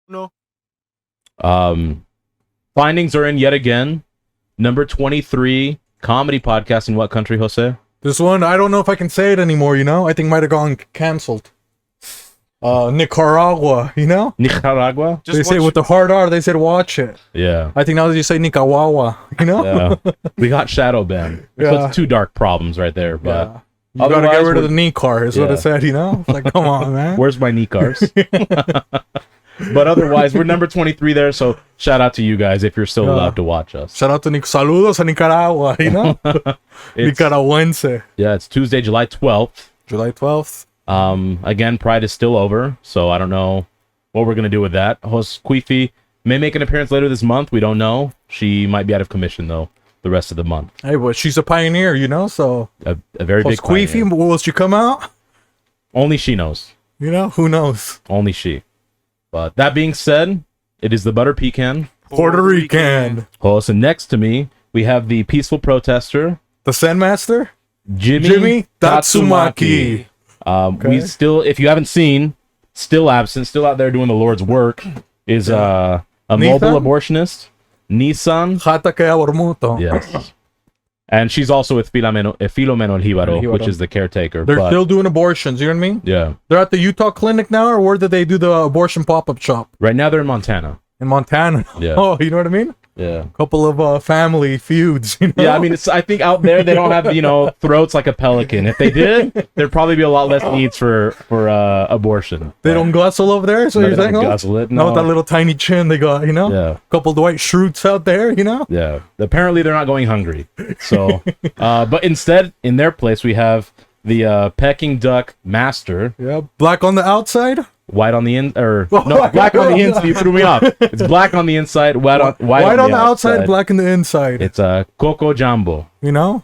No. Findings are in yet again. Number 23 comedy podcast in what country, Jose? This one, I don't know if I can say it anymore, you know? I think might have gone canceled. Nicaragua, you know? Nicaragua? They say with the hard R, they said watch it. Yeah. I think now that you say Nicaragua, you know? Yeah. We got shadow banned. Yeah. So it's two dark problems right there, but Yeah. You gotta get rid of the Nicars, is what Yeah. it said, you know? It's like, come on, man. where's my Nicars? But otherwise, we're number 23 there, so shout out to you guys if you're still allowed to watch us. Shout out to Saludos a Nicaragua, you know? Nicaraguense. Yeah, it's Tuesday, July 12th. July 12th. Again, Pride is still over, so I don't know what we're going to do with that. Host Queefy may make an appearance later this month. We don't know. She might be out of commission, though, the rest of the month. Hey, but she's a pioneer, you know? So, A very big Queefy, pioneer. will she come out? Only she knows. You know? Who knows? Only she. But that being said, it is the Butter Pecan. Puerto Rican. Oh, so next to me, we have the peaceful protester, The Sandmaster? Jimmy Tatsumaki. We still, if you haven't seen, still absent, still out there doing the Lord's work, is a mobile abortionist, Nissan. Hatake Abormuto. Yes. And she's also with Filomeno Jíbaro, which is the caretaker. They're but, still doing abortions, you know what I mean? yeah. They're at the Utah clinic now, or where did they do the abortion pop-up shop? Right now they're in Montana. In Montana. Yeah. Oh, you know what I mean? Yeah. Couple of family feuds, you know? Yeah, I mean, I think out there they don't have, throats like a pelican. If they did, there'd probably be a lot less needs for abortion. They don't guzzle over there, so No, you're they saying? don't Oh? guzzle it, Not no. with that little tiny chin they got, you know? Yeah. Couple Dwight Schrutes out there, you know? Yeah. Apparently they're not going hungry. So, but instead, in their place, we have the Peking Duck Master. Yeah. Black on the outside? White on the black on the inside. You threw me off. It's black on the inside, white on the outside, black on the inside. It's a Coco Jumbo. You know?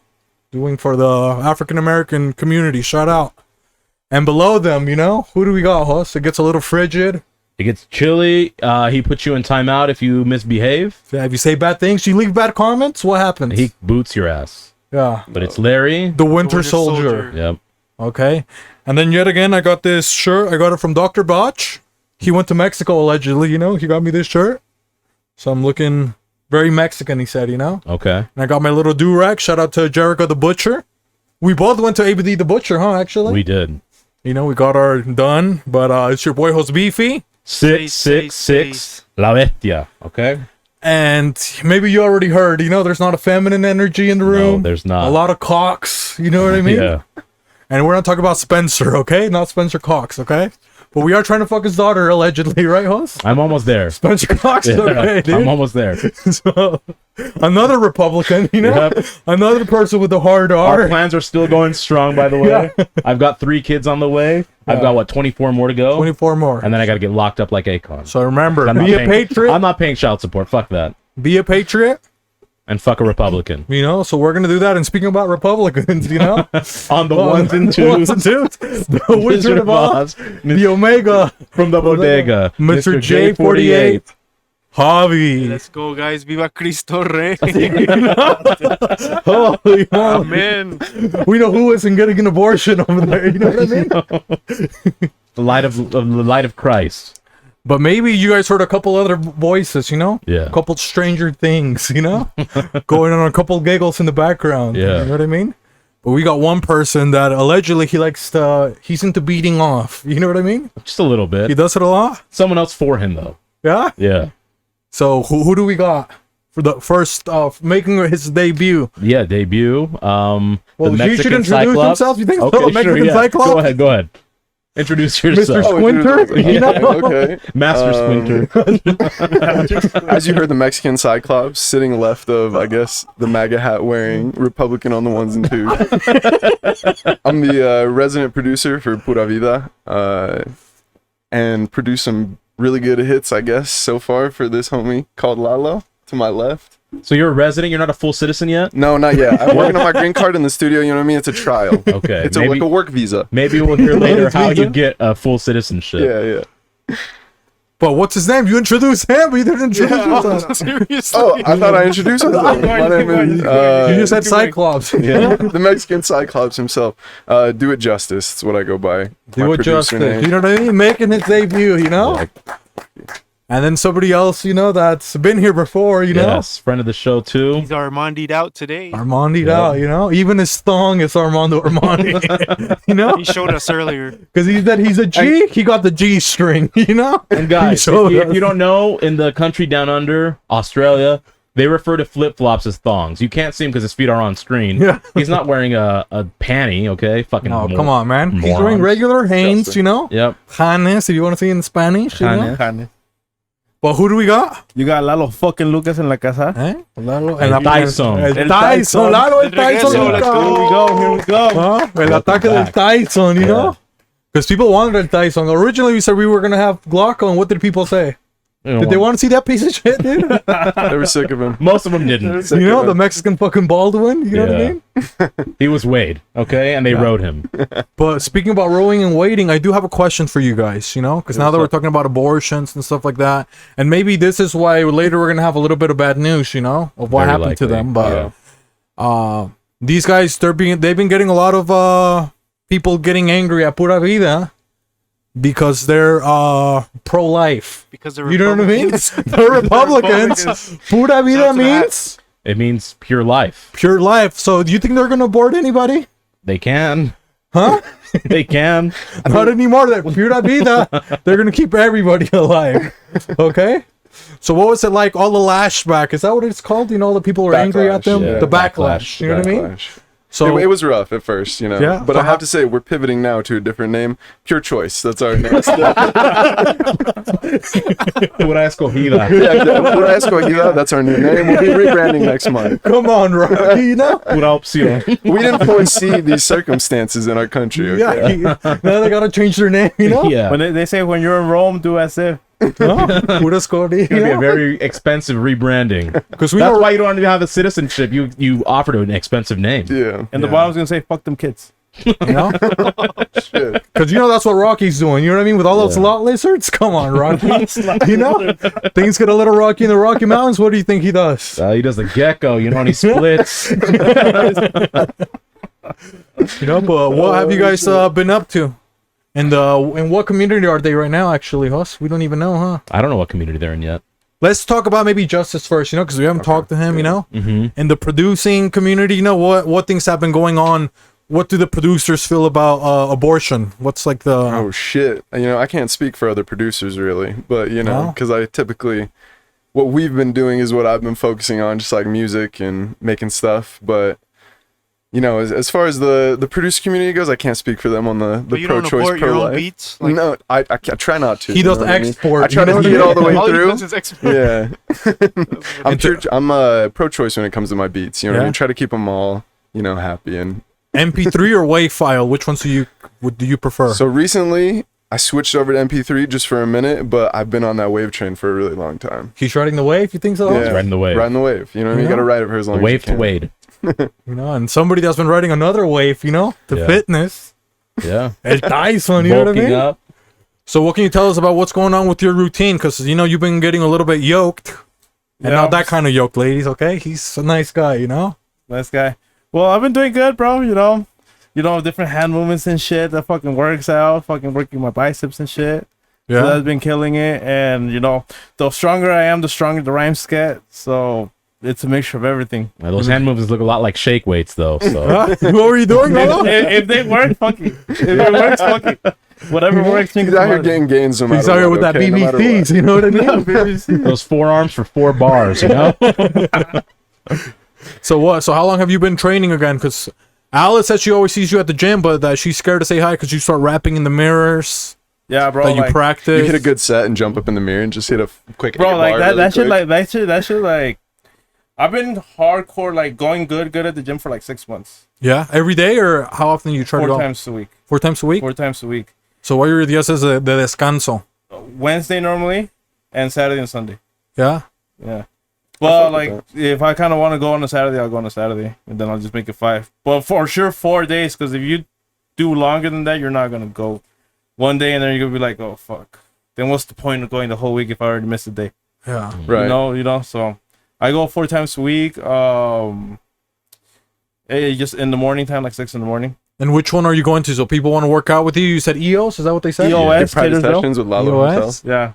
Doing for the African-American community. Shout out. And below them, you know? Who do we got, Huss? It gets a little frigid. It gets chilly. He puts you in timeout if you misbehave. Yeah, if you say bad things, you leave bad comments, what happens? He boots your ass. Yeah. But it's Larry. The Winter Soldier. Yep. Okay. And then yet again, I got this shirt. I got it from Dr. Botch. He went to Mexico, allegedly, you know? He got me this shirt. So I'm looking very Mexican, he said, you know? Okay. And I got my little do-rag. Shout out to Jericho the Butcher. We both went to ABD the Butcher, huh, actually? We did. You know, we got our done. But it's your boy, host Beefy. 666 La Bestia. Okay? And maybe you already heard, you know, there's not a feminine energy in the room. No, there's not. A lot of cocks, you know what I mean? Yeah. And we're not talking about Spencer, okay? Not Spencer Cox, okay? But we are trying to fuck his daughter, allegedly, right, host? I'm almost there. Spencer Cox is okay, dude. I'm almost there. So, another Republican, you know? Yep. Another person with a hard Our R. plans are still going strong, by the way. I've got 3 kids on the way. I've got, 24 more to go? 24 more. And then I got to get locked up like Akon. So remember, I'm not be a paying- patriot. I'm not paying child support. Fuck that. Be a patriot. And fuck a Republican. You know, so we're going to do that. And speaking about Republicans, you know? On the ones and twos. Ones and twos. The Wizard of Oz. The Omega. From the bodega. Mr. J48. Javi. Let's go, guys. Viva Cristo Rey. Holy moly. Amen. We know who isn't getting an abortion over there. You know what I mean? The light of Christ. But maybe you guys heard a couple other voices, you know? Yeah. A couple stranger things, you know? Going on a couple giggles in the background. Yeah. You know what I mean? But we got one person that allegedly he's into beating off. You know what I mean? Just a little bit. He does it a lot. Someone else for him, though. Yeah? Yeah. So who do we got for the first making his debut? Yeah, debut. Well, the he should Mexican introduce Cyclops. himself. You think Okay, so? Mexican Cyclops? Go ahead. Introduce Mr. yourself. Squinter? You know? Okay. Master Squinter. As you heard, the Mexican Cyclops sitting left of, I guess, the MAGA hat wearing Republican on the ones and twos. I'm the resident producer for Pura Vida and produce some really good hits, I guess, so far for this homie called Lalo to my left. So you're a resident? You're not a full citizen yet? No, not yet. I'm working on my green card in the studio, you know what I mean? It's a trial. Okay. It's like a work visa. Maybe we'll hear later how you get a full citizenship. Yeah. But what's his name? You introduced him. You didn't introduce yourself. Seriously. Oh, I thought I introduced myself. My name is... You just said Cyclops. Yeah, the Mexican Cyclops himself. Do It Justice. That's what I go by. Do it justice. You know what I mean? Making his debut, you know? Yeah. And then somebody else, you know, that's been here before, you know. Yes, friend of the show too. He's Armandi'd out today. Armandi'd out, you know. Even his thong is Armando Armandi, you know. He showed us earlier. Because he's a G, he got the G string, you know. And guys, if you don't know, in the country down under, Australia, they refer to flip-flops as thongs. You can't see him because his feet are on screen. Yeah. He's not wearing a panty, okay? Fucking No, come on, man. He's morons. wearing regular Hanes, you know. Yep. Hanes, if you want to say it in Spanish, you know. Carne. But who do we got? You got Lalo fucking Lucas in la casa. Eh? Lalo, El Tyson. El Tyson. Lalo, el Tyson. Regreso, let's Here we go. Here we go. Huh? El ataque del Tyson, you know? Because people wanted El Tyson. Originally, we said we were going to have Glocko, and what did people say? Did they want to see that piece of shit, dude? They were sick of him. Most of them didn't. You know, the Mexican fucking Baldwin? You know what I mean? He was Wade, okay? And they rode him. But speaking about rowing and waiting, I do have a question for you guys, you know? Because now that we're talking about abortions and stuff like that, and maybe this is why later we're going to have a little bit of bad news, you know? Of what Very happened to likely. them. But these guys, they've been getting a lot of people getting angry at Pura Vida because they're pro-life. Because they're You know what I mean? Republicans. They're Republicans. Pura Vida That's what means It means pure life. pure life. So do you think they're going to abort anybody? They can. Huh? They can. Not anymore. That Pura Vida, they're going to keep everybody alive. Okay? So what was it like? All the lashback. Is that what it's called? You know, all the people were angry at them? yeah. The backlash. Backlash. You know what I mean? Backlash. So It was rough at first, you know. Yeah. But I have to say, we're pivoting now to a different name. Pure Choice. That's our name. Pura Escojida. Pura Escojida, that's our new name. We'll be rebranding next month. come on, Rocky, you know? Pura opción. We didn't foresee these circumstances in our country. Okay? Yeah. Now they got to change their name, you know? Yeah. When they say when you're in Rome, do as if. Huh? Pura Escojida. It's gonna be a very expensive rebranding. Because we That's know, why you don't even have a citizenship. You offered an expensive name. Yeah. And the bottom's gonna say, "Fuck them kids." you know? Shit. Because you know that's what Rocky's doing. You know what I mean? With all those lot lizards? Come on, Rocky. you know? Things get a little rocky in the Rocky Mountains. What do you think he does? He does the gecko, you know, and he splits. You know, but what have you guys been up to? And in what community are they right now, actually, Huss? We don't even know, huh? I don't know what community they're in yet. Let's talk about maybe Justice first, you know, because we haven't talked to him, you know? Mm-hmm. In the producing community, you know, what things have been going on? What do the producers feel about abortion? What's like the... Oh, shit. You know, I can't speak for other producers, really. But, you know, No? because I typically... What we've been doing is what I've been focusing on, just like music and making stuff. But... You know, as far as the producer community goes, I can't speak for them on the But you don't pro-choice, abort your own pro-life. beats? Like, No, I try not to. He you does know what I mean? export, I try you know to what see I it all the way all he through. does is export. Yeah. I'm pro-choice when it comes to my beats. You know what I Yeah. mean? Try to keep them all, you know, happy. And MP3 or WAV file? Which ones do you prefer? so recently, I switched over to MP3 just for a minute, but I've been on that wave train for a really long time. He's riding the wave, you think so? Yeah. riding the wave. Riding the wave. You know what I mean? You Yeah. got to ride it for as long as you Wave to can. Wade. You know, and somebody that's been riding another wave, you know, to Yeah. fitness. Yeah. El Tyson, you know what I Bulking mean? up. So what can you tell us about what's going on with your routine? Because, you know, you've been getting a little bit yoked. And Yeah. not that kind of yoked, ladies, okay? He's a nice guy, you know? Nice guy. Well, I've been doing good, bro. You know, different hand movements and shit. That fucking works out. Fucking working my biceps and shit. So that's been killing it. And, you know, the stronger I am, the stronger the rhymes get. So it's a mixture of everything. Now, those hand movements look a lot like shake weights, though. So Huh? What were you doing, Lalo? if they work, fuck it. If it works, fuck it. Whatever works. He's out here getting gains no matter He's out here what, with that okay? No matter what. BBCs, you know what I mean? those forearms for 4 bars, you know. So what? So how long have you been training again? Because Alice said she always sees you at the gym, but that she's scared to say hi because you start rapping in the mirrors. Yeah, bro. That you like, practice. You hit a good set and jump up in the mirror and just hit a quick bro, 8 like bar that. really That shit, quick. like that shit, like. I've been hardcore, like going good at the gym for like 6 months. Yeah, every day, or how often you try to 4 go? times a week. 4 times a week. 4 times a week. So what are your días de descanso? Wednesday normally, and Saturday and Sunday. Yeah. Yeah. Well, fuck like with if I kind of want to go on a Saturday, I'll go on a Saturday, and then I'll just make it 5. But for sure, 4 days, because if you do longer than that, you're not gonna go one day, and then you're gonna be like, oh fuck. Then what's the point of going the whole week if I already missed a day? Yeah. Right. You know. So I go 4 times a week. Just in the morning time, like 6 in the morning. And which one are you going to? So people want to work out with you. You said EOS. Is that what they said? EOS. Private Taylorsville? sessions with Lalo EOS? himself. Yeah.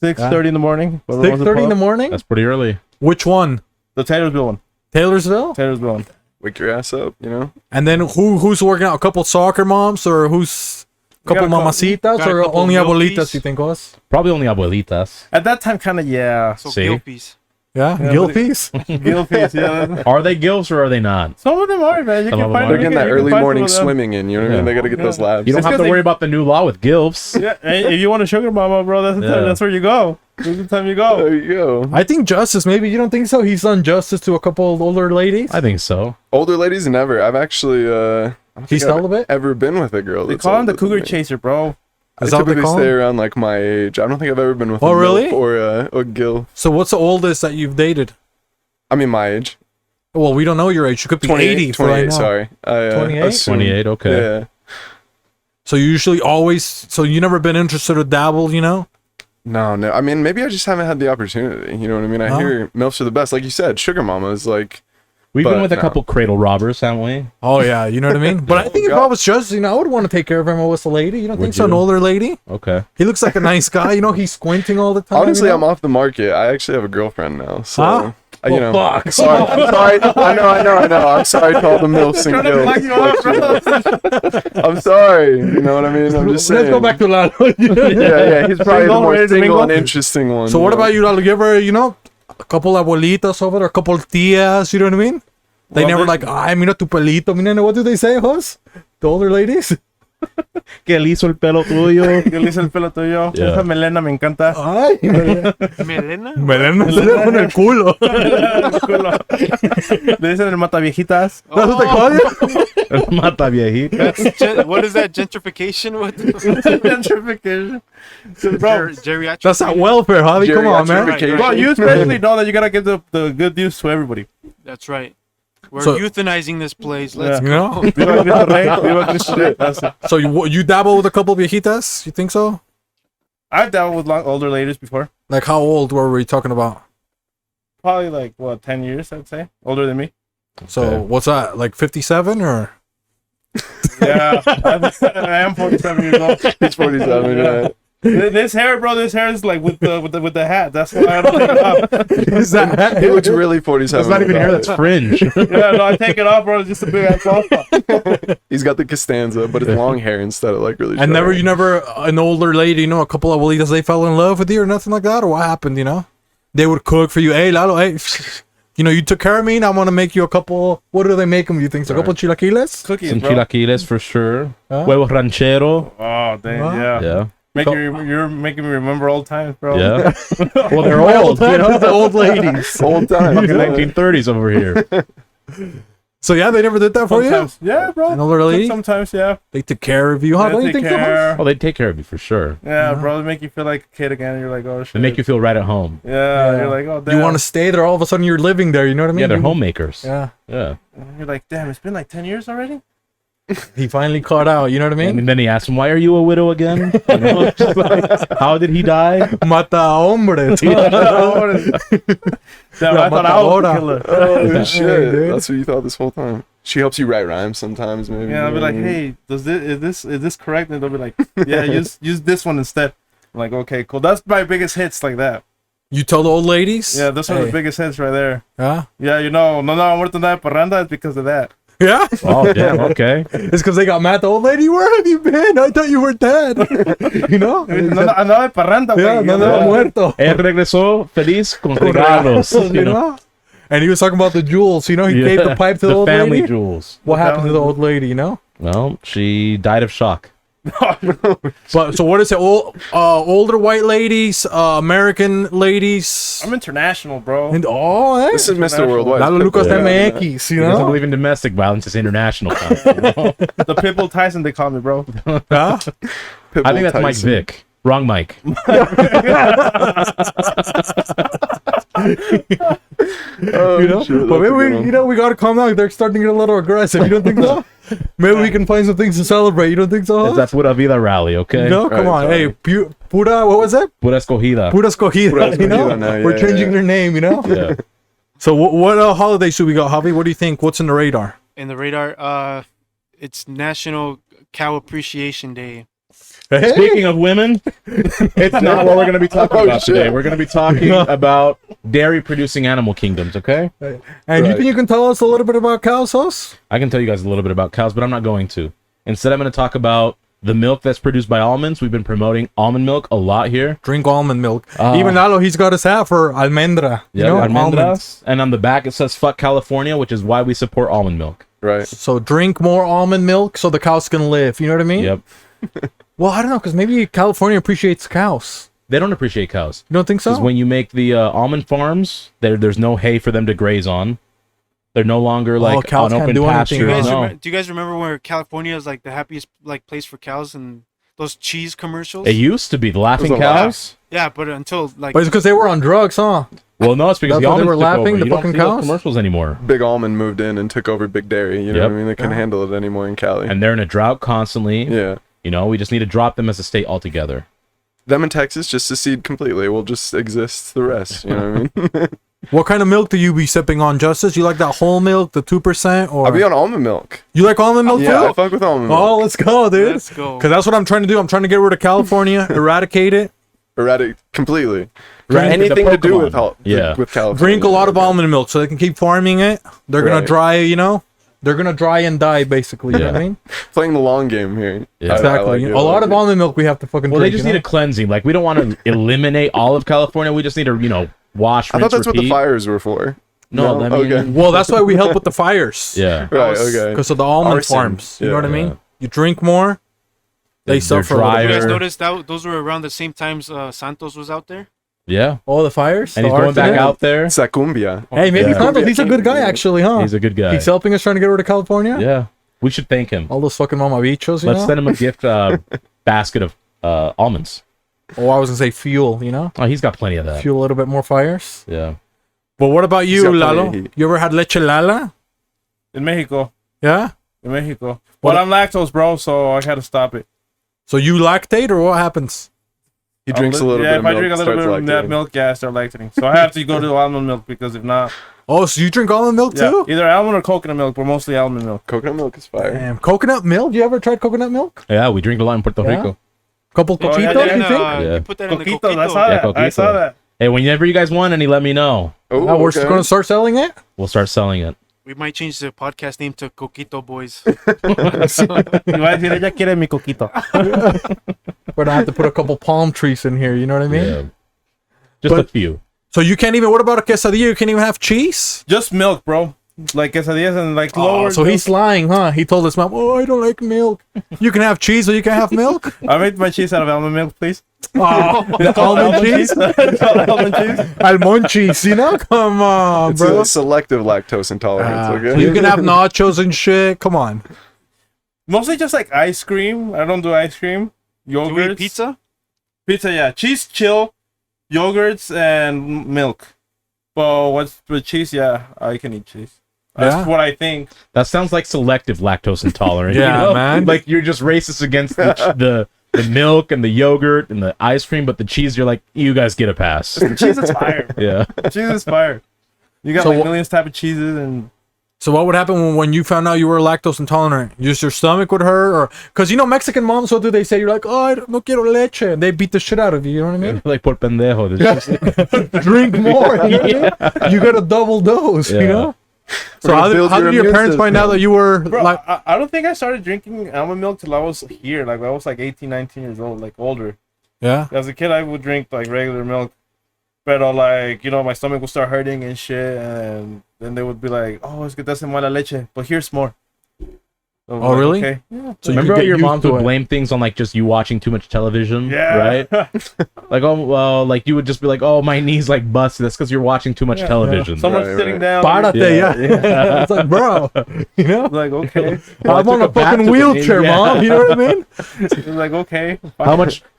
6:30 in the morning. 6:30 in the morning? That's pretty early. Which one? The Taylorsville one. Taylorsville? Taylorsville one. Wake your ass up, you know. And then who's working out? A couple soccer moms or who's a couple got a mamacitas got a or couple only milfies. abuelitas, you think, Os? Probably only abuelitas. At that time, kind of, yeah. So See? Gilfies. Yeah, Yeah, Gilfies? Gilfies, yeah. Are they gilfs or are they not? Some of them are, man. You Some can of them find are. They're you getting can- that you can early find some morning of them. swimming in. You know what I mean? They got to get those labs. You don't It's have to 'cause worry they- about the new law with gilfs. Yeah, and if you want a sugar mama, bro, that's the Yeah. time, that's where you go. That's the time you go. There you go. I think Justice, maybe you don't think so? He's done justice to a couple of older ladies. I think so. Older ladies, never. I've actually. I don't He's think I've celibate? ever been with a girl. They that's call him the older than cougar me. chaser, bro. I Is that what they typically call stay him? around like my age. I don't think I've ever been with Oh, a really? MILF or a gil. So what's the oldest that you've dated? I mean, my age. Well, we don't know your age. You could be 28, 80 for right 28, now. sorry. 28? 28, okay. Yeah. So you usually always, so you never been interested to dabble, you know? No. I mean, maybe I just haven't had the opportunity. You know what I mean? I Huh? hear MILFs are the best. Like you said, sugar mamas, like... We've been But with a no. couple cradle robbers, haven't we? Oh, yeah, you know what I mean? But I think if God. I was Justice, you know, I would want to take care of him if I was a lady. You don't Would think so? An you? older lady? Okay. He looks like a nice guy. You know, he's squinting all the time. Honestly, you know? I'm off the market. I actually have a girlfriend now, so... Huh? You know, fuck. I'm sorry. I know. I'm sorry to all the MILFs and Trying to black you up, gills. bro. I'm sorry. You know what I mean? I'm just saying. Let's go back to Lalo. Yeah. He's probably the Single, more ready to single mingle? and interesting one. So what about you, Lalo? You ever, you know, a couple abuelitas over there, a couple tias, you know what I mean? They Well, never they- like, ay, mira tu pelito. Mira, what do they say, Jos? The older ladies? Que liso el pelo tuyo. Que le hice el pelo tuyo. Yeah. Esa melena me encanta. Ay, Melena? Melena se le pone el culo. Le dicen el mata viejitas. ¿That's what they call you? Mata viejita. What is that? Gentrification? What? Gentrification. Bro, Geriatric? That's not welfare, Javi. Come on, man. Geriatrification. bro, you especially know that you gotta give the good news to everybody. That's right. We're So- euthanizing this place. Let's You know? Viva Cristo Rey, viva Cristo Rey. That's it. So you dabble with a couple viejitas? You think so? I've dealt with older ladies before. Like how old were we talking about? Probably like, what, 10 years, I'd say? Older than me. So Okay. what's that? Like 57 or? Yeah, I am 47 years old. He's 47, yeah. This hair, bro, this hair is like with the hat. That's why I don't take it off. Is that? He looks really 47. That's not even hair, that's fringe. Yeah, no, I take it off, bro. It's just a big ass bald spot. He's got the Costanza, but it's long hair instead of like really And short. you never, an older lady, you know, a couple of abuelitas, they fell in love with you or nothing like that? Or what happened, you know? They would cook for you. Hey, Lalo, hey, you know, you took care of me, and I want to make you a couple, what do they make them, you think? So a couple chilaquiles? Cookies, Some bro. chilaquiles for sure. Huh? Huevos ranchero. Oh, dang, Huh? yeah. Yeah. You're making me remember old times, bro. Yeah. Well, they're old. You know? The old ladies. Old time. Fucking 1930s over here. So yeah, they never did that for Sometimes, yeah, bro. An older lady? Sometimes, yeah. They took care of you, huh? Yeah, Don't you take think so? care. Oh, they take care of you for sure. Yeah, bro. They make you feel like a kid again. You're like, oh shit. They make you feel right at home. Yeah, you're like, oh damn. You want to stay there, all of a sudden you're living there, you know what I mean? Yeah, they're You- homemakers. Yeah. Yeah. You're like, damn. It's been like 10 years already. He finally caught out, you know what I mean? And then he asked him, "Why are you a widow again? You know, just like, how did he die?" Mata hombres. Damn, I thought I was the killer. Oh, shit. dude. That's what you thought this whole time. She helps you write rhymes sometimes, maybe. Yeah, I'll be like, hey, is this correct? And they'll be like, yeah, use this one instead. I'm like, okay, cool. That's my biggest hits like that. You tell the old ladies? Yeah, those are Hey. the biggest hits right there. Huh? Yeah, you know, no, I'm working that parranda is because of that. Yeah? Oh, damn. Okay. It's because they got mad. The old lady, where have you been? I thought you were dead. You know? Andaba de parranda, Yeah, güey. no, no, muerto. Él regresó feliz con regalos. You know? And he was talking about the jewels, you know? He gave the pipe to the old family lady. jewels. What The happened to family the old lady, you know? Well, she died of shock. But so what is it? Older white ladies, American ladies. I'm international, bro. And eh? This is Mr. Worldwide. Lalo Lucas Yeah. MX, you He doesn't know? believe in domestic violence. It's international. You know? The Pitbull Tyson, they call me, bro. Huh? I think that's Mike Vick. Wrong Mike. Oh, You know? shit, But that's a maybe good one. you know, we gotta calm down. They're starting to get a little aggressive. You don't think so? Maybe we can find some things to celebrate. You don't think so? It's that Pura Vida rally, okay? No, come Right, on. Hey, sorry. Pura, what was that? Pura Escojida. Pura Escojida, Pura you know? Escojida now, We're yeah, changing yeah. their name, you know? Yeah. So what holiday should we got, Javi? What do you think? What's in the radar? In the radar, it's National Cow Appreciation Day. Hey. Speaking of women, it's not what we're going to be talking about shit. today. We're going to be talking about dairy-producing animal kingdoms, okay? And you Right. think you can tell us a little bit about cows, Jos? I can tell you guys a little bit about cows, but I'm not going to. Instead, I'm going to talk about the milk that's produced by almonds. We've been promoting almond milk a lot here. Drink almond milk. Even Lalo, he's got his hat for almendra. You know, almonds. almendras. And on the back, it says "Fuck California," which is why we support almond milk. Right. So drink more almond milk so the cows can live. You know what I mean? Yep. Well, I don't know, because maybe California appreciates cows. They don't appreciate cows. You don't think so? Because when you make the almond farms, there's no hay for them to graze on. They're no longer like cows on can't open do anything, pasture. huh? No. Do you guys remember where California is like the happiest like place for cows and those cheese commercials? It used to be the laughing There's a lot. cows. Yeah, but until like But it's because they were on drugs, huh? Well, no, it's because That's the why they almonds were took laughing, over. the You don't fucking see those cows? commercials anymore. Big Almond moved in and took over Big Dairy. You know Yep. what I mean? They couldn't handle it anymore in Cali. And they're in a drought constantly. yeah. You know, we just need to drop them as a state altogether. Them in Texas just secede completely. We'll just exist the rest. You know what I mean? What kind of milk do you be sipping on, Justice? You like that whole milk, the 2%? Or I'll be on almond milk. you like almond milk Yeah, I too? fuck with almond milk. Oh, let's go, dude. let's go. Because that's what I'm trying to do. I'm trying to get rid of California, eradicate it, Erratic completely. Drink Anything the to do with Pokemon. with California. drink a lot of almond milk so they can keep farming it. They're going Right. to dry, you know? They're going to dry and die, basically. You know what I mean? Playing the long game here. Yeah. I Exactly. like it. A lot of almond milk we have to fucking Well, they drink. just you need know? a cleansing. Like, we don't want to eliminate all of California. We just need to, wash, I rinse, thought that's what the repeat. fires were for. No, I mean, okay. Well, that's why we help with the fires. yeah. Right, okay. Because of the almond Arson. farms. You know Yeah. what I mean? Yeah. You drink more, they They're suffer a little drier. you bit. guys noticed that those were around the same times Santos was out there? Yeah. Oh, the fires? And The he's going back arsonist? out there. Sacumbia. Hey, maybe Yeah. Santos, he's a good guy, actually, huh? He's a good guy. He's helping us trying to get rid of California? Yeah. We should thank him. All those fucking mamabichos, you Let's know? send him a gift basket of almonds. Oh, I was going to say fuel, you know? Oh, he's got plenty of that. Fuel a little bit more fires. Yeah. But what about He's you, got plenty Lalo? of heat. You ever had leche lala? In Mexico. Yeah? In Mexico. But I'm lactose, bro, so I had to stop it. So you lactate or what happens? He drinks a little bit Yeah, of if milk. I drink a little starts bit of that lactating. milk, yeah, I start lactating. So I have to go to almond milk because if not, Oh, so you drink almond milk yeah, too? either almond or coconut milk, but mostly almond milk. Coconut milk is fire. Damn. Coconut milk? You ever tried coconut milk? Yeah, we drink a lot in Puerto Yeah? Rico. Couple Oh, coquitos, yeah, you think? Yeah. You put that in the Coquitos, coquito. I saw Yeah, that. I saw coquito. that. Hey, whenever you guys want any, let me know. Oh, We're okay. going to start selling it? We'll start selling it. We might change the podcast name to Coquito Boys. Y va a decir, ella quiere mi coquito. We're going to have to put a couple palm trees in here, you know what I mean? Yeah. Just But- a few. So you can't even, what about a quesadilla? You can't even have cheese? Just milk, bro. Like quesadillas and like lower. Oh, so he's lying, huh? He told his mom, oh, I don't like milk. You can have cheese, but you can't have milk? I made my cheese out of almond milk, please. Oh, the almond cheese? It's called almond cheese. Almond cheese, you know? Come on, It's bro. a selective lactose intolerance, So okay? you can have nachos and shit. Come on. Mostly just like ice cream. I don't do ice cream. Do we Yogurts. eat pizza? Pizza, yeah. Cheese, chill, yogurts, and milk. But what's with cheese? Yeah, I can eat cheese. That's Yeah? what I think. That sounds like selective lactose intolerant. Yeah, you know? man. Like you're just racist against the milk and the yogurt and the ice cream, but the cheese, you're like, you guys get a pass. Cheese is fire. Yeah. Cheese is fire. You got So like wh- millions type of cheeses and So what would happen when you found out you were lactose intolerant? Just your stomach would hurt? Or because you know Mexican moms, what do they say? You're like, oh, I no quiero leche. And they beat the shit out of you. You know what I mean? Like por pendejo. It's just- Drink more. You, know what I mean? You got a double dose, you Yeah. know? So gonna how did, build how your did your immune parents find system. out that you were bro, like... I don't think I started drinking almond milk till I was here. Like I was like 18, 19 years old, like older. Yeah? As a kid, I would drink like regular milk, but like my stomach would start hurting and shit, and then they would be like, "Oh, es que te hace mala leche," but here's more. So I was Oh, like, really? Okay. Yeah. So you Remember could how get your used moms to would it. blame things on like just you watching too much television? Yeah. Right? Like, oh, well, like you would just be like, oh, my knee's like busted. That's because you're watching too much Yeah. television. Someone's Right, sitting right. down. Párate, Yeah, yeah. It's like, bro, you know? Like okay, Well, I I'm on took a a bath fucking to the knee, wheelchair, yeah. mom. You know what I mean? It's like okay.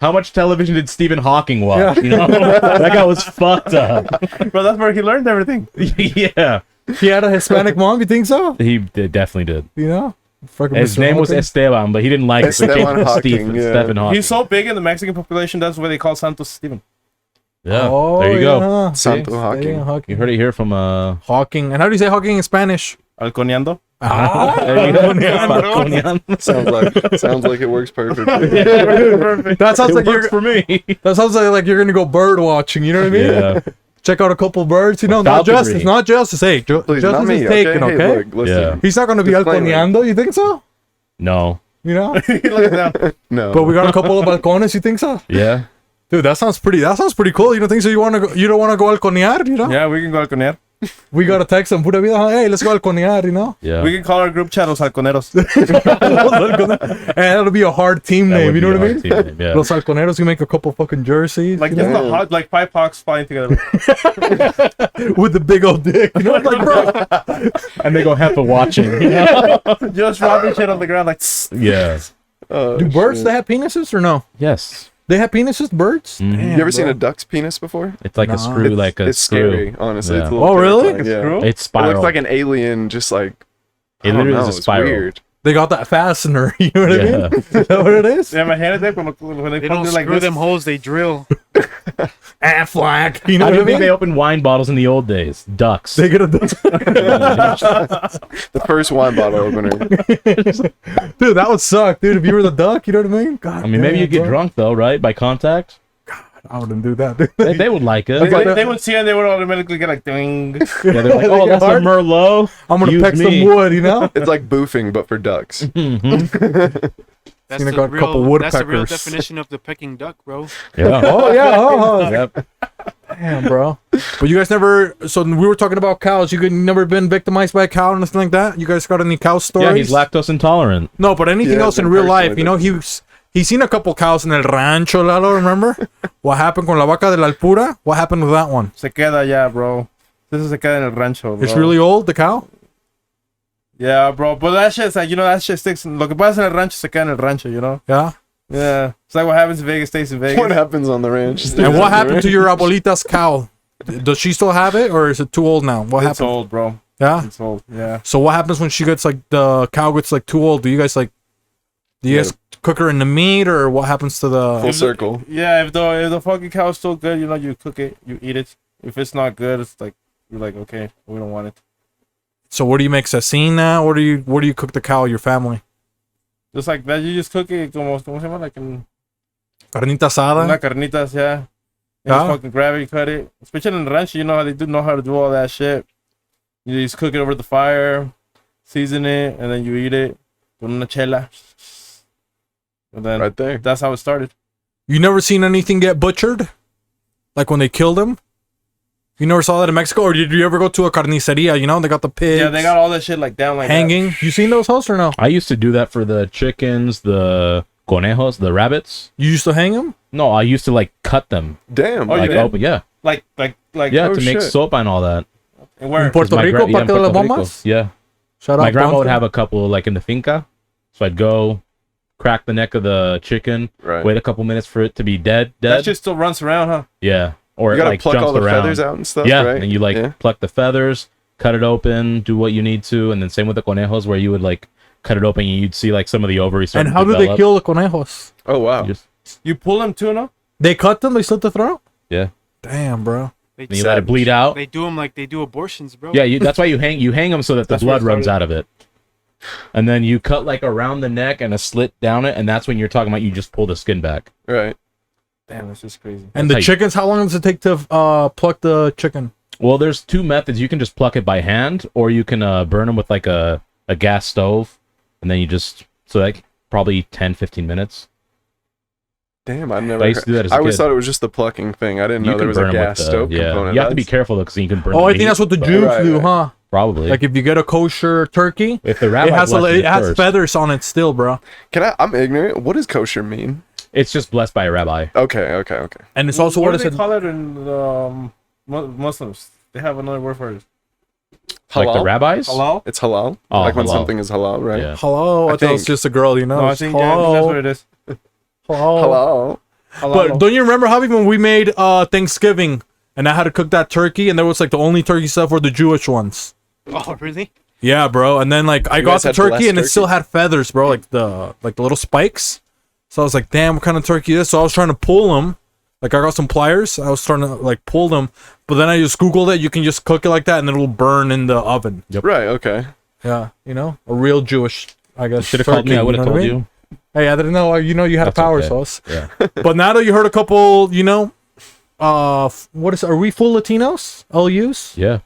How much television did Stephen Hawking watch? Yeah. You know, that guy was fucked up. Bro, that's where he learned everything. Yeah, He had a Hispanic mom, you think so? he definitely did. You know? Fucking His Mr. name was Hawking. Esteban, but he didn't like it. So he Esteban changed it to Hawking, Stephen, yeah. Stephen Hawking. He's so big in the Mexican population. That's why they call Santos Steven. Yeah, Oh, there you go. yeah. Santo See? Hawking. Yeah, Hawking. You heard it here from Hawking. And how do you say Hawking in Spanish? Alconeando. There you go. Balconeando. Sounds like it works perfectly. That sounds like Works for me. That sounds like you're gonna go bird watching. You know what I mean? Yeah. Check out a couple birds. You know, not Falconry. justice, not justice. Hey, Please, justice not me. is taken. Okay, Okay. hey, look, listen. Yeah. He's not gonna be Disclaimer. alconeando. You think so? No. You know. Look at that. No. But we got a couple of balcones. You think so? Yeah. Dude, that sounds pretty cool. You don't think so? You don't want to go alconear, you know? Yeah, we can go alconear. We gotta text them, Pura Vida, hey, let's go alconear, you know? Yeah. We can call our group chat Los Alconeros. And that'll be a hard team That name, would you know be what I our mean? team name, yeah. Los Alconeros, you make a couple fucking jerseys, Like you just know? the hot, like 5 hawks flying together. With the big old dick, you know? Like, bro, And they go half a watching. You know? Just dropping shit on the ground like. Tss. Yeah. do birds they have penises or no? Yes. They have penises, birds? Mhm. Damn, You ever seen bro. a duck's penis before? It's like Nah. a screw, like a It's screw. scary, honestly. Yeah. It's a little Oh, really? terrifying, Yeah. Screw? It's It spiral. looks like an alien, just like It I don't literally know, is a it's spiral. weird. They got that fastener, you know what I mean? Yeah. Is that what it is? Yeah, my hand is there when they They put don't it like screw this. them holes, they drill. Flag. You know How what do I you think mean? they opened wine bottles in the old days? Ducks. They get a The first wine bottle opener. dude. That would suck, dude. If you were the duck, you know what I mean? God, I mean, maybe damn, you get bro. drunk though, right? By contact. I wouldn't do that. Dude. They would like it. They would see it and they would automatically get like ding. Yeah, they're like, oh, that's a hard. Merlot. I'm gonna Use peck me. some wood, you know. It's like boofing, but for ducks. That's Seen I the got a couple real, that's the real woodpeckers. definition of the pecking duck, bro. Yeah. Oh yeah, Yep. damn, bro. But you guys never. So we were talking about cows. You could never been victimized by a cow or anything like that. You guys got any cow stories? Yeah, he's lactose intolerant. No, but anything Yeah, else in been real personally life, you know, he's seen a couple cows in el rancho, Lalo. Remember what happened con la vaca de la Alpura? What happened with that one? Se queda ya, bro. This is se queda en el rancho, bro. It's really old, the cow. Yeah, bro. But that shit's like, you know, that shit sticks. Lo que pasa en el rancho se queda en el rancho, you know? Yeah. Yeah. It's like what happens in Vegas stays in Vegas. What happens on the ranch? And what happened to your abuelita's cow? Does she still have it, or is it too old now? What It's happened? old, bro. Yeah. It's old. Yeah. So what happens when she gets like the cow gets like too old? Do you guys cook her in the meat, or what happens to the? Full circle. Yeah, if the fucking cow is still good, you know, you cook it, you eat it. If it's not good, it's like you're like, okay, we don't want it. So what do you make cecina? Where do you cook the cow? Your family? Just like that, you just cook it como se llama, like in Carnita asada. una carnitas, yeah. You Yeah. just fucking grab it, you cut it. Especially in the ranch, you know how they do know how to do all that shit. You just cook it over the fire, season it, and then you eat it con una chela. And then Right there. that's how it started. You never seen anything get butchered? Like when they killed him? You never saw that in Mexico? Or did you ever go to a carniceria? You know, they got the pigs. Yeah, they got all that shit like down like hanging. You seen those hosts or no? I used to do that for the chickens, the conejos, the rabbits. You used to hang them? No, I used to like cut them. Damn. Oh, you Like did? open, yeah, that. Like yeah, oh, to make shit. soap and all that. and where? In Puerto My Rico, yeah, pa' in que las Puerto Rico. bombas? Yeah, Shout my out, grandma would Ponce. have a couple like in the finca, so I'd go crack the neck of the chicken, Right. wait a couple minutes for it to be dead. That shit still runs around, huh? Yeah, or You it gotta like pluck jumps all the around. feathers out and stuff, Yeah, right? and you like Yeah. pluck the feathers, cut it open, do what you need to, and then same with the conejos, where you would like cut it open and you'd see like some of the ovaries. And starting how to do they develop. kill the conejos? Oh, wow. You just- You pull them too, no? They cut them, they slit the throat? yeah, Damn, bro. They, and you let it bleed out. they do them like they do abortions, bro. Yeah, that's why you hang them so that the That's where blood it runs started. out of it. And then you cut like around the neck and a slit down it, and that's when you're talking about you just pull the skin back. Right. Damn, that's just crazy. And That's the how you- chickens, how long does it take to pluck the chicken? Well, there's two methods. You can just pluck it by hand, or you can burn them with like a gas stove, and then you just so like probably 10-15 minutes. Damn, I've never I used to do that as a I always kid. thought it was just the plucking thing. I didn't You know there can was a burn 'em gas stove yeah. component. You have to be That's- careful though, because you can burn. Oh, the I think meat, that's what the but- Jews Right, do, right. huh? Probably. Like if you get a kosher turkey, if the it rabbi has blesses it has first, feathers on it still, bro. I'm ignorant. What does kosher mean? it's just blessed by a rabbi. Okay. And it's also what what do is they it? call it in Muslims? They have another word for it. Like the Halal? rabbis. Halal? It's halal. Oh, like when halal. something is halal, right? Yeah. Hello, I thought it was think. just a girl, you know. No, I It's think, yeah, I think that's what it is. hello. Halal. But don't you remember, Javi, when we made Thanksgiving and I had to cook that turkey and there was like the only turkey stuff were the Jewish ones? Oh, really? Yeah, bro. And then like I You got guys the had turkey blessed and it turkey? still had feathers, bro, like the little spikes. So I was like, damn, what kind of turkey is this? So I was trying to pull them. Like I got some pliers. I was trying to like pull them, but then I just Googled it. You can just cook it like that and it'll burn in the oven. Right, okay. Yeah, a real Jewish, I guess. Should have called me. I would have told you. Hey, I didn't know. You had That's a power okay. source. Yeah. But now that you heard a couple, what is? Are we full Latinos? LUs? Yeah.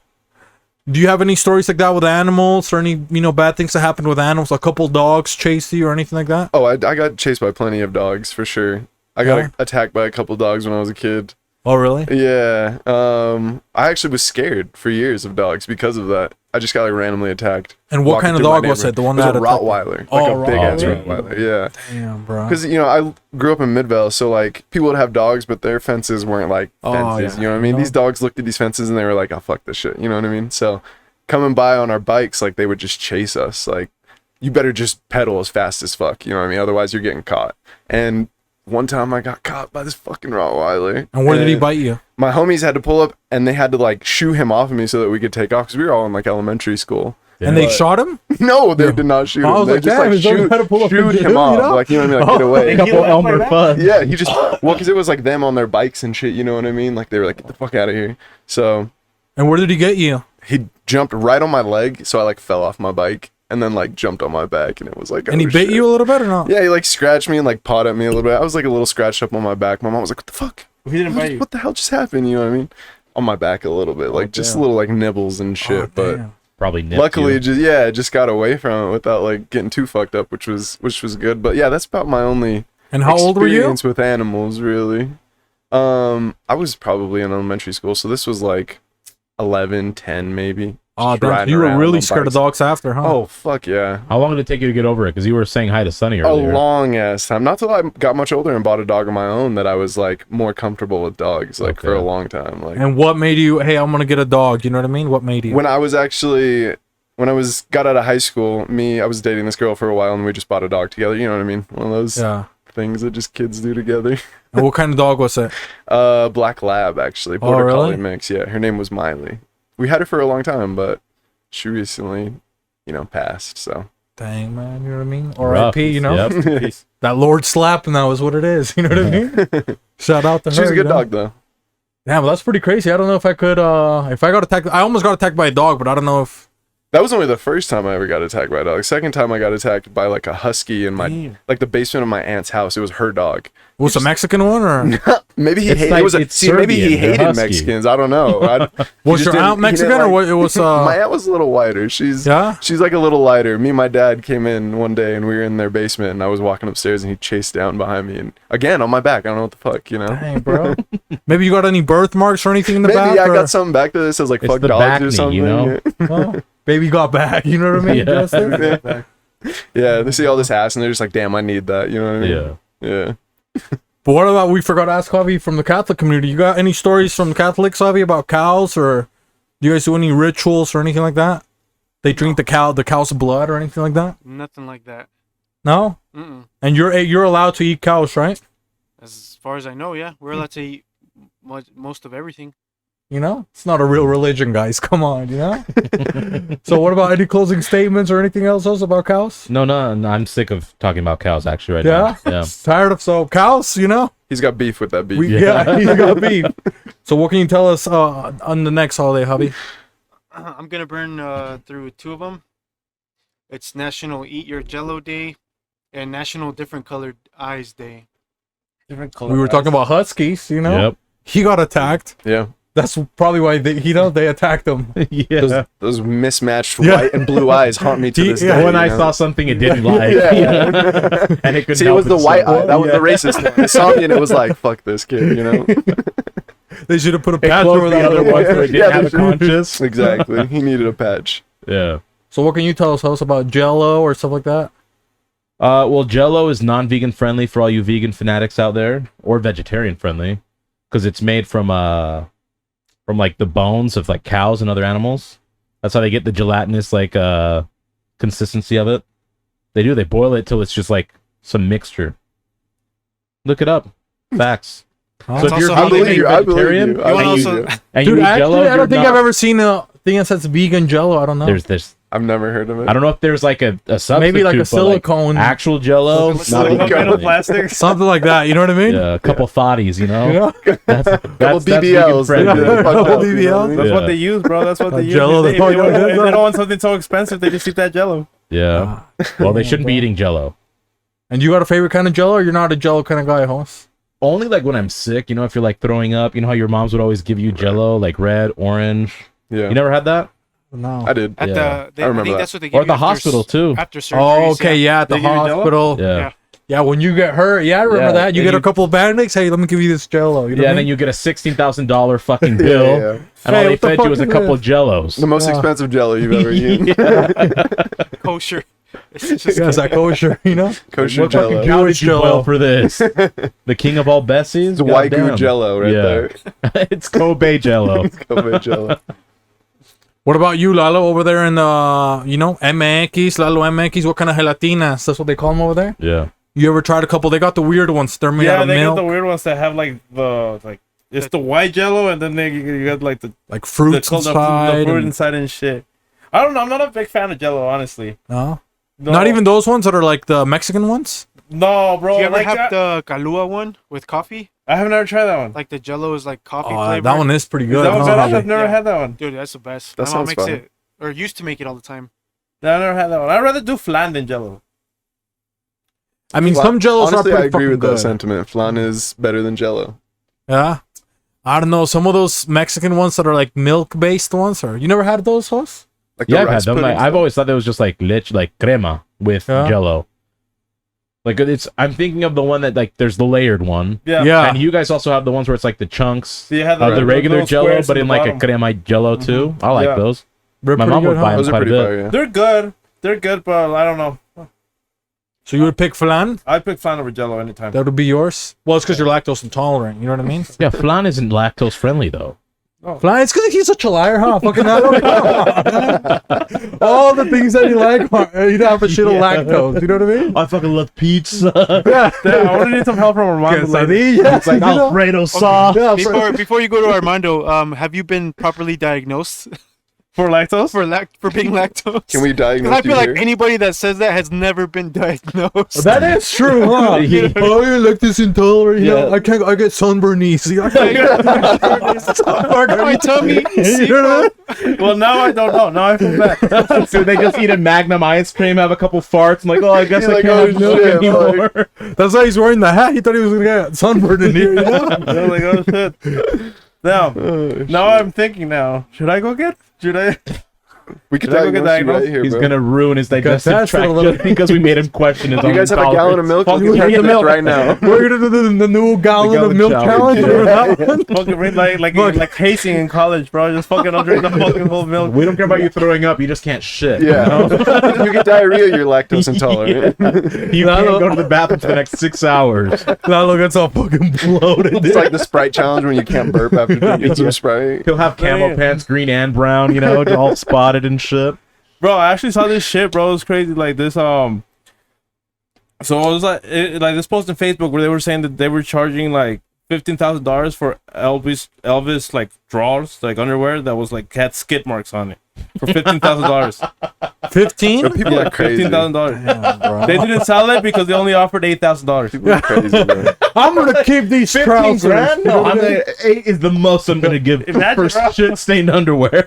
Do you have any stories like that with animals, or any bad things that happened with animals? A couple dogs chased you or anything like that? Oh, I got chased by plenty of dogs for sure. I got attacked by a couple dogs when I was a kid. Oh, really? Yeah. I actually was scared for years of dogs because of that. I just got like randomly attacked. And what kind of dog was it? The one that was a attacked you? Rottweiler, Oh, like a big ass Rottweiler. Rottweiler. Yeah. Damn, bro. Because I grew up in Midvale, so like people would have dogs, but their fences weren't like Oh, fences. yeah. You know what I mean? These dogs looked at these fences and they were like, "Oh fuck this shit." You know what I mean? So coming by on our bikes, like they would just chase us. Like you better just pedal as fast as fuck. You know what I mean? Otherwise you're getting caught. And one time I got caught by this fucking Rottweiler. And where did he bite you? My homies had to pull up and they had to like shoo him off of me so that we could take off because we were all in like elementary school. And they shot him? No, they did not shoot him. I was They like, just damn, like his dog had to pull up and shoot get him him, off. Like, you know what I mean? Like, get away. A couple Elmer Fudd. Yeah, he just, well, because it was like them on their bikes and shit, you know what I mean? Like, they were like, get the fuck out of here. So, And where did he get you? he jumped right on my leg, so I like fell off my bike and then like jumped on my back, and it was like, And he oh, bit shit. you a little bit or not? Yeah, he like scratched me and like pawed at me a little bit. I was like a little scratched up on my back. My mom was like, what the fuck? He didn't bite you. What the hell just happened? You know what I mean? On my back a little bit, like just little like nibbles and shit, Oh, but. damn. Probably nipped Luckily, you. just got away from it without like getting too fucked up, which was good. But yeah, that's about my only And how old were you? experience with animals, really. I was probably in elementary school, so this was like 11, 10 maybe. Oh, Just damn. riding You were around really on scared of bikes. dogs after, huh? Oh fuck yeah! How long did it take you to get over it? Because you were saying hi to Sunny A earlier. long ass time. Not till I got much older and bought a dog of my own that I was like more comfortable with dogs. Like for a Okay. long time. Like And what made you, hey, I'm going to get a dog? You know what I mean? What made you? when I got out of high school, I was dating this girl for a while and we just bought a dog together. You know what I mean? One of those Yeah. things that just kids do together. And what kind of dog was it? Black lab actually, border really? collie mix. Yeah, her name was Miley. We had her for a long time, but she recently, passed. So Dang, man. You know what I mean? Rough. R.I.P., Yep. That Lord slap, and that was what it is. You know what I mean? Shout out to her. she was a good you know? dog though. Damn, that's pretty crazy. I don't know if I could, if I got attacked. I almost got attacked by a dog, but I don't know if. That was only the first time I ever got attacked by a dog. Second time I got attacked by like a husky in my Damn. like the basement of my aunt's house. It was her dog. Was it a Mexican one or Maybe he It's hated. like- It was it's maybe he Serbian, they're hated husky. Mexicans. I don't know. was your aunt Mexican or what? It was my aunt was a little whiter. She's Yeah? She's like a little lighter. Me and my dad came in one day and we were in their basement and I was walking upstairs and he chased down behind me and again on my back. I don't know what the fuck, Dang, bro. Maybe you got any birthmarks or anything in the Maybe back? I or? got something back there that says like It's fuck the dogs back or knee, something. you know? Well, baby got back. You know what I mean? Yeah. Justin? Yeah, they see all this ass and they're just like, damn, I need that. You know what I mean? Yeah. Yeah. But what about, we forgot to ask Javi from the Catholic community. You got any stories from Catholics, Javi, about cows, or do you guys do any rituals or anything like that? They drink the cow's blood or anything like that? Nothing like that. No? Mm-mm. And you're allowed to eat cows, right? As far as I know, yeah, we're allowed to eat most of everything. You know, it's not a real religion, guys. Come on, you know. So, what about any closing statements or anything else about cows? No, I'm sick of talking about cows actually right Yeah, now. Yeah. tired of cows. You know, He's got beef with that beef. yeah, he got beef. So, what can you tell us on the next holiday, Javi? I'm gonna burn through two of them. It's National Eat Your Jello Day and National Different Colored Eyes Day. Different color. We were talking about huskies. You know, Yep. he got attacked. Yeah. That's probably why they attacked him. Yeah. Those mismatched Yeah. white and blue eyes haunt me to this Yeah. day. When you I know? saw something it didn't like, Yeah. you know? And it could See, it was the white eye. That was the racist thing. They saw me and it was like, fuck this kid, you know? They should have put a It patch closed over the that other one so it didn't Yeah, have they a should- conscience. Exactly. He needed a patch. Yeah. So, what can you tell us about Jello or stuff like that? Well, Jello is non-vegan friendly for all you vegan fanatics out there, or vegetarian friendly, because it's made from like the bones of like cows and other animals. That's how they get the gelatinous like consistency of it. They boil it till it's just like some mixture. Look it up. Facts. Huh? So if It's you're also how they vegan make- and I believe vegetarian, you. You I wanna believe also you. and Dude, you eat actually, Jello, I you're don't think not- I've ever seen a thing that says vegan Jello. I don't know. There's I've never heard of it. I don't know if there's like a substitute. Maybe like a but, silicone. actual Jello. Silicone not made of plastic. Something like that. You know what I mean? yeah, a couple thotties, you know. You know? That's Couple vegan BBLs. friendly. Yeah. Fucked up, BBLs. you know what I mean? That's Yeah. what they use, bro. That's what they use. Jello, If the fuck if is they that? don't want something so expensive, they just eat that Jello. Yeah. Well, they shouldn't be eating Jello. And you got a favorite kind of Jello, or you're not a Jello kind of guy, host? Only like when I'm sick, you know, if you're like throwing up, you know how your moms would always give you Jello, like red, orange. Yeah. You never had that? No. I did. At Yeah. the, I remember think that. that's what they give Or at the you after hospital too. After surgery. Oh, okay, yeah, at the They give you Jell-O? hospital. Yeah. Yeah. Yeah, when you get hurt, yeah, I remember Yeah, that. You and get a you- couple of Band-Aids. Hey, let me give you this Jello. You know Yeah, what I and then mean? you get a $16,000 fucking bill, Yeah, yeah. and all Hey, they what the fed fuck you was a is couple this? of Jellos. The most Yeah. expensive Jello you've ever eaten. Kosher. It's just Yeah, it's that kosher, you know? Kosher What fucking Jello. cow did you Jello. boil for this? The king of all Bessies? It's Wagyu Goddamn. Jello right Yeah. there. It's Kobe Jello. Kobe Jello. What about you, Lalo, over there in the, you know, MX, Lalo MX? What kind of gelatinas? That's what they call them over there? Yeah. You ever tried a couple? They got the weird ones. They're made out Yeah, of they milk, got the weird ones that have like it's the white Jello, and then you got like the like fruits the inside. fruit and- inside and shit. I don't know. I'm not a big fan of Jello, honestly. No? No. Not even those ones that are like the Mexican ones? No, bro. Do you ever like, have the Kahlua one with coffee? I have never tried that one. Like the Jello is like coffee Oh, flavor. that one is pretty Is good. that one huh, good? Javi? I've never Yeah. had that one. Dude, that's the best. That My mom sounds makes fun. it, or used to make it all the time. No, I've never had that one. I'd rather do flan than Jello. I mean, some Jellos are Honestly, pretty I agree fucking with that good. sentiment. Flan is better than Jello. Yeah? I don't know. Some of those Mexican ones that are like milk-based ones, or you never had those, hosts? Like the Yeah, I've had rice them. pudding I've stuff. always thought it was just like like crema with Yeah. Jello. Like I'm thinking of the one that like there's the layered one. Yeah. Yeah. And you guys also have the ones where it's like the chunks So you have of the regular little Jello, squares but at in the like a bottom. crema Jello too. I like Yeah. those. They're My pretty mom would good, buy huh? 'em. Those are quite a pretty bit. fire, yeah. They're good. They're good, but I don't know. So you would pick flan? I'd pick flan over Jello anytime. That would be yours? Well, it's because you're lactose intolerant. You know what I mean? Yeah, flan isn't lactose friendly though. Flan, it's because he's such a liar, huh? Fucking hell. All the things that you like, you don't have a shit of lactose. You know what I mean? I fucking love pizza. Yeah. Damn, I want to need some help from Armando. later. Quesadilla. It's like you know? Alfredo sauce. Yeah, Before you go to Armando, have you been properly diagnosed For lactose? for being lactose? Can we 'Cause I diagnose you feel like here? anybody that says that has never been diagnosed. That is true, huh? Yeah. Oh, you're lactose intolerant. Yeah. Yeah. I get sunburn easy. My tummy. You know what I mean? Well, now I don't know. Now I feel bad. So they just eat a Magnum ice cream, have a couple farts, and like, oh, I guess You're I like, can't oh, have milk shit, anymore. That's why he's wearing the hat. He thought he was going to get sunburned in here. You know? I was like, oh shit. Now, now I'm thinking now. Should I go get? Should I? We could Should I go get diagnose you right diagnosed? here, He's bro. gonna ruin his digestive that's tract a little- just because we made him question his You own guys have a gallon of milk? tolerance. We can Fuck, test get it milk. right now. We're going to do the new gallon of gallon milk challenge. challenge. Remember that one? Fucking read like Look. hazing in college, bro. Just fucking don't drink the fucking whole milk. We don't care about you throwing up. You just can't shit. Yeah. If you get diarrhea, you're lactose intolerant. You can't go to the bathroom for the next 6 hours. Lalo gets all fucking bloated. It's like the Sprite challenge when you can't burp after drinking some Sprite. He'll have camo Yeah. pants, green and brown, you know, all spotted and shit. Bro, I actually saw this shit, bro. It was crazy. Like this, so it was like like this post on Facebook where they were saying that they were charging like $15,000 for Elvis like drawers, like underwear that was like had skid marks on it for $15,000. 15? People are crazy. $15,000. They didn't sell it because they only offered $8,000. People are crazy, bro. I'm going to keep these 15 trousers. grand? No, I'm gonna, 8 is the most I'm gonna give Imagine, for bro. shit stained underwear.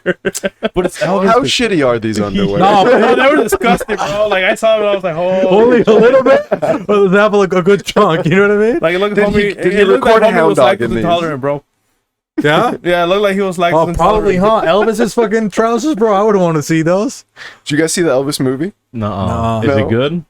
But it's How Elvis. shitty are these underwear? No, Bro, they were disgusting, bro. Like I saw it, I was like, oh, only a little bit. But let's have like a good chunk. You know what I mean? like it looked Did homie. he- did he it looked record like homie Hound was Dog lactose in these? intolerant, bro. Yeah? Yeah, it looked like he was lactose Oh, intolerant. probably, huh? Elvis's fucking trousers, bro. I would want to see those. Did you guys see the Elvis movie? Nuh-uh. No. Is No. it good?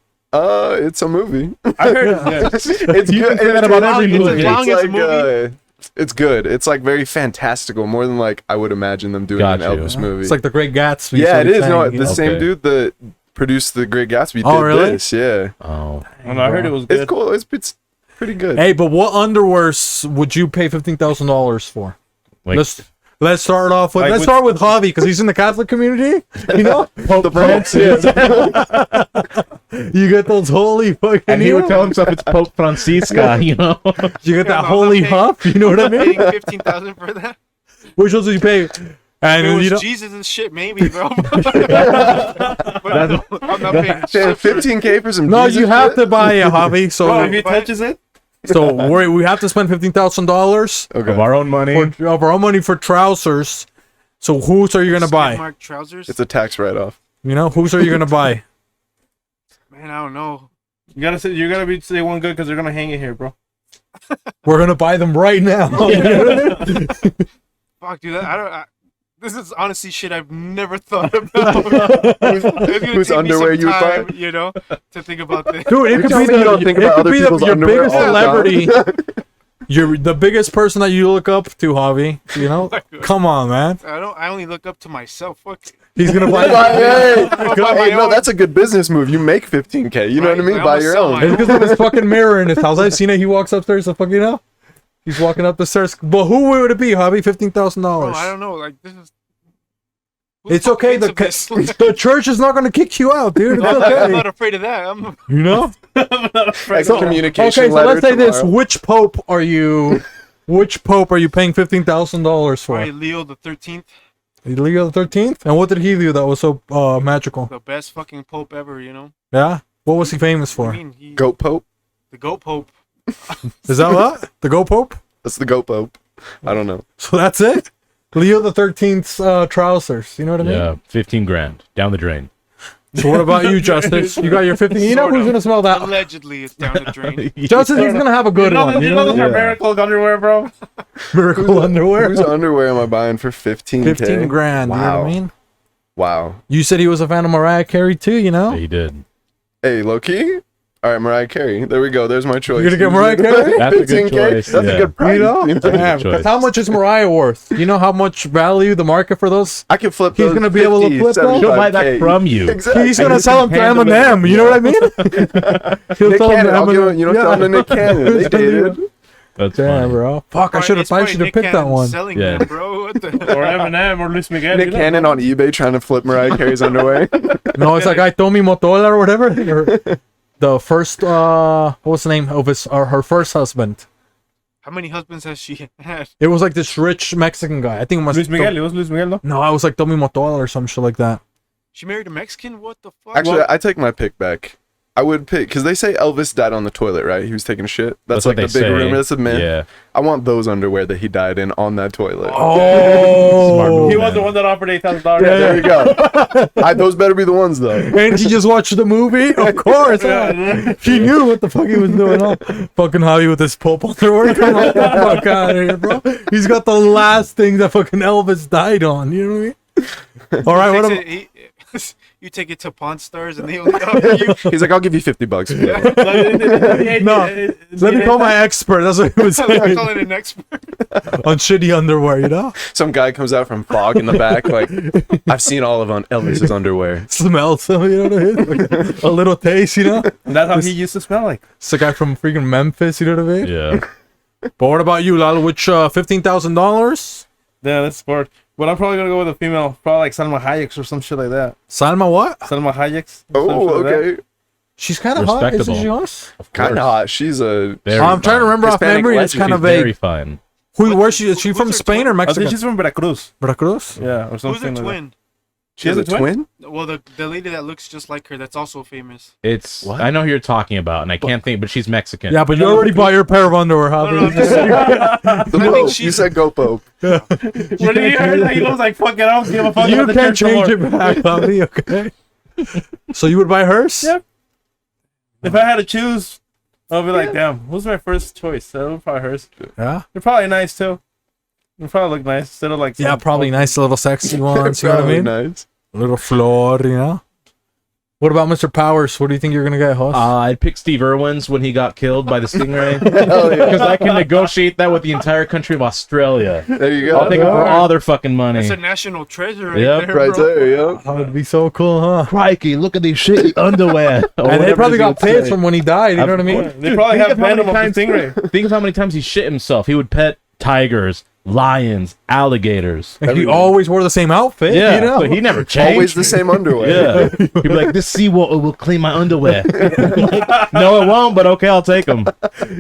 It's a movie. I heard it. Yeah. It's You good. can say that about every It's movie. as long as a movie. It's good. It's like very fantastical, more than like I would imagine them doing Got an you. Elvis movie. It's like the Great Gatsby. yeah, sort it of is. No, thing, the you know? same Okay. dude that produced The Great Gatsby Oh, did really? this. Yeah, Oh. And I heard it was good. it's cool. It's pretty good. Hey, but what underwear would you pay $15,000 for? Like, Let's start off with Like let's with- start with Javi because he's in the Catholic community. You know, The Francis. you get those holy fucking. and he would you tell himself it's Pope Francisca, you know? get that I'm holy not huff. You know what I mean? Paying $15,000 for that. Which ones did you pay? And If it was you know, Jesus and shit, maybe, bro. But no, I'm not paying Damn, shit. 15K for some. no, Jesus you have shit? to buy a hobby. So, Bro, if he touches it, so we have to spend $15,000 Of Okay. our own money. of our own money for trousers. So whose are you gonna Skid buy? mark trousers. It's a tax write-off. You know, whose are you gonna buy? Man, I don't know. you gotta say one good because they're gonna hang it here, bro. We're gonna buy them right now. Fuck, dude. This is honestly shit I've never thought about. It's gonna Whose take me underwear some you would buy? time, you know, to think about this. Dude, it could telling be me you don't think about other people's your underwear biggest all the time? celebrity. You're the biggest person that you look up to, Javi. You know, come on, man. I only look up to myself. Fuck. He's gonna buy. Hey, I'll buy my no, own. that's a good business move. You make 15K. You know what I Right, mean? I Buy almost your sell own. mine. It's because of his fucking mirror in his house. I've seen it. He walks upstairs. The fuck, you know, he's walking up the stairs. But who would it be, Javi? $15,000. Bro, I don't know. Like this is. Who the It's fuck okay. thinks of this? The church is not gonna kick you out, dude. It's I'm okay. not afraid of that. I'm You know. Excommunication Okay, so letter let's say this: tomorrow. which pope are you? Which pope are you paying $15,000 for? probably Leo the 13th, Leo the 13th. And what did he do that was so magical? the best fucking pope ever. You know. Yeah. What was he famous I for? mean, Goat Pope. the goat pope. Is that what? The Go Pope? That's the Goat Pope. I don't know. So that's it? Leo the 13th's trousers. You know what I mean? Yeah, 15 grand down the drain. So what about you, Justice? You got your 15. You know Sort who's of. going to smell that? Allegedly, it's down the drain. Justice, he's going to have a good one. You You know know? those are miracle underwear, bro. Miracle underwear. Whose underwear am I buying for 15K? 15 grand. You know Wow. what I mean? Wow. You said he was a fan of Mariah Carey too, you know? Yeah, he did. Hey, low key. All right, Mariah Carey. There we go. There's my choice. You're gonna get Mariah Carey? That's a good 15K? choice, That's yeah. a good price. You know? you know? Damn, choice. 'cause how much is Mariah worth? You know how much value the market for those? I can flip He's those gonna be able to 50, flip those? She'll buy that 75K. from you. Exactly. He's gonna you sell them can to hand them Eminem. You know what I mean? He'll Nick sell them Cannon. to I'll give Eminem. him, sell him to Nick Cannon. They dated. That's Damn, funny. bro. Fuck, I should have. It's I probably should have Nick picked that Cannon one. Selling Yeah. them, bro. What the? Or Eminem or Luis Miguel. Nick you know, Cannon bro. on eBay trying to flip Mariah Carey's underwear. No, it's like I Tommy Motola or whatever. Or the first, what's the name of his or her first husband? How many husbands has she had? It was like this rich Mexican guy. I think it must. Luis Miguel. It was Luis Miguel, no? No, I was like Tommy Motola or some shit like that. She married a Mexican? What the fuck? Actually, I take my pick back. I would pick because they say Elvis died on the toilet, right? He was taking a shit. That's like what the they big say. rumor. That's a myth. Yeah. I want those underwear that he died in on that toilet. Oh, Smart move. He was the one that offered $8,000. Yeah, there you go. Those better be the ones though. And he just watched the movie? Of course. Yeah. He knew what the fuck he was doing. Oh, fucking Javi with his Pope underwear. Come on, get the fuck out of here, bro. He's got the last thing that fucking Elvis died on. You know what I mean? All right, what about... You take it to Pawn Stars and they only offer you. He's like, I'll give you $50 for that. No, let me call my expert. That's what he was I'm saying. calling an expert. On shitty underwear, you know? Some guy comes out from fog in the back, like, I've seen all of Elvis's underwear. Smells, you know what I mean? Like a little taste, you know? And that's how he used to smell like. It's the guy from freaking Memphis, you know what I mean? Yeah. But what about you, Lalo? Which $15,000? Yeah, that's smart. But I'm probably gonna go with a female, probably like Salma Hayek or some shit like that. Salma what? Salma Hayek. Oh, okay. She's kind of hot, isn't Respectable. she? Us? Kind of hot. She's a. Very I'm trying to fine. remember off Hispanic memory. It's legend. kind of She's very vague. fine. Where's she? Is she from who's her Spain twin? or I Mexico? think she's from Veracruz. Veracruz? Yeah, or Who's something her like that. twin? She has a twin? Well, the lady that looks just like her, that's also famous. It's. What? I know who you're talking about, and I can't think, but she's Mexican. Yeah, but you already bought your pair of underwear, No, Javi. no, I'm just- The I think Pope. You she's- said Go Pope. When he heard that, he was like, "Fuck it, I don't give a fuck." You about the can't church no change more." it back, Javi, okay? So you would buy hers? Yep. If I had to choose, I'll be like, "Damn, who's my first choice?" That would probably hers. Yeah? They're probably nice too. They probably look nice instead of like. Yeah, some- probably nice little sexy ones, you know what I Probably mean? nice. A little floor, you know? What about Mr. Powers? What do you think you're going to get, Hoss? I'd pick Steve Irwin's when he got killed by the stingray. Hell yeah. Because I can negotiate that with the entire country of Australia. There you go. I'll take it for all their fucking money. That's a national treasure right Yep. there, Right bro. there, yo. That would be so cool, huh? Crikey, look at these shitty underwear. Or And they whatever probably it is got he would pissed say. from when he died, you know what I mean? They probably Think have of how many venom of the times- stingray. Think of how many times he shit himself. He would pet tigers, lions, alligators. And he always wore the same outfit. Yeah, you know? but he never changed. Always the same underwear. Yeah, he'd be like, "This seawater will clean my underwear." I'm like, no, it won't. But okay, I'll take them.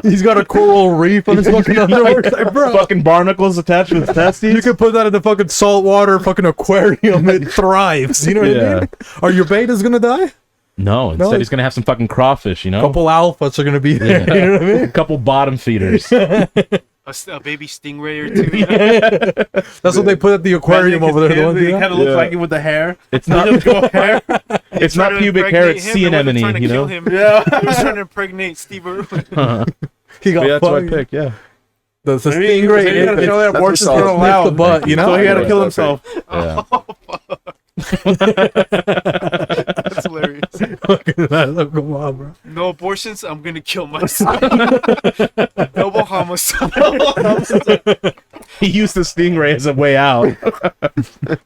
He's got a cool little reef on his fucking underwear. It's like, bro, Fucking barnacles attached to his testes. you could put that in the fucking saltwater fucking aquarium. It thrives. You know what I mean? Are your betas gonna die? No, instead he's gonna have some fucking crawfish. You know, A couple alphas are gonna be there. You know what I mean? a couple bottom feeders. A baby stingray or two. You know? That's what they put at the aquarium over there. The ones, He you know? kind of looks Yeah. like him with the hair. It's not. hair. It's Trying not to pubic hair. impregnate It's him, sea they wasn't anemone. trying to You kill know. him. Yeah. He was trying to impregnate Steve Irwin. He got That's what I fucked. picked. Yeah. The Maybe stingray. you gotta It show that That's abortions a solid don't pick. allow. the butt, you know? So he had to Yeah. kill himself. Yeah. That's hilarious. Come on, bro. No abortions, I'm gonna kill myself. Double homicide. He used the stingray as a way out,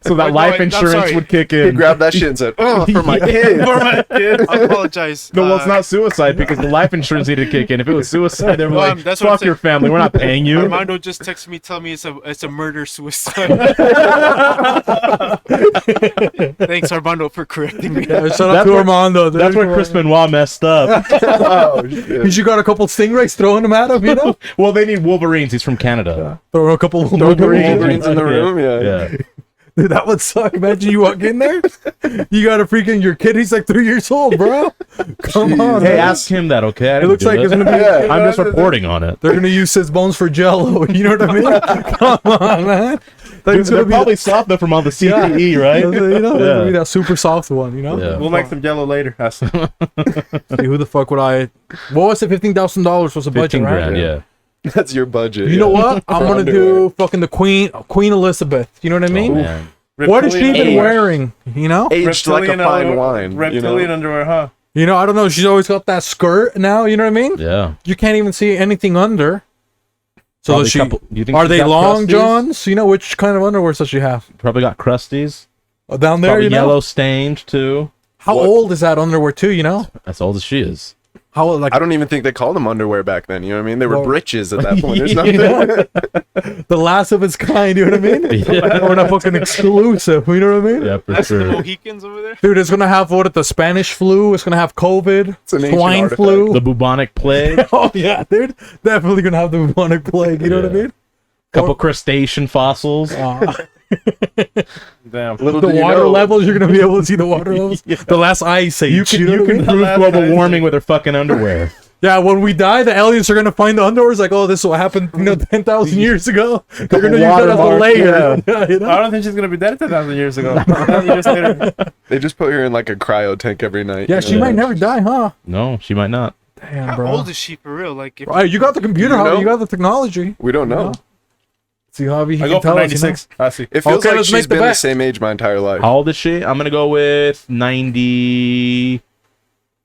so that no, life I'm insurance sorry. would kick He in. grabbed that shit and said, "Oh, for my kid." For my kid. I apologize. No, well, it's not suicide because the life insurance needed to kick in. If it was suicide, they were Well, like, that's what I'm "Fuck your saying. family, we're not paying you." Armando just texted me telling me it's a murder suicide. Thanks Armando for correcting me. Yeah, shout out That's to where- Armando. That's where Chris Benoit messed up. Oh shit. You got a couple stingrays throwing them at him, you know? Well, they need Wolverines. He's from Canada. Throw a couple Wolverines in the room, yeah. Yeah. Dude, that would suck. Imagine you walk in there, you got a freaking your kid. He's like 3 years old, bro. Come on. Hey, man. ask him that, okay? I It didn't looks do like it. it's gonna be. Yeah. I'm just reporting on it. They're gonna use his bones for Jello. You know what I mean? Come on, man. Thing's They're gonna be probably soft though from all the CTE, right? You know, it's gonna be Yeah. that super soft one. You know. Yeah. We'll make some Jello later. See, who the fuck would I? What was it? $15,000 was the budget, 15 right? grand, yeah. That's your budget. You know what? I'm For gonna underwear. do fucking the Queen Elizabeth. You know what I mean? Oh, man. What has she been Reptilian wearing? You know? Aged like a Reptilian fine underwear- wine. Reptilian underwear, huh? You know, I don't know. She's always got that skirt now. You know what I mean? Yeah. You can't even see anything under. So Probably does she? you think Are she's they got long crusties? johns? You know, which kind of underwear does she have? Probably got crusties. Down there, Probably you know. yellow stained too. How What? old is that underwear too? You know, As old as she is. how old, like I don't even think they called them underwear back then. You know what I mean? They were Well- breeches at that point. There's You nothing. know? the last of its kind. You know what I mean? Yeah. We're not fucking exclusive. You know what I mean? Yeah, for The sure. Mohicans over there. Dude, it's gonna have what? The Spanish flu. It's gonna have COVID, It's an ancient swine artifact. flu. The bubonic plague. Oh yeah, dude, definitely gonna have the bubonic plague. You know what I Yeah. mean? Couple crustacean fossils. Damn. Little The do you water know, levels, you're gonna be able to see the water levels. The last ice age. You can know you what I can mean? prove Last global ice warming age. with their fucking underwear. Yeah, when we die, the aliens are gonna find the underwear. It's like, oh, this is what happened, 10,000 years ago. They're gonna use that as a watermark, layer. yeah. You know? I don't think she's gonna be dead 10,000 years ago. 10,000 years later. They just put her in like a cryo tank every night. Yeah, you she know? might never die, huh? No, she might not. Damn, How bro. old is she for real? Like, if, Right, you got the computer, You Javi. know? You got the technology. We don't know. Yeah. See, Javi, he I can go for tell us, you know? 96. I see. It feels Okay, like let's she's make the been the bet. same age my entire life. How old is she? I'm gonna go with 90.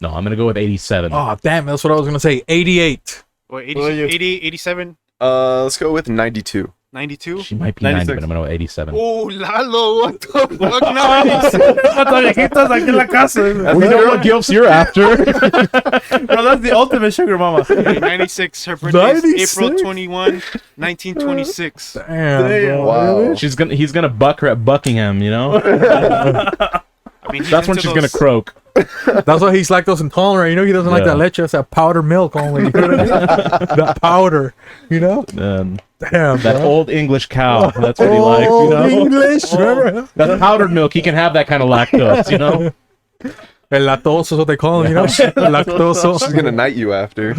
No, I'm gonna go with 87. Oh, damn, that's what I was gonna say. 88. what, What are you? 80, 87, Let's go with 92. 92? She might be 90, 96. but I'm gonna go 87. Oh, Lalo, what the fuck? No, Viejitas aquí en la casa. We know what gifts you're after. Bro, that's the ultimate sugar mama. 96. Her birthday is 96? April 21, 1926. Damn, bro. Wow. Really? He's gonna buck her at Buckingham, you know? I mean, he's That's when into she's gonna those- croak. That's why he's lactose intolerant. You know, he doesn't like Yeah. that leche. It's that powder milk only. You know what I mean? That powder. You know? And Damn, that bro. old English cow. That's what he likes, you Old know? English. Remember? That powdered milk, he can have that kind of lactose, you know? El lactoso is what they call him, you know? She's Lactoso. gonna knight you after.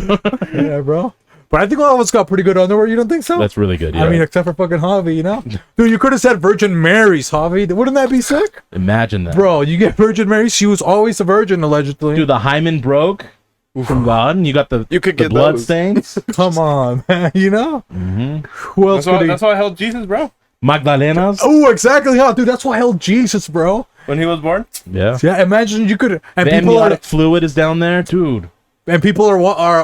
Yeah, bro. But I think all of us got pretty good underwear. You don't think so? That's really good, yeah. I mean, except for fucking Javi, you know? Dude, you could have said Virgin Mary's, Javi. Wouldn't that be sick? Imagine that. Bro, you get Virgin Mary. She was always a virgin, allegedly. Dude, the hymen broke from God, and you got the, You could the get blood those. stains. Come on, man. You know? hmm Who else could he... That's why I held Jesus, bro. Magdalenas. Oh, exactly. Yeah, dude, that's why I held Jesus, bro. When he was born. Yeah. Yeah, imagine you could... And The people amniotic are... fluid is down there, dude. And people are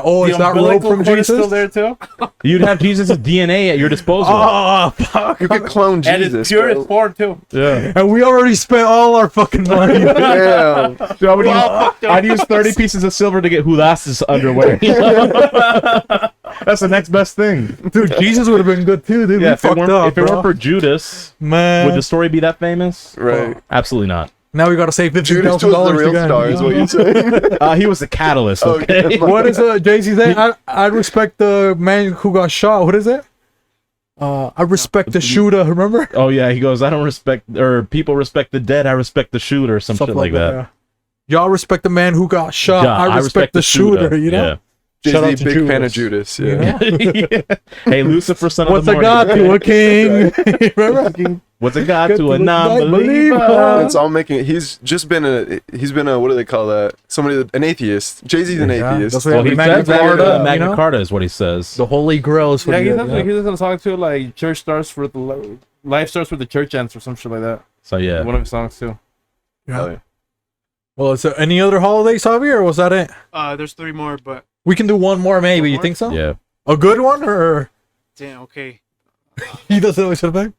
oh, The is that rope umbilical from cord is Jesus? still there too. You'd have Jesus' DNA at your disposal. Oh, fuck. You could clone And Jesus. it's pure bro. as porn too. Yeah. And we already spent all our fucking money. Damn. Dude, I'd use 30 pieces of silver to get Judas' underwear. That's the next best thing. Dude, Jesus would have been good too, dude. Yeah, We if fucked up, if it bro. weren't for Judas, Man. would the story be that famous? Right. Absolutely not. Now we gotta save Judas was $50,000 the real again. star, is what you're saying. He was the catalyst. Okay. Okay. What is Jay-Z saying? I respect the man who got shot. What is it? I respect the shooter. Remember? Oh yeah, he goes. I don't respect, or people respect the dead. I respect the shooter. Some Something shit like that. yeah. Y'all respect the man who got shot. Yeah, I respect the shooter. You know. Shout out Jay-Z, to big fan of Judas. Judas. Yeah. Yeah. Hey, Lucifer, son What's of the a god morning. to a king? Remember? What's a god Get to to a the non-believer? non-believer. It's all making. He's been a what do they call that? An atheist. Jay-Z's an Yeah, atheist. that's what Well, he Magna says that, Carta, you Magna know? Carta is what he says. The Holy Grail is for Yeah, you. he does a song too, like church starts with the life starts with the church ends or some shit like that. So yeah. One of his songs too. Hell yeah. Well, is there any other holidays, Javi, or was that it? There's 3 more, but We can do one more, maybe. One You more? think so? Yeah. A good one, or damn, okay. he doesn't always have back?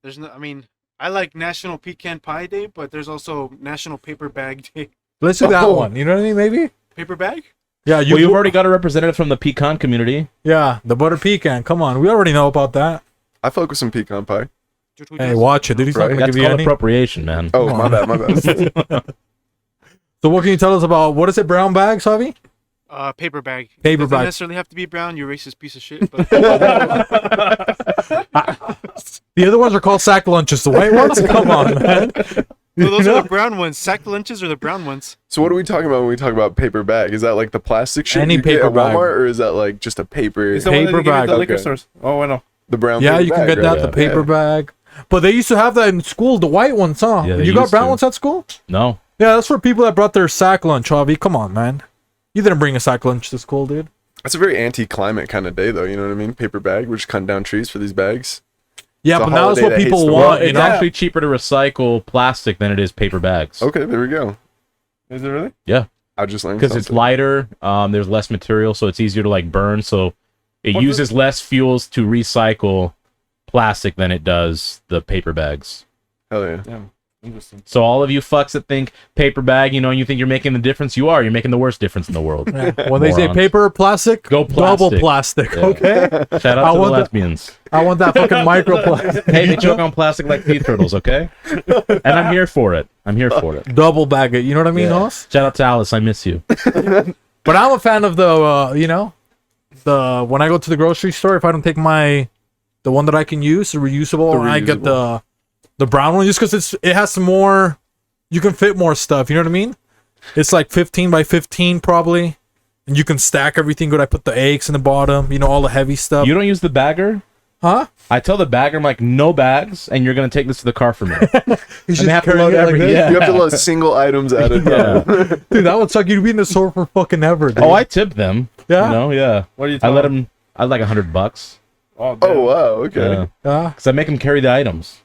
There's no. I mean, I like National Pecan Pie Day, but there's also National Paper Bag Day. Let's do that Oh. one. You know what I mean? Maybe. Paper bag? Yeah, Well, you've already got a representative from the pecan community. Yeah, the butter pecan. Come on, we already know about that. I fuck with some pecan pie. Hey, watch it, dude. He's not Right. gonna That's give you called any. appropriation, man. Oh, Come my on. bad, my bad. So, what can you tell us about what is it? Brown bags, Javi? Paper bag. Paper Doesn't bag. necessarily have to be brown. You racist piece of shit. But The other ones are called sack lunches. The white ones? Come on, man. no, those You are know? the brown ones. Sack lunches are the brown ones. So what are we talking about when we talk about paper bag? Is that like the plastic shit Any you get paper at bag. Walmart, or is that like just a paper? It's the one that Paper they give you at bag. the liquor Okay. stores. Oh, I know. The brown. Yeah, paper you can bag, get that, right? the paper bag. But they used to have that in school, the white ones, huh? Yeah, they You got used brown to. ones at school? No. Yeah, that's for people that brought their sack lunch, Javi. Come on, man. You didn't bring a sack lunch to school, dude. That's a very anti-climate kind of day, though. You know what I mean? Paper bag. We're just cutting down trees for these bags. Yeah, It's a but now that's holiday what that hates people the want. world. You It's know? actually cheaper to recycle plastic than it is paper bags. Okay, there we go. Is it really? I just learned Because it's something. lighter. There's less material, so it's easier to like burn. So it What's uses less fuels to recycle plastic than it does the paper bags. Hell yeah. Yeah. Interesting. So all of you fucks that think paper bag, you know, and you think you're making the difference, you are. You're making the worst difference in the world. Yeah. When they say Morons. paper or plastic, Go double plastic. plastic. Yeah. Okay. Shout I out to the want that- lesbians. I want that fucking microplastic. Hey, they choke on plastic like sea turtles, okay? And I'm here for it. I'm here for it. Double bag it. You know what I mean, Yeah. Hoss? Shout out to Alice. I miss you. But I'm a fan of the, you know, the when I go to the grocery store, if I don't take the one that I can use, the reusable, I get the brown one just because it has some more. You can fit more stuff. You know what I mean? It's like 15 by 15 probably, and you can stack everything good. I put the eggs in the bottom. You know, all the heavy stuff. You don't use the bagger? Huh? I tell the bagger, I'm like, no bags, and you're going to take this to the car for me. He's And they have to load it like every- this. yeah. You have to load single items at a time. Dude, that would suck. You'd be in the store for fucking ever, dude. Oh, I tip them. Yeah? You know, yeah. What are you I talking let them, I like $100. Oh, damn. Oh wow. Okay. Yeah. Yeah. Because I make them carry the items.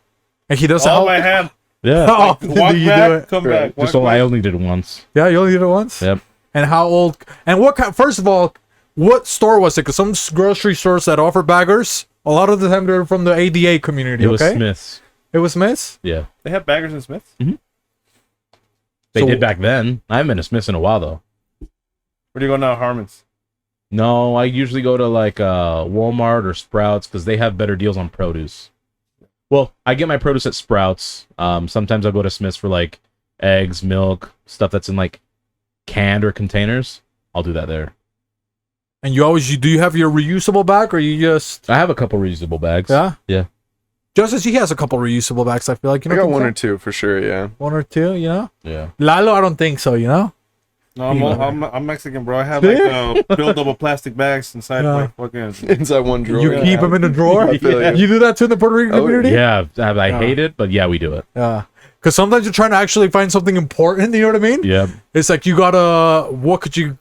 And he does Oh, help. my hand. Yeah. Oh, Walk do you do back, it? come Right. back. Walk Just so I back. only did it once. Yeah, you only did it once? Yep. And how old? And what kind? First of all, what store was it? Because some grocery stores that offer baggers, a lot of the time they're from the ADA community. It was okay, Smith's. it was Smith's. Yeah. They have baggers and Smiths? They So- did back then. I haven't been to Smith's in a while, though. Where do you go now? Harmon's. No, I usually go to like Walmart or Sprouts because they have better deals on produce. Well, I get my produce at Sprouts. Sometimes I'll go to Smith's for like eggs, milk, stuff that's in like canned or containers. I'll do that there. And do you have your reusable bag, or you just I have a couple reusable bags. yeah? Yeah. Justice, he has a couple reusable bags. I feel like you I know got one or two for sure. Yeah. one or two. You know, Yeah. Lalo, I don't think so. You know, No, I'm Mexican, bro. I have See? like buildable plastic bags inside Yeah. my fucking. Inside one drawer. you keep them in the drawer. I feel you. You do that too in the Puerto Rican Oh, community. Yeah. I hate it, but yeah, we do it. Yeah. Because sometimes you're trying to actually find something important. You know what I mean? Yeah. It's like you gotta. What could you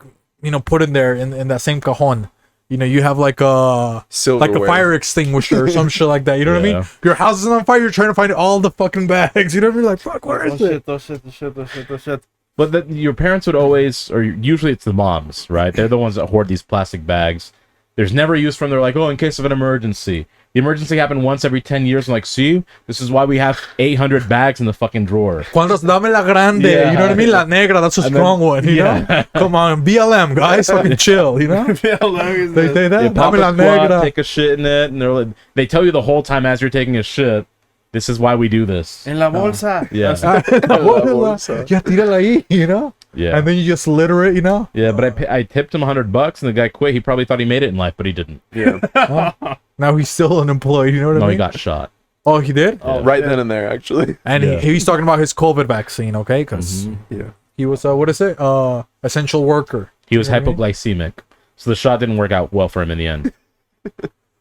put in there in that same cajon? You know, you have like a Silverware. fire extinguisher or some shit like that. You know what I mean? Yeah. Your house is on fire. You're trying to find all the fucking bags. You know what I mean? Like, fuck, where is it? Those shit. But your parents would always, or usually it's the moms, right? They're the ones that hoard these plastic bags. There's never use for them. They're like, oh, in case of an emergency. The emergency happened once every 10 years. I'm like, see, this is why we have 800 bags in the fucking drawer. Cuando dame la grande, Yeah. you know what I mean? La negra, that's a strong one, you know? Come on, BLM, guys, fucking chill, you know? They say that. They pop Dame a la squat, negra. take a shit in it, and they're like, they tell you the whole time as you're taking a shit, this is why we do this. En la bolsa. Yeah. Ya tírala ahí, you know? Yeah. And then you just litter it, you know? Yeah, but I tipped him $100 and the guy quit. He probably thought he made it in life, but he didn't. Yeah. Now he's still unemployed, you know what I No, mean? he got shot. Oh, he did? Yeah. Right then and there, actually. And Yeah. he's talking about his COVID vaccine, okay? Because Yeah. he was, what is it? Essential worker. He was You know what I mean? hypoglycemic. So the shot didn't work out well for him in the end.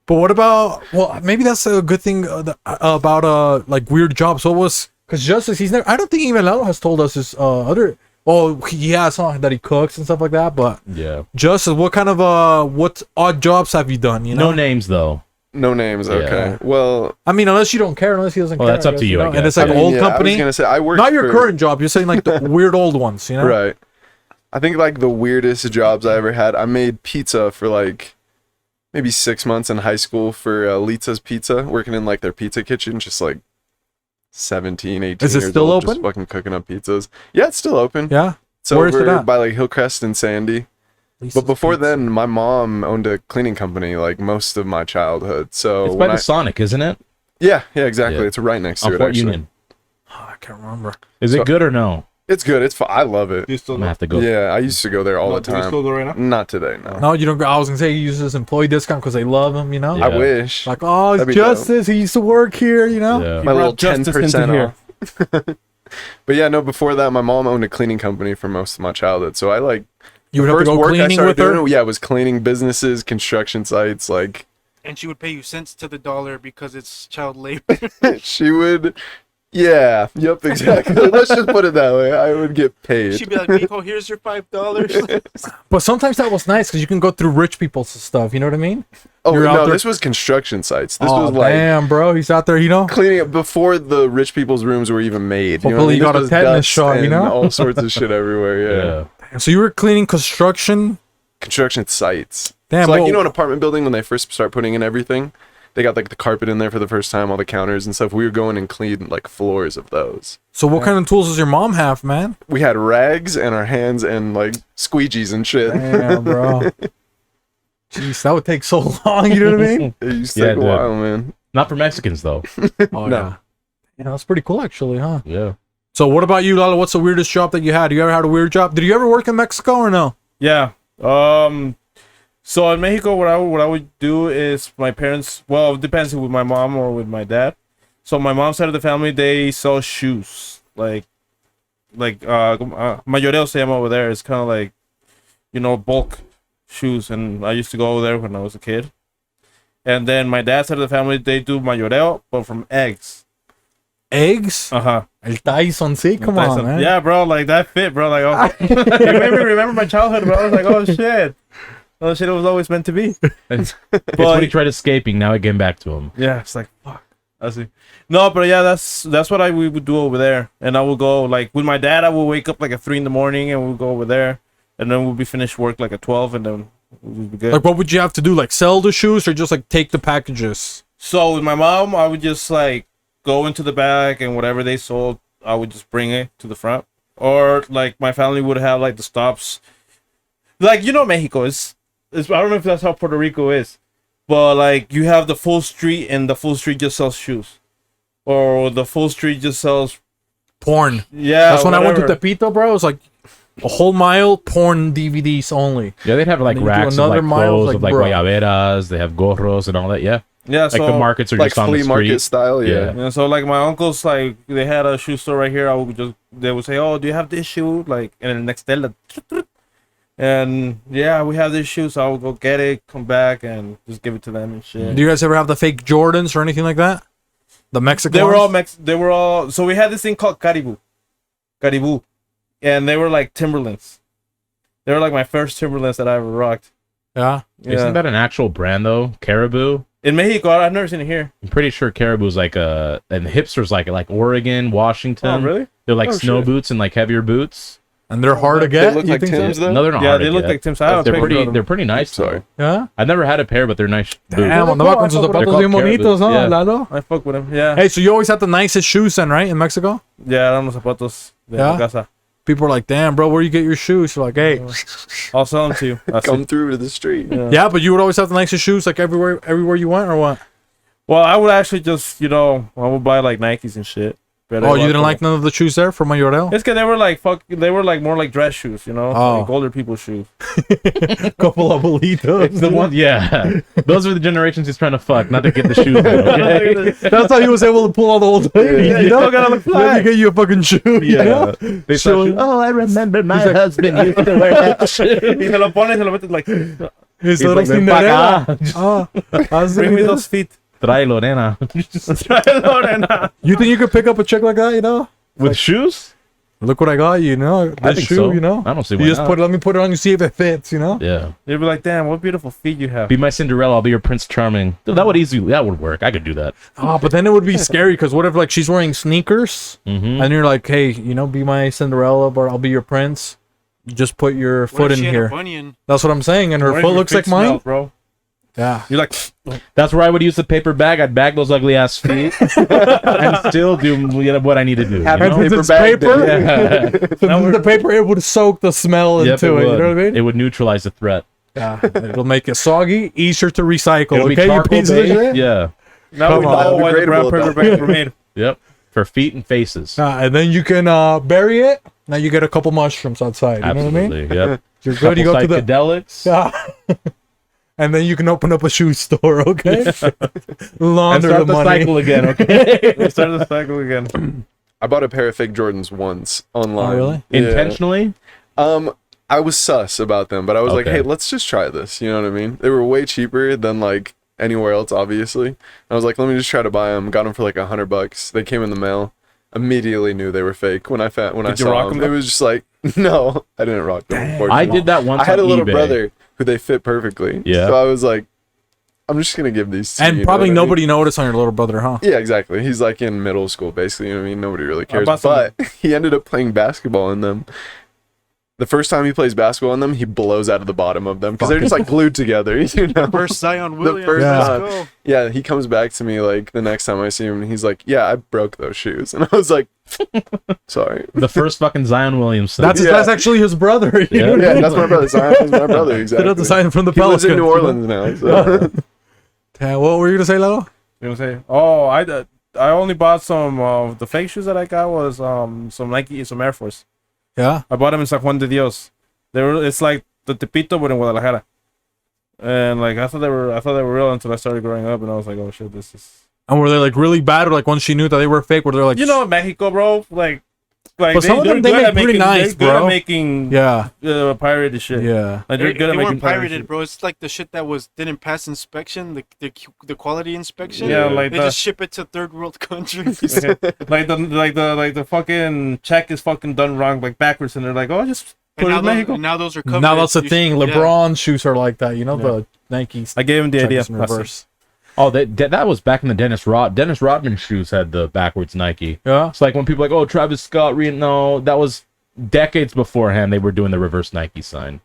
But what about, well, maybe that's a good thing about, like, weird jobs. What was, because Justice, he's never, I don't think even Lalo has told us his other, oh, he has that he cooks and stuff like that, but Yeah. Justice, what kind of, what odd jobs have you done, you know? No names, though. No names. Okay. Well, I mean, unless you don't care, unless he doesn't Well, care. that's up to guess, you, I know? guess. And it's like I mean, old I company. was gonna say I worked Not your for- current job. You're saying like the weird old ones, you know? Right. I think like the weirdest jobs I ever had. I made pizza for like maybe 6 months in high school for Litza's Pizza, working in like their pizza kitchen, just like 17, 18 Is it years still old, open? just fucking cooking up pizzas. Yeah, it's still open. Yeah. It's Where is it over at? by like Hillcrest and Sandy. But before then, my mom owned a cleaning company like most of my childhood. So It's when by the Sonic, isn't it? yeah, exactly. Yeah. It's right next to On it. Fort Actually. Union. Oh, I can't remember. Is So- it good or no? It's good. It's I love it. You still I'm gonna have to go. Yeah, I used to go there all the Do you time. still go right now? Not today, no. No, you don't. I was gonna say he uses employee discount because they love him, you know. Yeah. I wish. Like, oh, it's That'd be dope. Justice. He used to work here, you know. Yeah. My little brought justice 10% into off. But yeah, no, before that, my mom owned a cleaning company for most of my childhood. So I like, You would the have to first go work I cleaning started with her. doing, yeah, was cleaning businesses, construction sites. Like, And she would pay you cents to the dollar because it's child labor. she would, yeah, yep, exactly. Let's just put it that way. I would get paid. She'd be like, Nico, here's your $5. But sometimes that was nice because you can go through rich people's stuff. You know what I mean? Oh, You're out no, there- this was construction sites. This oh, was like damn, bro. He's out there, you know. cleaning it before the rich people's rooms were even made. You know what I Hopefully mean? you got This a was tetanus dust shot, you and know? all sorts of shit everywhere. Yeah. So you were cleaning construction. Construction sites. Damn, so like well- you know, in an apartment building when they first start putting in everything, they got like the carpet in there for the first time, all the counters and stuff. We would go in and clean like floors of those. So what kind of tools does your mom have, man? We had rags and our hands and like squeegees and shit. Damn, bro. Jeez, that would take so long. You know what I mean? It used to Yeah, take a dude. while, man. Not for Mexicans, though. Oh, No. yeah. Yeah, that's pretty cool, actually, huh? Yeah. So what about you, Lalo? What's the weirdest job that you had? You ever had a weird job? Did you ever work in Mexico or no? Yeah. So in Mexico, what I would do is my parents. Well, it depends with my mom or with my dad. So my mom's side of the family, they sell shoes, like mayoreo se llama over there. It's kind of like, you know, bulk shoes, and I used to go over there when I was a kid. And then my dad's side of the family, they do mayoreo, but from eggs. Eggs? El Tyson, see? Come on, man. Yeah, bro, like that fit, bro. Like, oh, you made me remember my childhood, bro. I was like, oh shit. Oh shit, it was always meant to be. It's when he tried escaping. Now it came back to him. Yeah, it's like fuck. I see. No, but yeah, that's what we would do over there. And I would go like with my dad. I would wake up like at 3 in the morning, and we'd go over there, and then we'll be finished work like at 12, and then we'd be good. Like, what would you have to do? Like, sell the shoes or just, like, take the packages? So with my mom, I would just like go into the back, and whatever they sold, I would just bring it to the front. Or like my family would have like the stops. Like, you know, Mexico is I don't know if that's how Puerto Rico is, but like you have the full street, and the full street just sells shoes, or the full street just sells Porn. yeah. That's when I went to whatever. Tepito, bro. It was like a whole mile porn DVDs only. Yeah, they'd have like And then you do racks of another like mile, clothes like, of like bro. guayaberas. They have gorros and all that. Yeah, Yeah, like so the markets are Like just on flea the market street. style, yeah. yeah, so like my uncles, like they had a shoe store right here. They would say, "Oh, do you have this shoe?" Like, and then next day, like, and yeah, we have this shoe, so I would go get it, come back, and just give it to them and shit. Do you guys ever have the fake Jordans or anything like that? The Mexican They were all ones? They were all. So we had this thing called Caribou, and they were like Timberlands. They were like my first Timberlands that I ever rocked. Yeah. Yeah. Isn't that an actual brand though? Caribou. In Mexico, I've never seen it here. I'm pretty sure Caribou's like and hipsters like Oregon, Washington. Oh, really? They're like Oh, snow shit. boots and like heavier boots. And they're hard to get. They look You like think so? Tim's though. No, they're not. Yeah, hard they to look get. like Tim's. I have a They're picture of pretty. them. They're pretty nice. Sorry. Yeah. I've never had a pair, but they're nice. Damn, on the cool. vatos, I los fuck with zapatos them. bien bonitos, huh, Yeah. Lalo? I fuck with him. Yeah. Hey, so you always have the nicest shoes then, right, in Mexico? Yeah, eran los zapatos de Yeah? la casa. People are like, damn, bro, where you get your shoes? You're like, hey. I'll sell them to you. That's Come it. through to the street. Yeah, but you would always have the nicest shoes, like everywhere you went, or what? Well, I would actually just, I would buy like Nikes and shit. Oh, you didn't like none of the shoes there from Mayorel? It's because they were like more like dress shoes, like older people's shoes. Couple of abuelitos. It's the one. Yeah, those were the generations he's trying to fuck, not to get the shoes. Okay? That's how he was able to pull all the old ladies, Yeah, you know? still gotta look Let me fly. get you a fucking shoe, you know? They Showing- thought, oh, I remember my husband used to wear that shoe. Y se lo pone, se lo mete like, His He's little like, "Ven Cinderella. pa' acá." bring me those feet. Trae Lorena. You think you could pick up a chick like that, you know? With shoes? Look what I got you, you know? I This think shoe, so. you know? I don't see You why just not. let me put it on, you see if it fits, you know? Yeah. You'd be like, damn, what beautiful feet you have. Be my Cinderella. I'll be your Prince Charming. Dude, that would work. I could do that. Oh, but then it would be scary because what if like she's wearing sneakers Mm-hmm. and you're like, hey, be my Cinderella, but I'll be your prince. You just put your What foot if in she had a here. bunion? That's what I'm saying, and her What if foot your looks feet like mine. smell, bro. Yeah. You're like, That's where I would use the paper bag. I'd bag those ugly ass feet and still do what I need to do. Have you a know? Since paper it's bag paper, Yeah. since the paper, it would soak the smell Yep, into it. You would. know what I mean? It would neutralize the threat. Yeah, it'll make it soggy, easier to recycle. It'll be Okay, you charcoal piece of based. shit. Yeah. now Come we on. know why the brown Biodegradable paper at that bags were made. Yep. For feet and faces. And then you can bury it. Now you get a couple mushrooms outside. You know what I mean? Absolutely. Yep. You're good. You go to the psychedelics. yeah. And then you can open up a shoe store. Okay. And Launder start the the money. cycle again. Okay. Let's start the cycle again. I bought a pair of fake Jordans once online. Oh, really? Yeah. Intentionally. I was sus about them, but I was like, Okay. hey, let's just try this. You know what I mean? They were way cheaper than like anywhere else, obviously. I was like, let me just try to buy them. Got them for like $100. They came in the mail. Immediately knew they were fake when I you saw rock them. them? It was just like, no, I didn't rock them. I unfortunately. did that once. I had a on little eBay. brother who they fit perfectly. Yeah. So I was like, I'm just gonna give these to you, And you know probably what I mean? nobody noticed on your little brother, huh? Yeah, exactly. He's like in middle school, basically. You know what I mean? Nobody really cares. bought some- But he ended up playing basketball in them. The first time he plays basketball in them, he blows out of the bottom of them because they're just like glued together. You know? First Zion Williams. first Let's time. go. Yeah, he comes back to me like the next time I see him, and he's like, "Yeah, I broke those shoes," and I was like, "Sorry." The first fucking Zion Williamson. That's Yeah. that's actually his brother. You Yeah. know what I Yeah, mean? that's my brother. Zion is my brother. They Exactly. don't design from the He lives Pelicans. in New Orleans now. So. What were you gonna say, Lalo? You know what I'm saying? Oh, I only bought some of the fake shoes that I got was some Nike, some Air Force. Yeah. I bought them in San Juan de Dios. It's like the Tepito but in Guadalajara. And like I thought they were real until I started growing up and I was like, oh shit, this is And were they like really bad, or like once she knew that they were fake, were they like, in Mexico, bro, like But some of them, they good make at pretty making- nice, they're good bro. at making yeah, pirated shit. yeah. Like They, they're good they at making weren't pirated pirated, shit. bro. It's like the shit that didn't pass inspection, the quality inspection. Yeah, like they the just ship it to third world countries. like the fucking check is fucking done wrong, like backwards, and they're like, oh, just put it in Mexico. and now those are covered. Now that's the You thing. should- yeah. LeBron shoes are like that. You know the Nikes. I gave him the idea. Checkers in reverse. Oh, that was back in the Dennis Rodman shoes had the backwards Nike. Yeah. It's like when people are like, oh, Travis Scott, no, that was decades beforehand. They were doing the reverse Nike sign.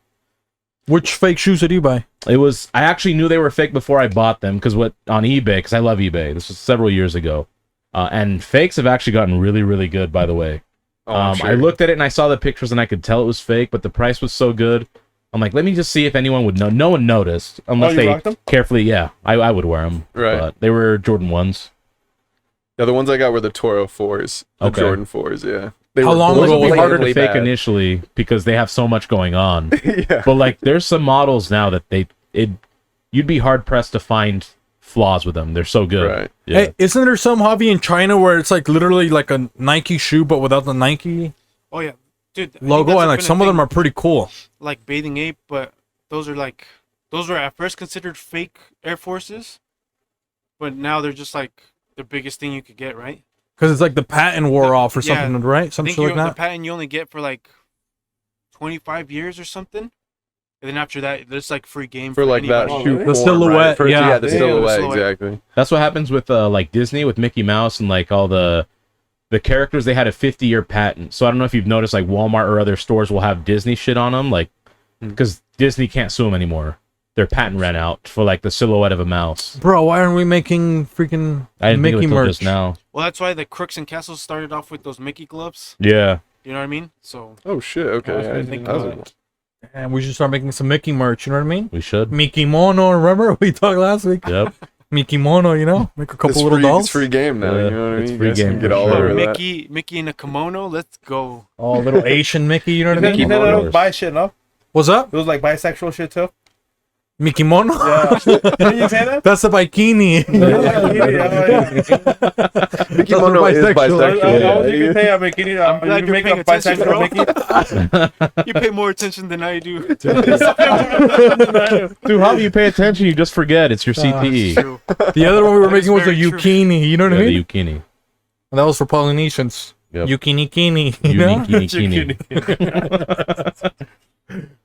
Which fake shoes did you buy? I actually knew they were fake before I bought them because on eBay, because I love eBay. This was several years ago, and fakes have actually gotten really, really good. By the way, Oh, I'm sure. I looked at it and I saw the pictures and I could tell it was fake, but the price was so good. I'm like, let me just see if anyone would know. No one noticed unless you they rocked them? carefully. Yeah, I would wear them. Right. But they were Jordan 1s. Yeah, the ones I got were the Toro 4s, the Okay. Jordan 4s. Yeah. They How were long Those ago would be was harder to blatantly fake bad. initially because they have so much going on. Yeah. But like, there's some models now that you'd be hard pressed to find flaws with them. They're so good. Right. Yeah. Hey, isn't there some hobby in China where it's like literally like a Nike shoe but without the Nike Oh yeah, dude. I think logo, that's and like been a some of them thing, are pretty cool. like Bathing Ape, but those were at first considered fake Air Forces, but now they're just like the biggest thing you could get, right? Because it's like the patent wore off or Yeah. something, right? I Something think like the that. patent you only get for like 25 years or something, and then after that, there's like free game For like that anybody. shoe really? The form, silhouette, right? For, yeah. the Yeah, silhouette, the silhouette. exactly. That's what happens with like Disney with Mickey Mouse and like all the the characters, they had a 50-year patent. So I don't know if you've noticed, like Walmart or other stores will have Disney shit on them, like because Disney can't sue them anymore. Their patent ran out for like the silhouette of a mouse. Bro, why aren't we making freaking I didn't think Mickey of it till merch? just now. Well, that's why the Crooks and Castles started off with those Mickey gloves. Yeah. You know what I mean? So Oh shit. Okay. I was Yeah, thinking that was about a- And we should start making some Mickey merch, you know what I mean? We should. Mickey Mono, remember? We talked last week. Yep. Mickey Mono, you know? Make a couple It's little free, dolls. it's free game now. Yeah, You know what I it's mean? free You guys can game get for all sure. over that. Mickey in a kimono. Let's go. Oh, little Asian Mickey, you know what I You mean? think that was bi shit, no? What's up? It was like bisexual shit too. Mickey Mono? Yeah. Didn't you say that? That's a bikini. Mickey Those are Mono is bisexual. bisexual. You can say a bikini. I'm glad You you're make paying a attention, bisexual bro. Mickey. You pay more attention than I do. Dude, how do you pay attention? You just forget. It's your CTE. True. The other one we were That is making was a very true. yukini, you know what I Yeah, mean? the Yukini. And that was for Polynesians. Yep. Yukini kini, you know? Yukini.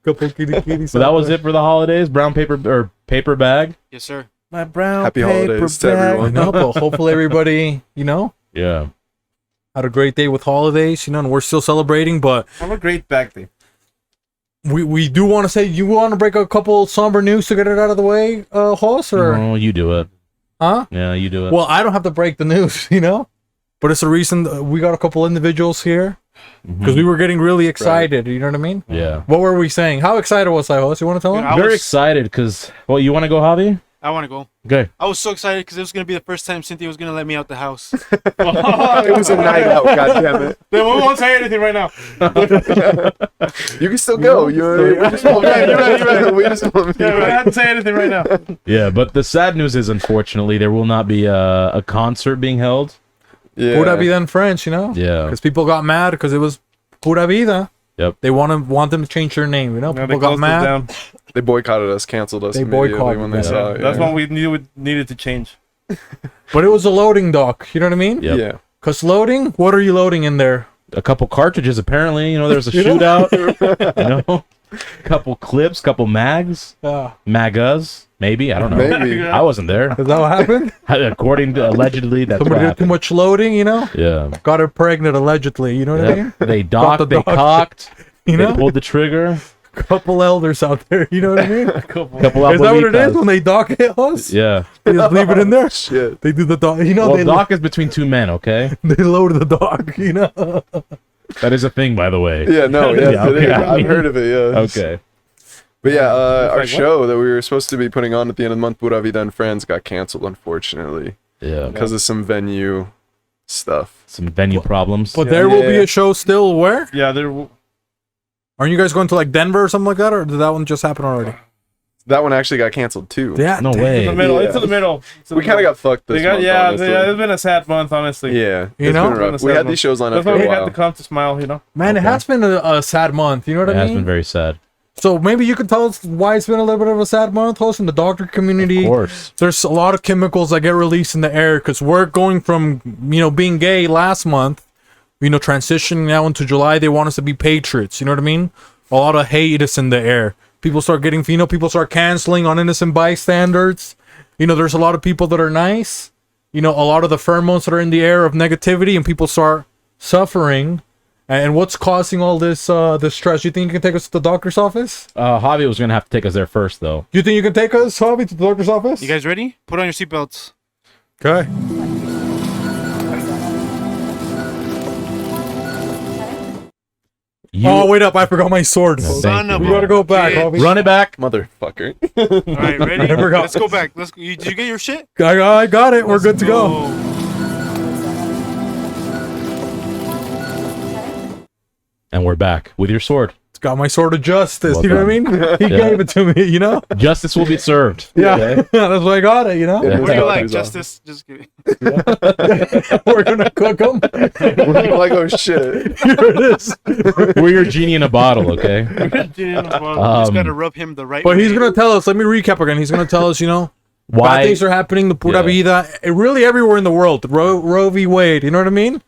Couple kitty kitties. So that was it for the holidays. Brown paper or paper bag. Yes, sir. My brown Happy paper holidays to bag. I everyone. know, but hopefully everybody, you know, Yeah. had a great day with holidays, you know, and we're still celebrating, but Have a great back day. we do want to say, you want to break a couple somber news to get it out of the way, Jos, or, Oh, you do it. huh? Yeah, you do it. Well, I don't have to break the news, you know, but it's a reason we got a couple individuals here because we were getting really excited, you know what I mean? Yeah. What were we saying? How excited was I, Jos? You want to tell Dude, him? I Very was- excited because, well, you want to go, Javi? I want to go. Okay. I was so excited because it was gonna be the first time Cynthia was gonna let me out the house. It was a night out. God damn it. Then we won't say anything right now. You can still go. You know what I mean? We just won't- We just won't- Yeah, we don't have to say anything right now. Yeah, but the sad news is, unfortunately, there will not be a concert being held. Yeah. Pura Vida in French, you know? Yeah. Because people got mad because it was Pura Vida. Yep. They want them to change their name, you know? Yeah, People they got closed it mad. down. They boycotted us, canceled us They immediately boycotted when they us. saw it. That's yeah. when we needed to change. But it was a loading dock, you know what I mean? Yep. Yeah. Because loading, what are you loading in there? A couple cartridges, apparently. You know, there's a shootout. You know? Couple clips, couple mags. Magas, maybe. I don't know. Maybe. I wasn't there. Is that what happened? According to, allegedly, that's what Somebody did too happened. much loading, you know? Yeah. Got her pregnant, allegedly, you know what I Yep. mean? They Got the docked, they dock. cocked, You they know? pulled the trigger. Couple elders out there, you know what I mean? Couple Is that what it is abuelitas. when they dock it us? Yeah. They just leave it in there? Shit. They do the dock, you know? Well, they, dock is between two men, okay? they load the dock, you know? That is a thing, by the way. Yeah, no, yes, Yeah, it is. okay, I I've mean- heard of it, yeah. Okay. But yeah, our what? show that we were supposed to be putting on at the end of the month, Pura Vida and Friends, got canceled, unfortunately, Yeah. because of some venue stuff. Some venue problems. But there will be Yeah. a show still where? Yeah, there. Aren't you guys going to like Denver or something like that? Or did that one just happen already? That one actually got canceled too. Yeah. No damn. way. In the middle. Yeah. It's in the middle. It's in We the kind of middle. got fucked this They got month, yeah. honestly. It's been a sad month, honestly. Yeah, You it's know? been rough. It's We been a had sad these shows lined up That's for why a we had while. to come to Smile, you know. Man, it Okay. has been a sad month. You know what It I has mean? been very sad. So maybe you could tell us why it's been a little bit of a sad month, host in the doctor community. Of course. There's a lot of chemicals that get released in the air because we're going from, you know, being gay last month, you know, transitioning now into July. They want us to be patriots. You know what I mean? A lot of hate is in the air. People start getting, you know, people start canceling on innocent bystanders. You know, there's a lot of people that are nice. You know, a lot of the pheromones that are in the air of negativity, and people start suffering. And what's causing all this this stress? You think you can take us to the doctor's office? Javi was going to have to take us there first, though. You think you can take us, Javi, to the doctor's office? You guys ready? Put on your seatbelts. Okay. You, Oh, wait up. I forgot my sword. Yeah, folks. thank Son you. of We a gotta go back, bitch. Javi. Run it back. Motherfucker. All right, ready? I forgot. Let's go back. Let's go. Did you get your shit? I got it. We're good to go. Oh. And we're back with your sword. It's got my sword of justice. Well You know what I mean? He Yeah. gave it to me, you know? Justice will be served. Yeah. Okay? That's why I got it, you know? Yeah. What do you like, Doctor's Justice? Just kidding. We're going to cook them. We're like, oh shit. Here it is. We're your genie in a bottle, okay? Just Um, gotta rub him the right But way. he's going to tell us. Let me recap again. He's going to tell us, you know, bad Why? things are happening. The Pura Yeah. Vida, really everywhere in the world. Roe v. Wade, you know what I mean?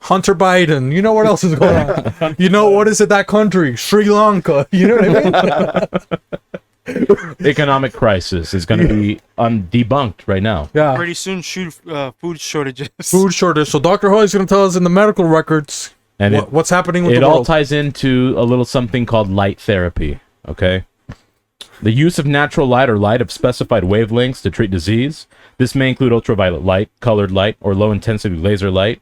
Hunter Biden. You know what else is going on? You know, what is it, that country? Sri Lanka. You know what I mean? economic crisis is going to be debunked right now. Yeah. Pretty soon, food shortages. Food shortage. So Dr. Hoy's going to tell us in the medical records And what's happening with it the all world. ties into a little something called light therapy. Okay, the use of natural light or light of specified wavelengths to treat disease. This may include ultraviolet light, colored light, or low intensity laser light.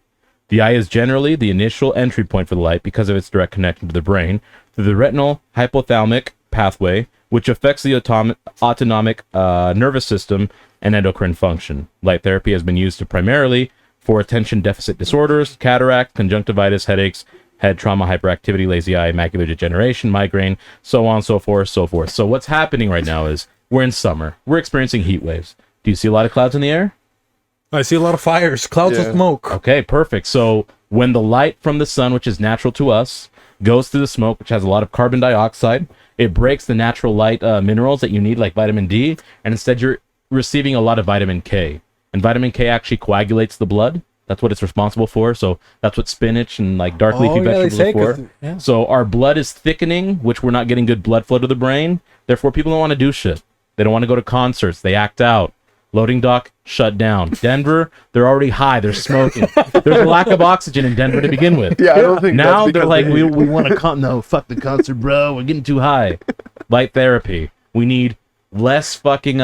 The eye is generally the initial entry point for the light because of its direct connection to the brain through the retinal hypothalamic pathway, which affects the autonomic nervous system and endocrine function. Light therapy has been used primarily for attention deficit disorders, cataract, conjunctivitis, headaches, head trauma, hyperactivity, lazy eye, macular degeneration, migraine, so on, so forth, so forth. So what's happening right now is we're in summer. We're experiencing heat waves. Do you see a lot of clouds in the air? I see a lot of fires, clouds of smoke. Okay, perfect. So when the light from the sun, which is natural to us, goes through the smoke, which has a lot of carbon dioxide, it breaks the natural light minerals that you need, like vitamin D, and instead you're receiving a lot of vitamin K. And vitamin K actually coagulates the blood. That's what it's responsible for. So that's what spinach and like dark leafy vegetables are for. Yeah. So our blood is thickening, which we're not getting good blood flow to the brain. Therefore, people don't want to do shit. They don't want to go to concerts. They act out. Loading dock shut down. Denver, they're already high. They're smoking. There's a lack of oxygen in Denver to begin with. Yeah, I don't think Now that's they're because like, of we the heat. want to no, fuck the concert, bro. We're getting too high. Light therapy. We need less fucking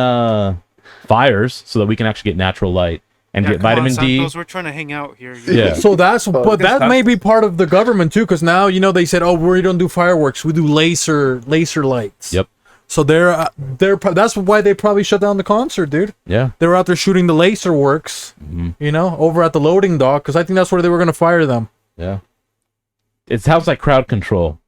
fires so that we can actually get natural light and get Come on, vitamin D. Santos, we're trying to hang out here. Yeah. So but that may be part of the government too, because now they said, oh, we don't do fireworks, we do laser lights. Yep. So that's why they probably shut down the concert, dude. Yeah. They were out there shooting the laser works, over at the loading dock, because I think that's where they were gonna fire them. Yeah. It sounds like crowd control.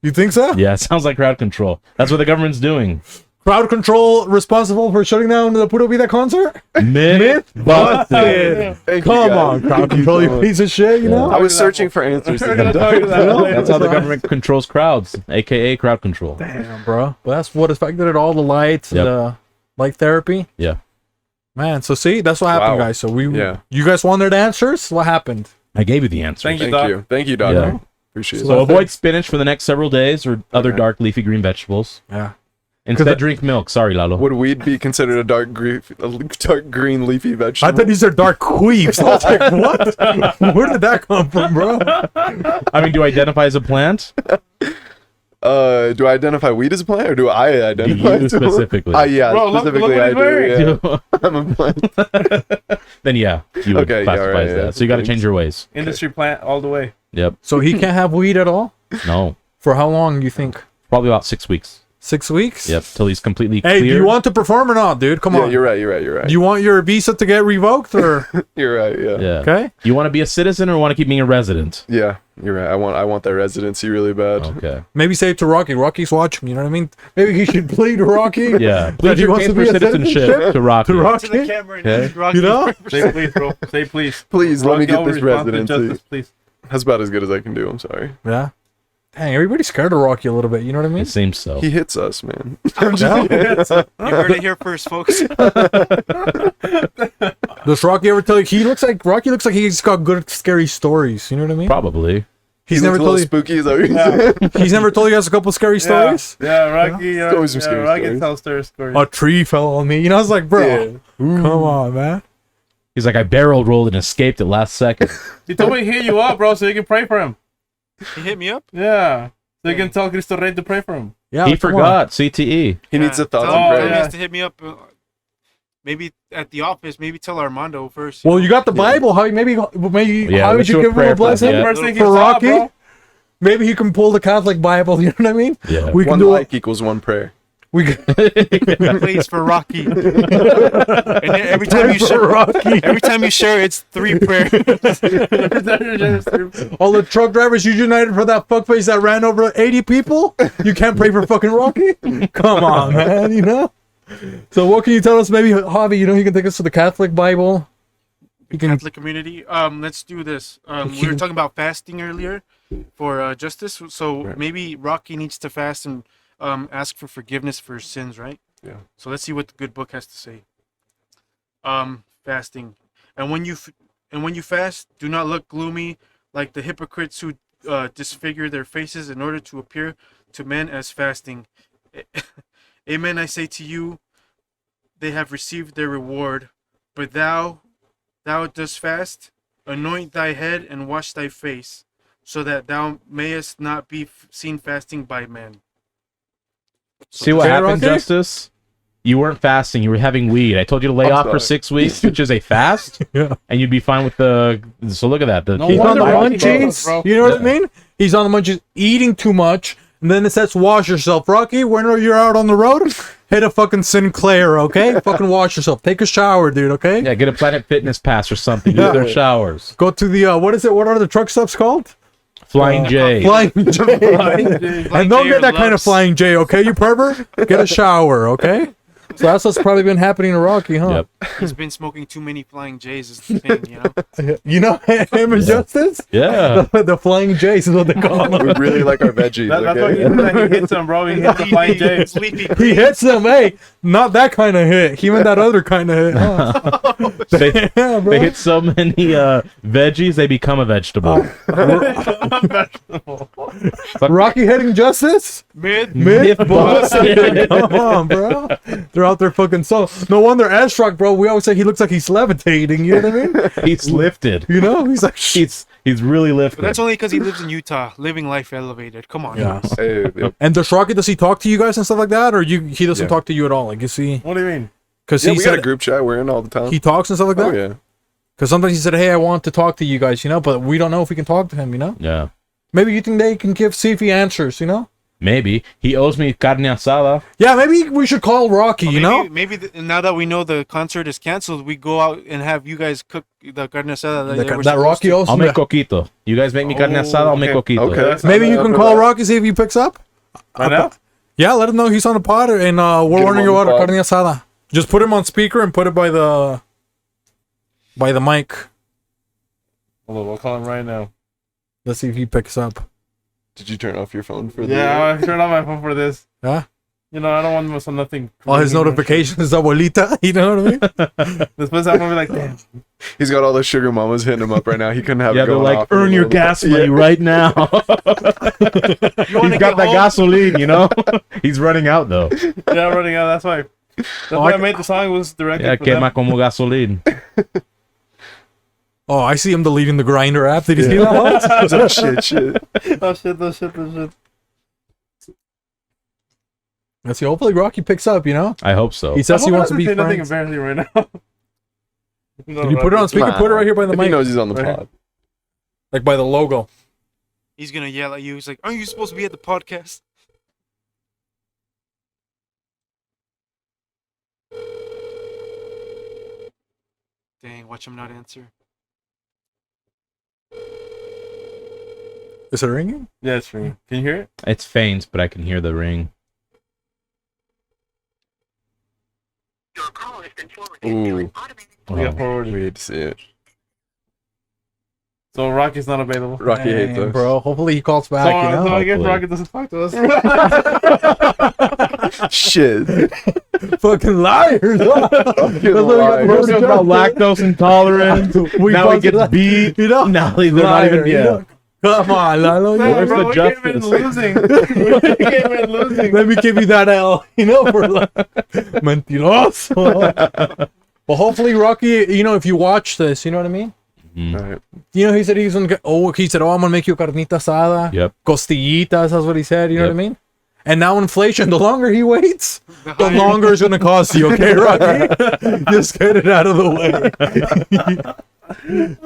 You think so? Yeah, it sounds like crowd control. That's what the government's doing. Crowd control responsible for shutting down the Pura Vida concert? Myth busted. Thank you, Come guys. on, crowd Thank you control, so you much. piece of shit, you know? I was searching for answers. to that. That's how the government controls crowds, aka crowd control. Damn, bro. But that's what affected it, all the lights Yep. and light therapy. Yeah. Man, so see, that's what happened, Wow. guys. So Yeah. you guys wanted answers? What happened? I gave you the answer. Thank you, Thank Doc. you. Thank you, Doctor. Yeah. Appreciate So it. avoid spinach for the next several days or other dark leafy green vegetables. Yeah. Instead, drink milk. Sorry, Lalo. Would weed be considered a dark green leafy vegetable? I thought these are dark queefs. I was like, what? Where did that come from, bro? I mean, do I identify as a plant? Do I identify weed as a plant, or do I identify you as a plant? specifically? Yeah, Bro, look specifically what I he's do. wearing. Yeah. I'm a plant. Then yeah, you would Okay, yeah, classify right, as yeah. that. So you got to Thanks. change your ways. Industry plant all the way. Yep. So he can't have weed at all? No. For how long, you think? Probably about 6 weeks. 6 weeks? Yep. Till he's completely Hey, clear. do you want to perform or not, dude? Come Yeah, on. you're right. Do you want your visa to get revoked or? You're right. Yeah. Yeah. Okay. You want to be a citizen or want to keep being a resident? Yeah, you're right. I want that residency really bad. Okay. Maybe say it to Rocky. Rocky's watching, you know what I mean? Maybe he should plead Rocky. Yeah. That Plead he your wants case to for be a citizenship citizenship to Rocky. to To the Rocky. camera and Okay. Rocky You know? Say please, bro. Say please. Please let me get this Rocky, I'll respond to residency. justice, please. That's about as good as I can do. I'm sorry. Yeah. Dang, everybody's scared of Rocky a little bit, you know what I mean? It seems so. He hits us, man. Yeah. You heard it here first, folks. Does Rocky ever tell you? Rocky looks like he's got good scary stories, you know what I mean? Probably. He's He never looks a told little you. spooky. Is that what you're saying? He's never told you guys a couple scary stories. Yeah, Rocky. Always some scary Rocky stories. tells stories. A tree fell on me. You know, I was like, bro, Yeah. come on, man. He's like, I barrel rolled and escaped at last second. He told me to hit you up, bro, so you can pray for him. He hit me up. Yeah. So you can tell Cristo Rey to pray for him. Yeah, He like, come on. forgot CTE. He needs a thoughts Tell and him prayers. he has to hit me up. Maybe at the office. Maybe tell Armando first. Well, you got the Bible. How maybe Yeah, how would let's you do a give him prayer a blessing for him. First thing he for saw, Rocky? bro. Maybe he can pull the Catholic Bible. You know what I mean? Yeah. We can One do like it. equals one prayer. We can Please for Rocky. And then every time you share, every time you share, it's 3 prayers. all the truck drivers you united for that fuckface that ran over 80 people. You can't pray for fucking Rocky. Come on, man. You know. So what can you tell us? Maybe Javi, you know, he can take us to the Catholic Bible. You can. Catholic community. Let's do this. We were talking about fasting earlier for justice. So Right. maybe Rocky needs to fast and ask for forgiveness for his sins, right? Yeah. So let's see what the good book has to say. Fasting, and when you fast, do not look gloomy like the hypocrites who disfigure their faces in order to appear to men as fasting. Amen, I say to you, they have received their reward. But thou dost fast, anoint thy head and wash thy face, so that thou mayest not be seen fasting by men. See what Okay, happened, Rocky? Justice? You weren't fasting. You were having weed. I told you to lay I'm off for sorry. 6 weeks, which is a fast, Yeah. and you'd be fine with the. So look at that. The No He's on the wonder Rocky munchies. bro. You know what I mean? He's on the munchies, eating too much, and then it says wash yourself. Rocky, when you're out on the road, hit a fucking Sinclair, okay? Fucking wash yourself. Take a shower, dude, okay? Yeah, get a Planet Fitness pass or something. Yeah. Use their showers. Go to the what is it? What are the truck stops called? Flying J. Flying J. And don't get that kind of flying J, okay, you pervert? Get a shower, okay? So that's what's probably been happening to Rocky, huh? Yep. He's been smoking too many Flying J's is the thing, you know? You know him and Justice? Yeah. The Flying J's is what they call him. We really like our veggies. That's why Okay? he hits him, bro. He hits the flying J. Sleepy He Green. hits them, hey, not that kind of hit. He meant that other kind of hit. Huh? They, Yeah, bro. they hit so many veggies, they become a vegetable. Rocky hitting Justice? Myth. Myth busted. Come on, bro. They're out there fucking so. No wonder S-Rock, bro. We always say he looks like he's levitating. You know what I mean? He's lifted. You know? He's like, He's really lifted. But that's only because he lives in Utah, living life elevated. Come on. Yeah. Hey, And does Rocky, does he talk to you guys and stuff like that? Or he doesn't Yeah. talk to you at all? Like, you see? What do you mean? Because yeah, he we got a said group chat we're in all the time. he talks and stuff like that? Oh yeah. Because sometimes he said, hey, I want to talk to you guys, you know? But we don't know if we can talk to him, you know? Yeah. Maybe you think they can see if he answers, you know? Maybe. He owes me carne asada. Yeah, maybe we should call Rocky, you know? Maybe now that we know the concert is canceled, we go out and have you guys cook the carne asada. That Rocky also. I'll make coquito. You guys make me carne asada, I'll make okay. coquito. Okay. Maybe you Up can for call that. Rocky, see if he picks up. Right now? Yeah, let him know he's on the pod, and we're Get him ordering on your the order, pod. carne asada. Just put him on speaker and put it by the mic. Hold on, we'll call him right now. Let's see if he picks up. Did you turn off your phone for the? Yeah, I turned on my phone for this. Yeah, You know, I don't want some nothing. all his notifications, abuelita. You know what I mean? This place I'm gonna be like, damn. He's got all those sugar mamas hitting him up right now. He couldn't have. Yeah, it they're going like, off in the earn your middle of gas the- money Yeah. right now. You want He's to got that gasoline, you know? He's running out, though. Yeah, I'm running out. That's why. That's why I made the song was directed Yeah, for them. quema como gasolín. Oh, I see him deleting the Grinder app. Did you see that? Oh, shit. Oh shit. Let's see. Hopefully, Rocky picks up. You know, I hope so. he says he I hope wants to I be doesn't say nothing friends. embarrassing right now. Did you put it on speaker? Put it right here by the If he mic, knows he's on the Right. pod. like by the logo. He's gonna yell at you. He's like, "Aren't you supposed to be at the podcast?" Dang, watch him not answer. Is it ringing? Yeah, it's ringing. Can you hear it? It's faint, but I can hear the ring. Your call has been forwarded Ooh. to an automated We got Oh. forwarded. We hate to see it. So Rocky's not available. Rocky hates Dang, us. bro. Hopefully, he calls So, back. You so know. I guess Hopefully. Rocky doesn't talk to us. Shit. Fucking liars. Fucking That's what we got liars. first about lactose intolerant. We Now he busted gets up. beat. You know. Now they're not Liar, even. you Yeah. know? Come on, Lalo. Man, Where's bro, the we came in justice? losing. We came in losing. Let me give you that L. You know, for like, mentiroso. Well, hopefully, Rocky. You know, if you watch this, you know what I mean. All right. You know, he said he's gonna. He said, "Oh, I'm gonna make you carnita asada." Yep. Costillitas. That's what he said. You know Yep. what I mean. And now inflation. The longer he waits, the higher- longer it's gonna cost you. Okay, Rocky. Just get it out of the way.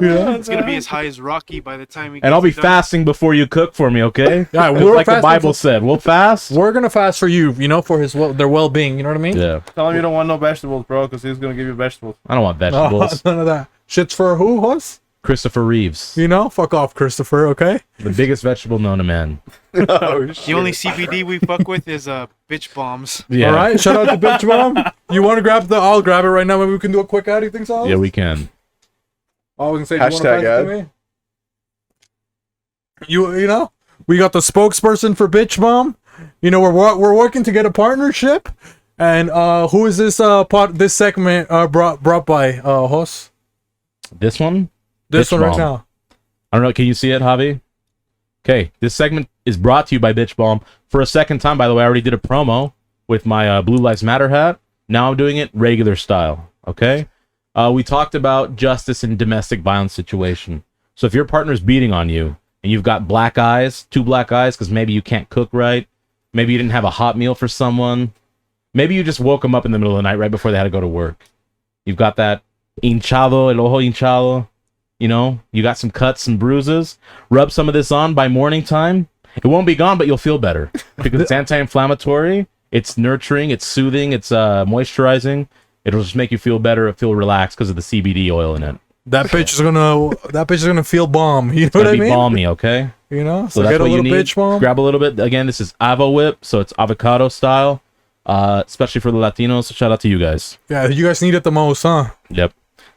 Yeah. It's gonna be as high as Rocky by the time we. And get I'll be done. fasting before you cook for me, okay? Yeah, Just we're like the fasting Bible for- said. We'll fast. We're gonna fast for you. You know, for their well-being. You know what I mean. Yeah. Tell him you don't want no vegetables, bro, because he's gonna give you vegetables. I don't want No, vegetables. none of that. Shit's for who, Hus? Christopher Reeves, You know, fuck off, Christopher. Okay. the biggest vegetable known to man. Oh, The shit. only CBD we fuck with is bitch bombs. Yeah. All right. Shout out to Bitch Bomb. You want to grab the? I'll grab it right now. Maybe we can do a quick ad. You think so? Yeah, we can. I was gonna say, do you wanna Hashtag pass it to me? You know, we got the spokesperson for Bitch Bomb. You know, we're working to get a partnership. And who is this this segment brought by Hos? This one? This Bitch one right Bomb. now. I don't know. Can you see it, Javi? Okay. This segment is brought to you by Bitch Bomb. For a second time, by the way, I already did a promo. with my Blue Lives Matter hat. Now I'm doing it regular style. Okay. We talked about justice in domestic violence situation. So if your partner's beating on you and you've got black eyes, 2 black eyes, because maybe you can't cook right, maybe you didn't have a hot meal for someone, maybe you just woke them up in the middle of the night right before they had to go to work. You've got that hinchado, el ojo hinchado, you know, you got some cuts and bruises. Rub some of this on by morning time. It won't be gone, but you'll feel better because it's anti-inflammatory, it's nurturing, it's soothing, it's moisturizing. It'll just make you feel better, feel relaxed because of the CBD oil in it. That bitch is gonna feel bomb. You know It's what gonna I be mean? balmy, okay? You know, So so that's get a what you little need. bitch bomb. Grab a little bit. Again, this is Avo Whip, so it's avocado style, especially for the Latinos. So shout out to you guys. Yeah, you guys need it the most, huh? Yep.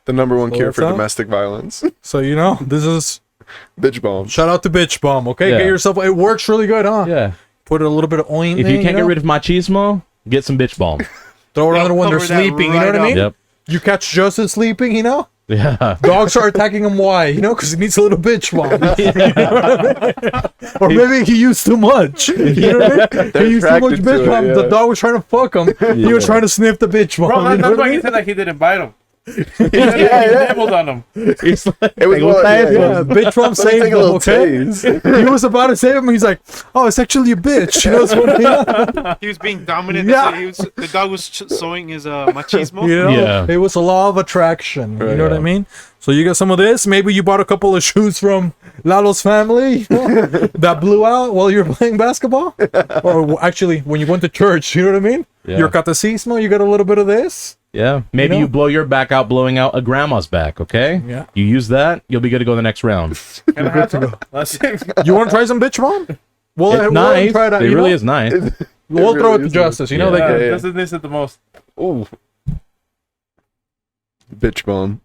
The number one So cure what's for up? domestic violence. So you know, this is Bitch bomb. shout out to bitch bomb. Okay, Yeah. get yourself. It works really good, huh? Yeah. Put a little bit of ointment. If you can't know? get rid of machismo, get some bitch balm. throw it on Yeah, there when they're cover that sleeping. You know right what I up. mean? Yep. You catch Justin sleeping, you know. Yeah. Dogs are attacking him. Why? You know, because he needs a little bitch bomb. You know what I mean? Or maybe he used too much. You know what I mean? He used too much attracted to bitch it, bomb. yeah. The dog was trying to fuck him. He was trying to sniff the bitch bomb. Bro, you know that's what I why he mean? said like he didn't bite him. yeah. Nibbled on him. It's like, It was well, Yeah, bitch bomb Let me saved take a him. little Okay, tase. he was about to save him. He's like, "Oh, it's actually a bitch." You know what's funny? He was being dominant. Yeah. Yeah. The dog was showing his machismo. You know? Yeah. It was a law of attraction. You Right, know what I yeah. mean? So you got some of this. Maybe you bought a couple of shoes from Lalo's family, you know, that blew out while you were playing basketball. Or actually, when you went to church, you know what I mean? Yeah. Your catecismo, you got a little bit of this. yeah. Maybe You you know? blow your back out blowing out a grandma's back, okay? Yeah. You use that, you'll be good to go the next round. Can I have some? Let's see. You want to try some bitch bomb? Well, It's nice. It really is nice. We'll It throw it really to is justice. You know, Yeah. they Yeah. This is this is the most. Ooh. Bitch bomb.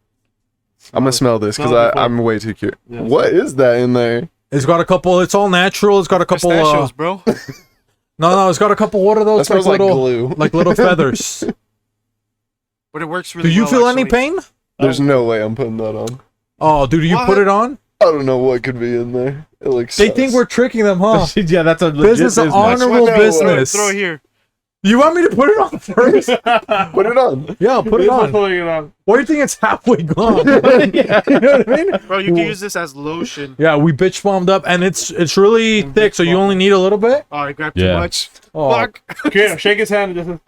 I'm gonna smell this because Smell it before. I'm way too cute. Yeah, What is that in there? It's got a couple. It's all natural. It's got a couple. Pistachios, bro. No, it's got a couple. What are That those? smells like little, glue. like little feathers. But it works Do really you well, feel any actually. pain? There's no way I'm putting that on. Oh, dude, you What? put it on? I don't know what could be in there. It looks. They think we're tricking them, huh? Yeah, that's a legit Business of honorable What? business. Throw it here. You want me to put it on first? Put it on. Yeah, put it on. Putting it on. Why do you think it's halfway gone? You know what I mean? Bro, you can use this as lotion. Yeah, we bitch bombed up, and it's really thick, so you only need a little bit. Oh, I grabbed Yeah. too much. Oh, Fuck. Here, shake his hand. Just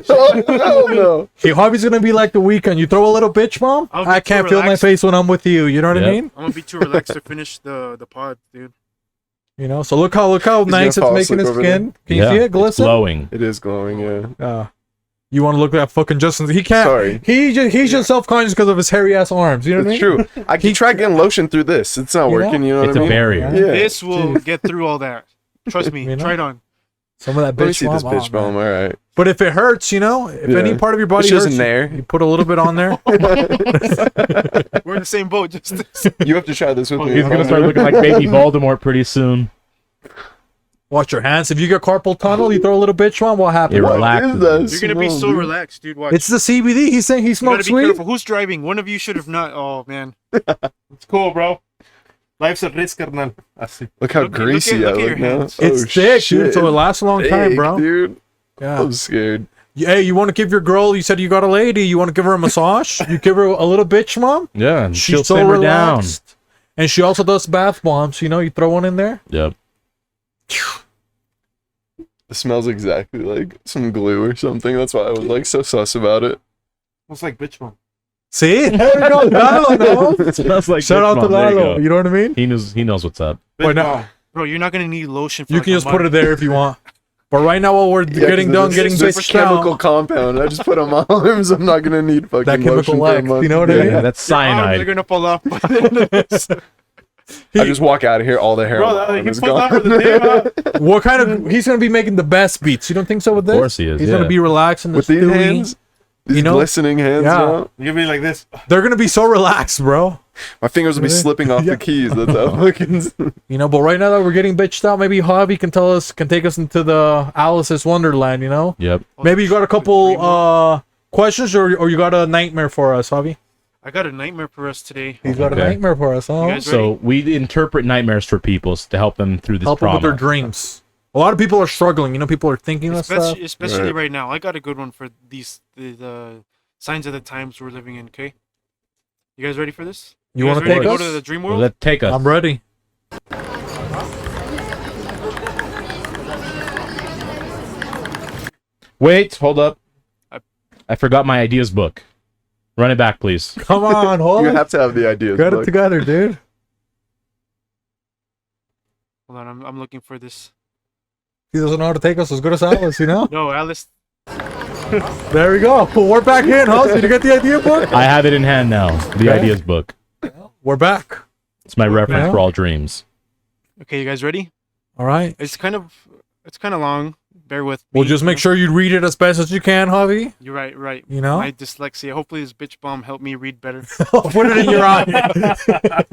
Oh, hell no. hey, hobby's gonna be like the weekend. You throw a little bitch bomb. I'll be I can't too feel my relaxed. face when I'm with you. You know what I Yep. mean? I'm gonna be too relaxed to finish the pod, dude. You know. So look how nice gonna it's fall making asleep his over skin. Can Yeah, you see it it's glisten? glowing. It is glowing. Yeah. You want to look at fucking Justin? He can't. Sorry. He's just self-conscious because of his hairy ass arms. You know what I It's mean? true. I can try getting lotion through this. It's not You know? working. You know It's what I a mean? barrier. Yeah. This will get through all that. Trust me. You know? Try it on. Some of that Let me bitch see bomb. this bitch oh, man. bomb. All right. But if it hurts, you know, if any Yeah. part of your body It's hurts, just in there. you put a little bit on there. We're in the same boat. Just You have to try this with me. He's gonna start looking like baby Voldemort pretty soon. Watch your hands. If you get carpal tunnel, you throw a little bitch bomb. What happens? It What relaxes. is that? you're gonna be smell, so dude? relaxed, dude. Watch. It's the CBD. He's saying he you gotta smokes be weed. careful. Who's driving? One of you should have not. Oh man. it's cool, bro. Life's a risk, carnal. Así. Look how Look at- greasy look at I your look now. hands. It's Oh, thick, shit. dude. So it lasts a long time, Thick, bro. Dude, Yeah. I'm scared. Hey, you want to give your girl? You said you got a lady. You want to give her a massage? You give her a little bitch bomb. Yeah, and she'll She's so simmer down. relaxed. And she also does bath bombs. You know, you throw one in there. Yep. It smells exactly like some glue or something. That's why I was like so sus about it. Looks like bitch bomb. See, there we go. Lalo knows. Smells like Shout bitch out to bomb. There you Lalo. go. You know what I mean? He knows what's up. Bitch Why not? bomb. Bro, you're not gonna need lotion. For You like can a just put it month. there if you want. But right now, while we're Yeah, getting 'cause done it's getting just bitched chemical out, compound. I just put on my arms. I'm not gonna need fucking That chemical lotion for a wax, month. you know what I mean? Yeah, that's Your arms are cyanide. gonna fall off. by the end of this. I just walk out of here, all the hair Bro, on my that- arm he is puts on gone. for the day, huh? what kind of? He's gonna be making the best beats. You don't think so with this? Of course he is. He's yeah. gonna be relaxing the With these stewy. hands, these You know? glistening hands. Yeah. Now, You be like this. They're gonna be so relaxed, bro. my fingers will be Really? slipping off Yeah. the keys. That's how fucking. You know, but right now that we're getting bitched out, maybe Javi can take us into the Alice's Wonderland. You know, Yep. maybe you got a couple questions, or you got a nightmare for us, Javi. I got a nightmare for us today. He's got a Okay. nightmare for us, huh? You guys So we interpret nightmares for people to help them through this Help them trauma. with their dreams. A lot of people are struggling. You know, people are thinking of stuff. Especially Right. right now. I got a good one for the signs of the times we're living in. Okay, you guys ready for this? You guys want to ready take go us? to the dream Well, world? let take us. I'm ready. Wait, hold up. I- I forgot my ideas book. Run it back, please. Come on, hold You on. have to have the ideas. Got it book. together, dude. Hold on, I'm looking for this. He doesn't know how to take us as good as Alice, you know? No, Alice. There we go. We're back in, huh? Did you get the idea book? I have it in hand now. The Okay. ideas book. We're back. It's my reference Yeah. for all dreams. Okay, you guys ready? All right. It's kind of long. Bear with me. Well, just make you sure you read it as best as you can, Javi. know? You're right. You know? My dyslexia. Hopefully, this bitch bomb helped me read better. Put it in your eye.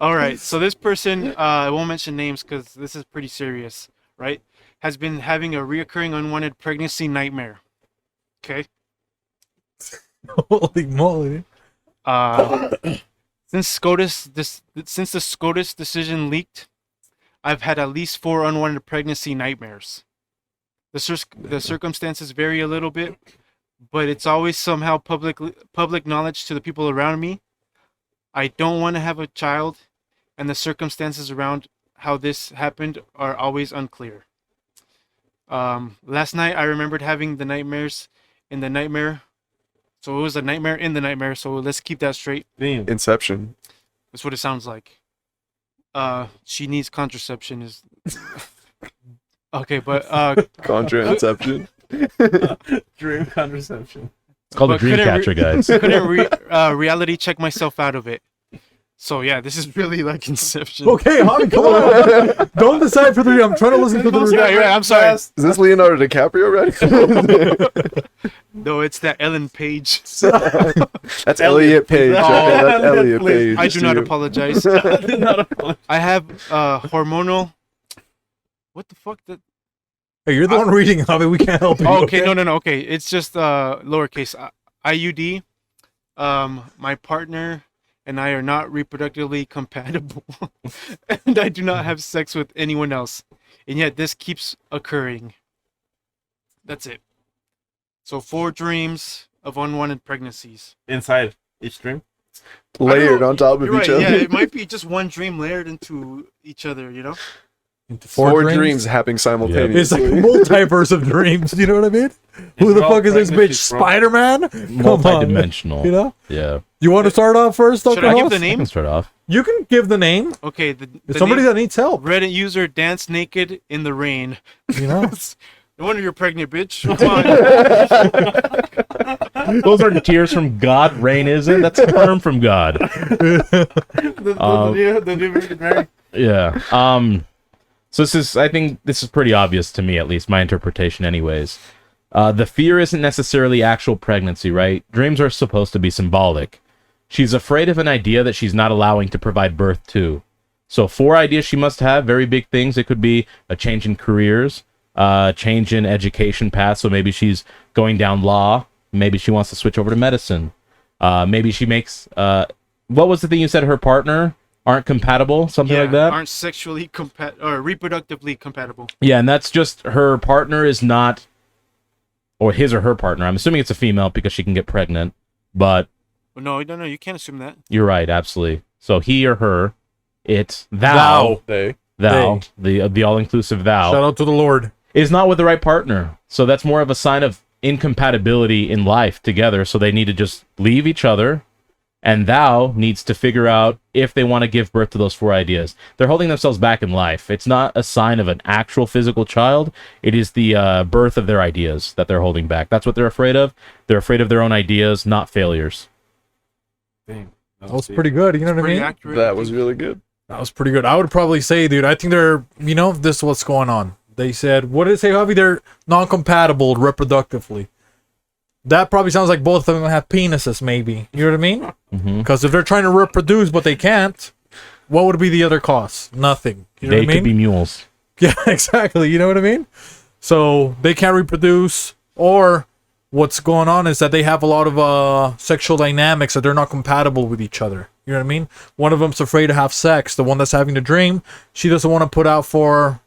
All right. So this person, I won't mention names because this is pretty serious, right? Has been having a reoccurring unwanted pregnancy nightmare. Okay. Holy moly. Since the SCOTUS decision leaked, I've had at least 4 unwanted pregnancy nightmares. The circumstances vary a little bit, but it's always somehow public knowledge to the people around me. I don't want to have a child, and the circumstances around how this happened are always unclear. Last night I remembered having the nightmares in the nightmare. So it was a nightmare in the nightmare, so let's keep that straight. Damn. Inception. That's what it sounds like. She needs contraception is okay, but Contra Inception. Dream contraception. It's called a But couldn't Dreamcatcher, guys. couldn't reality check myself out of it. So yeah, this is really like Inception. Okay, Javi, come on. Don't decide for the I'm trying to listen to the Yeah, you're right, I'm sorry. Is this Leonardo DiCaprio already? No, it's that Ellen Page. That's Elliot Page. Oh, Okay, that's Elliot please. Page. I do not too. apologize. I have hormonal. What the fuck? Hey, you're the one reading, Javi. We can't help you. Oh, okay, no. Okay, it's just lowercase IUD. My partner and I are not reproductively compatible, and I do not have sex with anyone else, and yet this keeps occurring. That's it. So 4 dreams of unwanted pregnancies. Inside each dream. Layered on top of You're each right, other. yeah, it might be just one dream layered into each other, you know? Into Four dreams happening It's simultaneously. like a multiverse of dreams. You know what I mean? Who the all fuck is this bitch? pregnancies, bro. Spider-Man? Come on. Multi-dimensional. You know? Yeah. You want to start off first, Should I give Alconeros? the I name? can start off. You can give the name. Okay, It's the somebody name, that needs help. Reddit user dance naked in the rain. You know? No wonder you're pregnant, bitch. Come on. Those are tears from God. Rain isn't. That's sperm from God. The new Virgin Mary. Yeah. So I think this is pretty obvious to me, at least my interpretation anyways. The fear isn't necessarily actual pregnancy, right? Dreams are supposed to be symbolic. She's afraid of an idea that she's not allowing to provide birth to. So 4 ideas she must have, very big things. It could be a change in careers, change in education path. So maybe she's going down law. Maybe she wants to switch over to medicine. Maybe she makes, what was the thing you said, her partner aren't compatible? Something like that? Aren't sexually or reproductively compatible. Yeah, and that's just her partner is not, or his or her partner. I'm assuming it's a female because she can get pregnant, but Well, no, you can't assume that. you're right, absolutely. So he or her, it's thou, They. the all-inclusive thou, Shout out to the Lord. is not with the right partner. So that's more of a sign of incompatibility in life together. So they need to just leave each other, and thou needs to figure out if they want to give birth to those 4 ideas. They're holding themselves back in life. It's not a sign of an actual physical child. It is the birth of their ideas that they're holding back. That's what they're afraid of. They're afraid of their own ideas, not failures. Damn. That was pretty good. You know what I Pretty mean? accurate. That was really good. That was pretty good. I would probably say, dude, I think they're, you know, this is what's going on. They said, what did it say, Javi? They're non-compatible reproductively. That probably sounds like both of them have penises, maybe. You know what I mean? Mm-hmm. Because if they're trying to reproduce but they can't, what would be the other cost? Nothing. You know They what I could mean? be mules. Yeah, exactly. You know what I mean? So they can't reproduce, or what's going on is that they have a lot of sexual dynamics that they're not compatible with each other. You know what I mean? One of them's afraid to have sex. The one that's having the dream, she doesn't want to put out for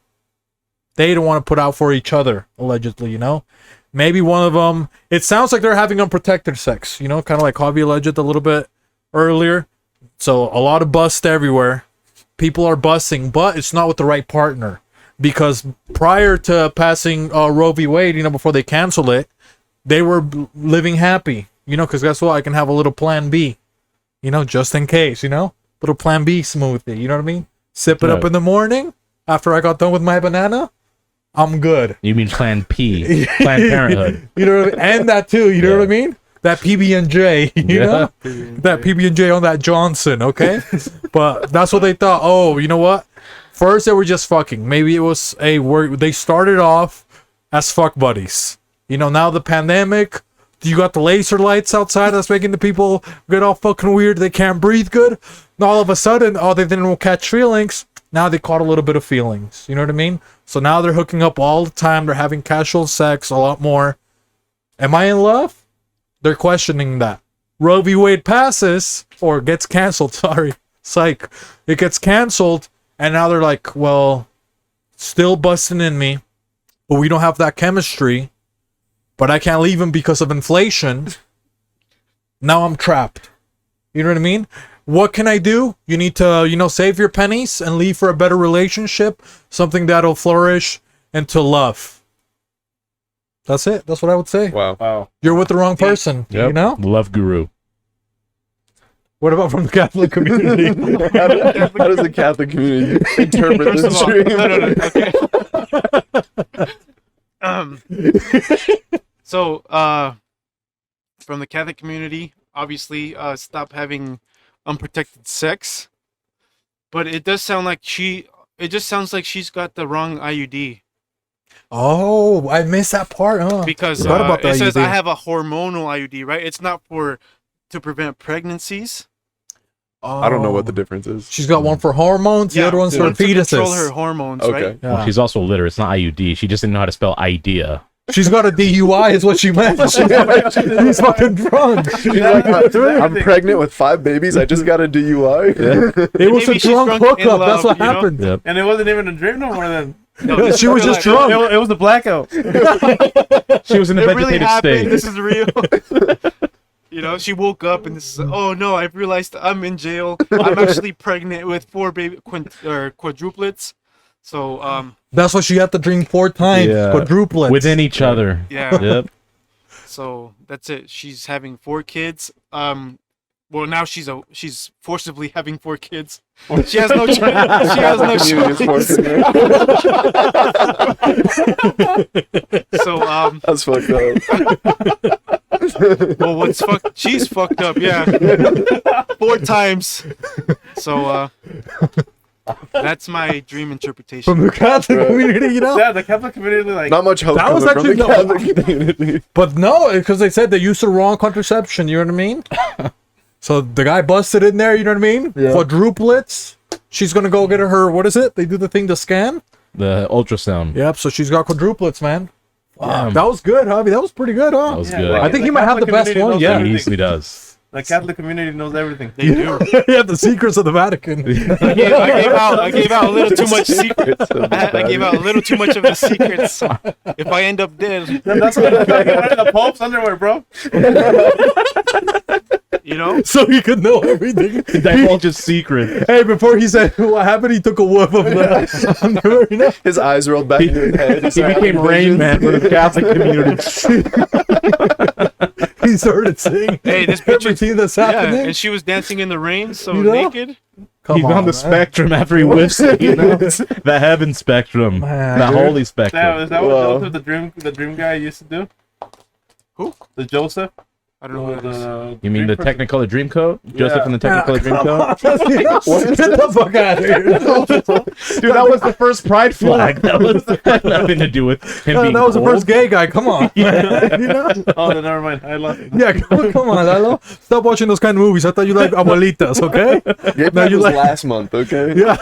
they don't want to put out for each other, allegedly, you know? Maybe one of them, it sounds like they're having unprotected sex, you know, kind of like Javi alleged a little bit earlier. So a lot of busts everywhere. People are busting, but it's not with the right partner. Because prior to passing Roe v. Wade, you know, before they cancel it, they were living happy, you know, because guess what? I can have a little plan B, you know, just in case, you know? Little plan B smoothie, you know what I mean? Sip it up in the morning after I got done with my banana. I'm good. You mean Plan P, Planned Parenthood? You know what I mean? And that too. You know what I mean? That PB&J. You know that PB&J on that Johnson. Okay, but that's what they thought. Oh, you know what? First they were just fucking. Maybe it was a word. They started off as fuck buddies. You know, now the pandemic. You got the laser lights outside that's making the people get all fucking weird. They can't breathe good. And all of a sudden, oh, they didn't catch feelings. Now they caught a little bit of feelings. You know what I mean? So now they're hooking up all the time. They're having casual sex a lot more. Am I in love? They're questioning that. Roe v. Wade passes or gets canceled. Sorry. Psych. It gets canceled. And now they're like, well, still busting in me. But we don't have that chemistry. But I can't leave him because of inflation. Now I'm trapped. You know what I mean? What can I do? You need to, you know, save your pennies and leave for a better relationship. Something that'll flourish into love. That's it. That's what I would say. Wow. You're with the wrong person. Yep. You know? Love guru. What about from the Catholic community? How does the Catholic community interpret First this of all, dream? okay. So, from the Catholic community, obviously, stop having unprotected sex. But it does sound like it just sounds like she's got the wrong IUD. Oh, I missed that part, huh? Because Forgot about the it says IUD. I have a hormonal IUD, right? It's not to prevent pregnancies. I don't know what the difference is. She's got one for hormones, the other one's for one to control her fetuses. hormones, Okay. right? Yeah. Well, she's also literate. It's not IUD. She just didn't know how to spell idea. She's got a DUI, is what she meant. She's fucking drunk. I'm pregnant with 5 babies. I just got a DUI. It was Maybe a she's drunk drunk in hookup. That's love, what you know? happened. Yep. And it wasn't even a dream no more then. No, She was just drunk. It was the blackout. She was in a It really vegetative happened. state. This is real. You know, she woke up and this is, oh no, I realized I'm in jail. I'm actually pregnant with 4 quadruplets. So, That's what she had to drink 4 times. Yeah. Quadruplets. Within each other. yeah. Yep. So that's it. She's having 4 kids. Well, now she's forcibly having 4 kids. She has no choice. She has no choice. So, That's fucked up. well, she's fucked up, yeah. 4 times. So, that's my dream interpretation. From the Catholic community, you know? Yeah, the Catholic community, like, Not much hope That was coming from the actually Catholic community. But no, because they said they used the wrong contraception, you know what I mean? So the guy busted in there, you know what I mean? Yeah. Quadruplets. She's going to go get her, what is it? They do the thing to scan? The ultrasound. Yep, so she's got quadruplets, man. Wow. That was good, Javi. That was pretty good, huh? That was Yeah, good. I think he might have the best Catholic one, community yeah. knows He everything. easily does. The Catholic community knows everything. They do. Yeah, the secrets of the Vatican. I gave out a little too much secrets. I gave out a little too much of the secrets. If I end up dead, That's what the Pope's underwear, bro. you know. So he could know everything. Divulge his secret. Hey, before he said what happened, he took a whiff of the underwear, you know? His eyes rolled back into his head. He became Rain Man for the Catholic community. He started saying Hey, this picture. everything that's Yeah, happening. and she was dancing in the rain, so You know? naked. Come He's on the man. spectrum after he whiffs it, you know? The heaven spectrum. Man. The holy Yeah, spectrum. is that what Wow. Joseph, the dream guy, used to do? Who? The Joseph? I don't know what it is. You mean the dream person? Technicolor Dreamcoat? Joseph Yeah. and the Technicolor Dreamcoat? Get the fuck out of here. Dude, that was the first pride flag. That was had nothing to do with him being That was the cold. first gay guy. Come on. You know? Oh, then never mind. I lost. Yeah, come on, Lalo. Stop watching those kind of movies. I thought you like abuelitas, okay? Gay No, Pride you was like- last month, okay? Yeah.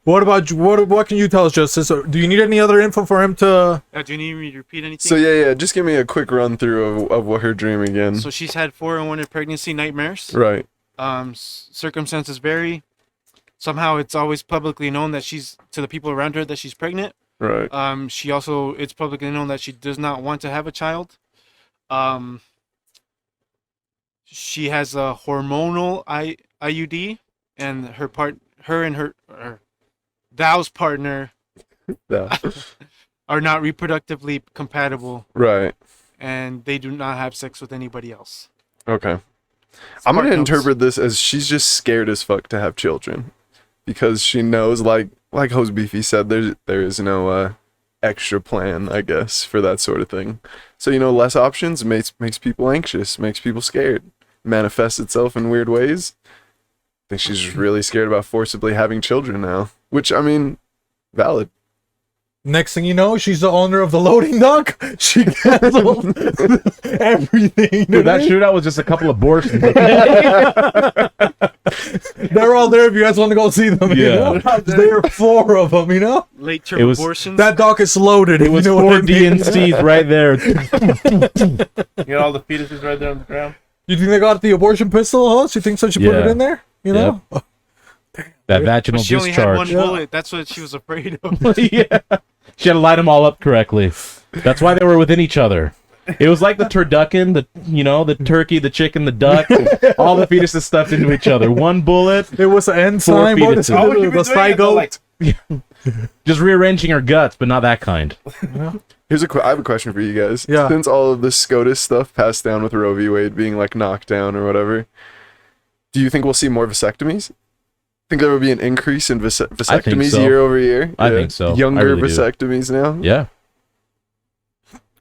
What about what can you tell us, Justice? Do you need any other info for him to? Do you need me to repeat anything? So yeah, just give me a quick run through of what her dream again. So she's had 4 unwanted pregnancy nightmares. Right. Circumstances vary. Somehow it's always publicly known that she's to the people around her that she's pregnant, Right. She also, it's publicly known that she does not want to have a child. She has a hormonal IUD, and her thou's partner Yeah. are not reproductively compatible, Right. and they do not have sex with anybody else. Okay. I'm Smart gonna notes. interpret this as she's just scared as fuck to have children, because she knows, like Host Beefy said, there is no extra plan, I guess, for that sort of thing. So less options makes people anxious, makes people scared, manifests itself in weird ways. I think she's just really scared about forcibly having children now, which I mean, valid. Next thing you know, she's the owner of the loading dock. She canceled everything. Dude, that shootout was just a couple abortions. They're all there if you guys want to go see them. Yeah. There are 4 of them, Late term It was- abortions. That dock is loaded. It was 4 DNCs right there. You got all the fetuses right there on the ground. You think they got the abortion pistol, huh? You think so? She put it Yeah. in there? You know? That vaginal she only had one discharge. bullet. That's what she was afraid of. Yeah. She had to light them all up correctly. That's why they were within each other. It was like the turducken, the turkey, the chicken, the duck, all the fetuses stuffed into each other. One bullet, It was an ensign, bro. fetuses. How would you be The doing it, though, like, zygote. just rearranging her guts, but not that kind. Here's I have a question for you guys. Yeah. Since all of this SCOTUS stuff passed down with Roe v. Wade being like knocked down or whatever, do you think we'll see more vasectomies? Think there will be an increase in vasectomies so. year over year? I think so. I Younger really do. vasectomies now? Yeah.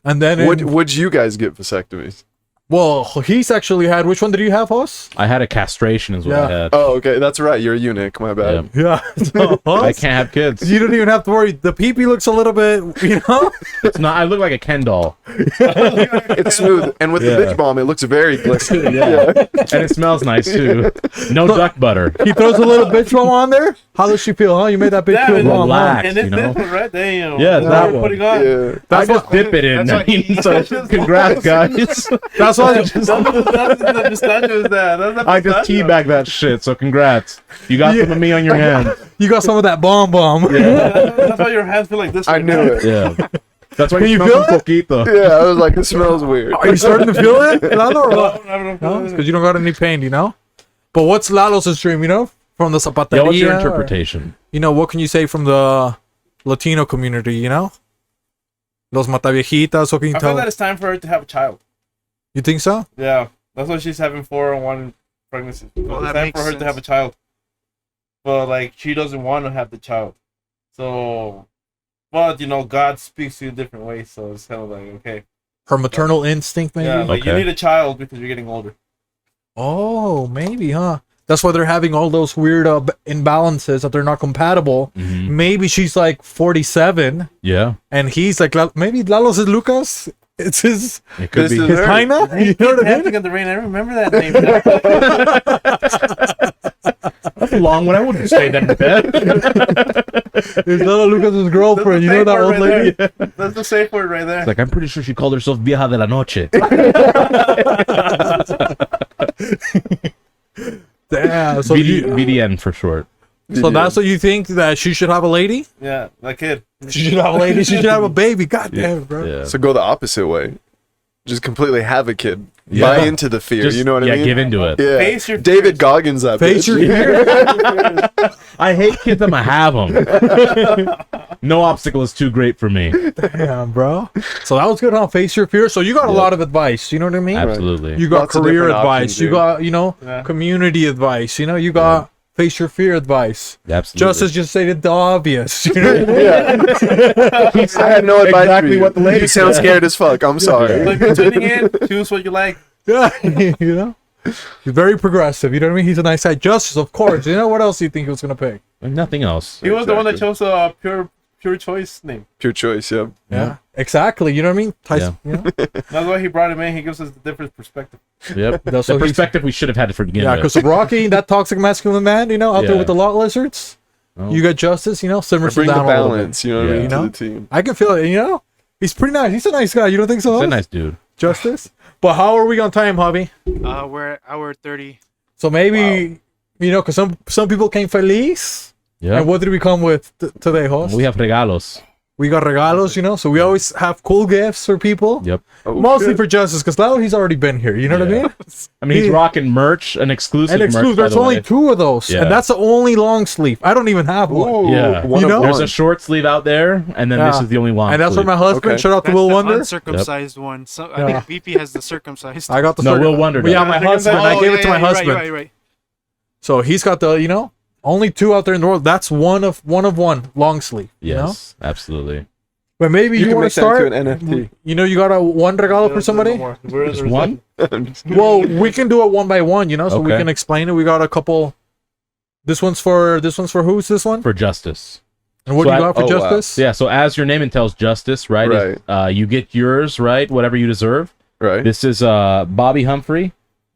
And then, Would you guys get vasectomies? well, he's actually had, which one did you have, Hoss? I had a castration is what I Yeah. had. Oh, okay. That's right. You're a eunuch. My bad. Yeah. So, I can't have kids. You don't even have to worry. The pee-pee looks a little bit, It's not. I look like a Ken doll, It's smooth. And with Yeah. the bitch bomb, it looks very glistening. and it smells nice too. No duck butter. he throws a little bitch bomb on there. How does she feel, huh? You made that bitch Damn feel it. bomb, huh? Relax. and it's you know? different, right? They, Yeah, what that they're one. putting on. Yeah. I just dip it in. that's I mean, so congrats, guys. That's why. That's the pistachio is that. That's the I just pistachio. teabag that shit. So congrats. You got some of me on your hand. You got some of that bomb. That's why your hands feel like this. I right knew now. it. Yeah. That's why Can you you smell feel some coquito. Yeah, I was like, it smells weird. Are you starting to feel it, Lalo, or what? I don't know. No, because you don't got any pain, But what's Lalo's stream, from the zapateria? Yeah, what's your or- interpretation? what can you say from the Latino community, Los mataviejitas, what can you I tell? feel that it's time for her to have a child. You think so? Yeah, that's why she's having 4-1 pregnancies. Well, It's that time makes for her sense. to have a child, but like she doesn't want to have the child. So, but God speaks to you in different ways. So it's kind of like okay, Her maternal instinct, maybe? yeah, like you Okay. need a child because you're getting older. Oh, maybe, huh? That's why they're having all those weird imbalances that they're not compatible. Mhm. Maybe she's like 47 Yeah, and he's like, maybe Lalo's is Lucas. It's his it could This be. is his her. Jaina. You know what I mean? Dancing in the rain. I remember that name. That's a long one. I wouldn't say that in bed. It's Lalo Lucas's girlfriend. You know that old lady? That's the safe word right there. It's like I'm pretty sure she called herself Vieja de la Noche. Damn. So, VDN for short. so that's what you think, that she should have a lady? Yeah, that kid. She should have a lady. She should have a baby. God damn, bro. Yeah. So go the opposite way. Just completely have a kid. Yeah. Buy into the fear. Just, you know what I mean? give into it. Yeah. Face your David fears. Goggins that Face bitch. your fear. I hate kids. I'ma have them. No obstacle is too great for me. Damn, bro. So that was good, huh? Face your fear. So you got a lot of advice. You know what I mean? Absolutely. You got Lots of career different advice. options You here. got, Yeah. community advice. You got face your fear advice. Absolutely. Justice just stated the obvious. You know what I mean? Yeah. I had no advice Exactly for you. what the lady You sound said. scared as fuck. I'm sorry. So if you're tuning in, choose what you like. Yeah, he's very progressive. You know what I mean? He's a nice guy. Justice, of course. What else do you think he was gonna pick? Nothing else. He was the one that Exactly. chose a pure choice name. Pure choice, yeah. Yeah, exactly. You know what I mean? Tyson. Yeah, That's why he brought him in. He gives us a different perspective. Yep. That's The what he's- perspective we should have had to begin yeah. with. Because Rocky, that toxic masculine man, out there Yeah. with the lot lizards. Oh. You got Justice. Simmers Bring the down a little bit. balance, you know what I Yeah. mean, You to know? the team. I can feel it. He's pretty nice. He's a nice guy. You don't think so? He's a Hoss? nice dude. Justice. But how are we on time, Javi? We're at hour 30. So maybe because some people came feliz. Yeah. And what did we come with today, host? We have regalos. We got regalos, you know, so we always have cool gifts for people. Yep. Oh, Mostly shit. for Justice, because Lalo, he's already been here. You know what I Yeah. mean? I mean, he's rocking merch, an exclusive. And exclusive, merch, by there's the only way. 2 of those, Yeah. and that's the only long sleeve. I don't even have one. Ooh, Yeah. one You of know? There's one. a short sleeve out there, and then this Yeah. is the only long. And that's for sleeve. my husband. Okay. Shout out to That's Will the Wonder. uncircumcised one. So I Yeah. think Beefy has the circumcised. I got the No, circum- Will Wonder Yeah, does. my Oh, husband. I gave it to my you're husband. Right. So he's got the, you know, only 2 out there in the world. That's one of one long sleeve. You know? Yes, absolutely. But maybe You you can want to make that start. into an NFT. You know, you got a one regalo for somebody. Just one. Well, we can do it one by one. You know, so we Okay. can explain it. We got a couple. This one's for who's this one? For Justice. And what So do you I- got for oh, wow. Justice? Yeah, so as your name entails, Justice, right? Right. You get yours, right? Whatever you deserve. Right. This is Bobby Humphrey,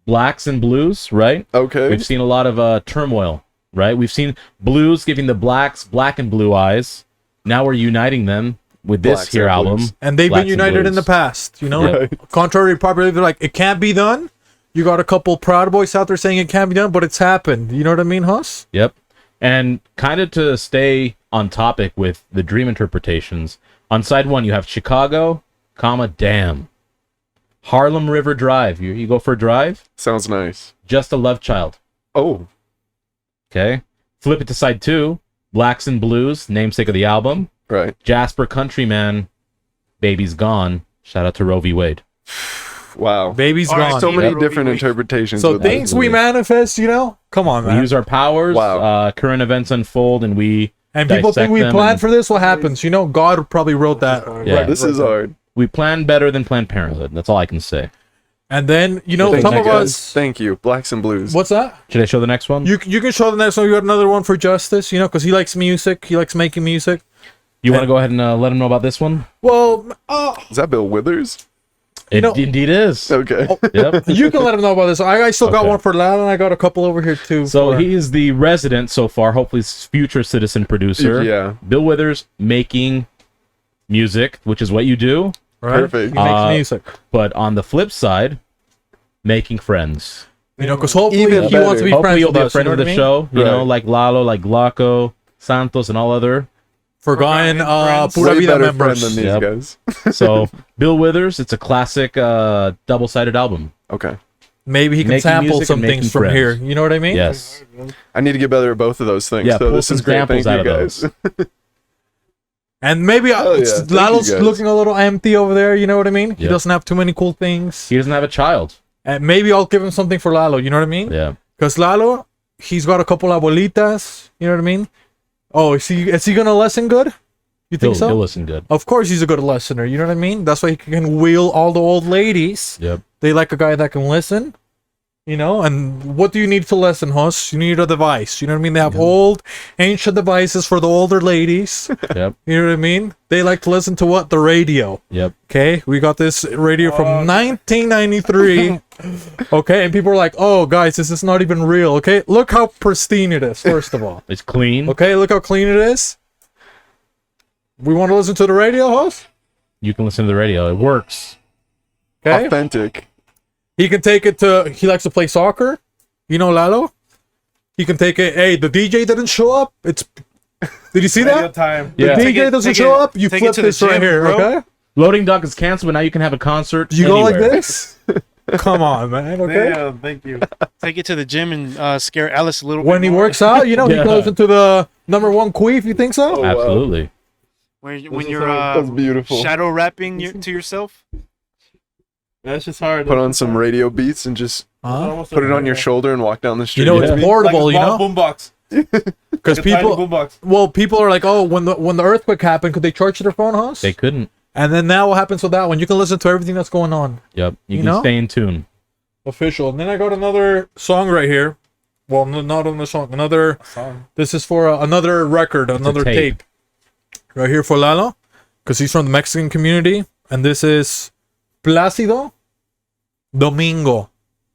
Blacks and Blues, right? Okay. We've seen a lot of turmoil, right? We've seen Blues giving the Blacks black and blue eyes. Now we're uniting them with this Blacks here and album. Blues. And they've Blacks been and united in Blues. the past. You know, Right. contrary to popularity, they're like it can't be done. You got a couple Proud Boys out there saying it can't be done, but it's happened. You know what I mean, Huss? Yep. And kind of to stay on topic with the dream interpretations, on side 1 you have Chicago, comma, damn. Harlem River Drive. You go for a drive? Sounds nice. Just a Love Child. Oh, Okay. Flip it to side 2. Blacks and Blues, namesake of the album. right. Jasper Countryman, Baby's Gone. Shout out to Roe v. Wade. Wow. Baby's All right, gone. So many Roe v. different Wade. interpretations. So with things that. we manifest, you know? Come on, We man. use our powers. Wow. Current events unfold, and we And people think dissect we them planned and- for this. What happens? You know, God probably wrote that. Yeah. This is hard. we plan better than Planned Parenthood. That's all I can say. And then, you know, Thank some you of guys. us. Thank you. Blacks and Blues. What's that? Should I show the next one? You can show the next one. You got another one for Justice, you know, because he likes music. He likes making music. You want to go ahead and let him know about this one? Well, Is that Bill Withers? It know- indeed is. Okay. Yep. you can let him know about this. I still got Okay. one for Lalo, and I got a couple over here too. So for- he's the resident so far, hopefully future citizen producer. Yeah. Bill Withers making music, which is what you do. right? perfect. He makes music. But on the flip side, making friends. You know, because hopefully Even he wants to be Hopefully friends you'll with be a us. friend You know of what the I mean? show, you know, Right. like Lalo, like Glaco, Santos, and all other. Forgotten friends. Pura Way Vida better friend members. than these Yep. guys. So Bill Withers, it's a classic double-sided album. Okay. Maybe he can Making sample music some and making things from friends. here. You know what I mean? Yes. I need to get better at both of those things. Yeah, so pull this some is great. Thank samples you out of guys. And maybe Oh, yeah. Thank Lalo's you guys. looking a little empty over there. You know what I mean? He Yep. doesn't have too many cool things. He doesn't have a child. And maybe I'll give him something for Lalo. You know what I mean? Yeah. Because Lalo, he's got a couple abuelitas. You know what I mean? Oh, is he gonna lesson good? You think He'll so? listen good. Of course, he's a good listener. You know what I mean? That's why he can wheel all the old ladies. Yep. They like a guy that can listen. You know, and what do you need to listen, Huss? You need a device. You know what I mean? They have old, ancient devices for the older ladies. Yep. You know what I mean? They like to listen to what? The radio. Yep. Okay, we got this radio from 1993. Okay, and people are like, "Oh, guys, this is not even real." Okay, look how pristine it is. First of all, It's clean. okay, look how clean it is. We want to listen to the radio, Huss. You can listen to the radio. It works. Okay, Authentic. he can take it to. He likes to play soccer. You know, Lalo. He can take it. Hey, the DJ didn't show up. It's. Did you see Radio that? time. The Yeah. DJ doesn't show up. You take it flip to the this right gym, here. bro. Okay. Loading dock is canceled, but now you can have a concert. You go like anywhere. this. Come on, man. Okay. Yeah, thank you. Take it to the gym and scare Alice a little When bit he more. works out, you know, he Yeah. goes into the #1 queef. You think so? Oh, wow. Absolutely. When is you're That's beautiful. shadow rapping to yourself. That's just hard. Put on some radio beats and just Huh? put it on your shoulder and walk down the street. You know, Yeah. it's portable. Like You a small know, boombox. because Like a tiny people. boombox. Well, people are like, oh, when the earthquake happened, could they charge their phone, Huss? They couldn't. And then now what happens with that one? You can listen to everything that's going on. Yep. You You can know? stay in tune. Official. And then I got another song right here. Well, not on the song. Another. Song. This is for another record, another tape. tape. Right here for Lalo, because he's from the Mexican community, and this is Plácido Domingo.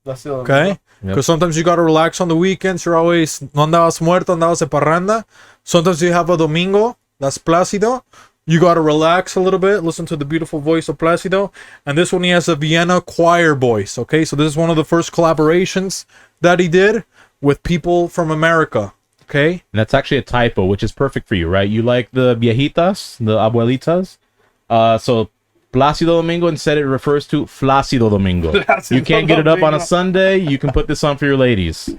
That's the Okay. Yep. Because sometimes you gotta relax on the weekends. You're always no andabas muerto, andabas de parranda. Sometimes you have a domingo, that's Plácido. You gotta relax a little bit, listen to the beautiful voice of Plácido. And this one he has a Vienna choir voice. Okay, so this is one of the first collaborations that he did with people from America. Okay. And that's actually a typo, which is perfect for you, right? You like the viejitas, the abuelitas. So Plácido Domingo, instead it refers to Flácido Domingo. You can't get it up on a Sunday. You can put this on for your ladies.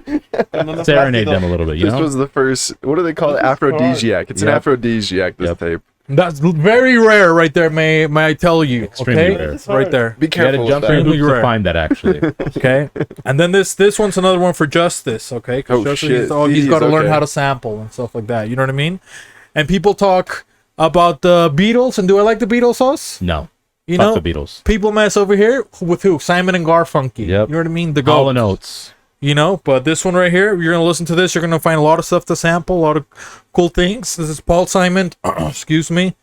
Serenade them a little bit, you This know? was the first. What do they call it? Aphrodisiac. It's an Yep. aphrodisiac. This tape. That's very rare right there, may I tell you. Extremely okay? rare. Right there. Be You gotta careful. jump with through that. hoops to Rare. find that, actually. Okay. And then this one's another one for Justice, okay? 'Cause Oh, Justice, shit. he's got to Jeez, learn okay. how to sample and stuff like that. You know what I mean? And people talk about the Beatles, and do I like the Beatles, us? No. You Fuck know, the Beatles. people mess over here with who? Simon and Garfunkel. Yep. You know what I mean? The Hall GOAT. & Oates. You know, but this one right here, you're gonna listen to this. You're gonna find a lot of stuff to sample, a lot of cool things. This is Paul Simon. Excuse me.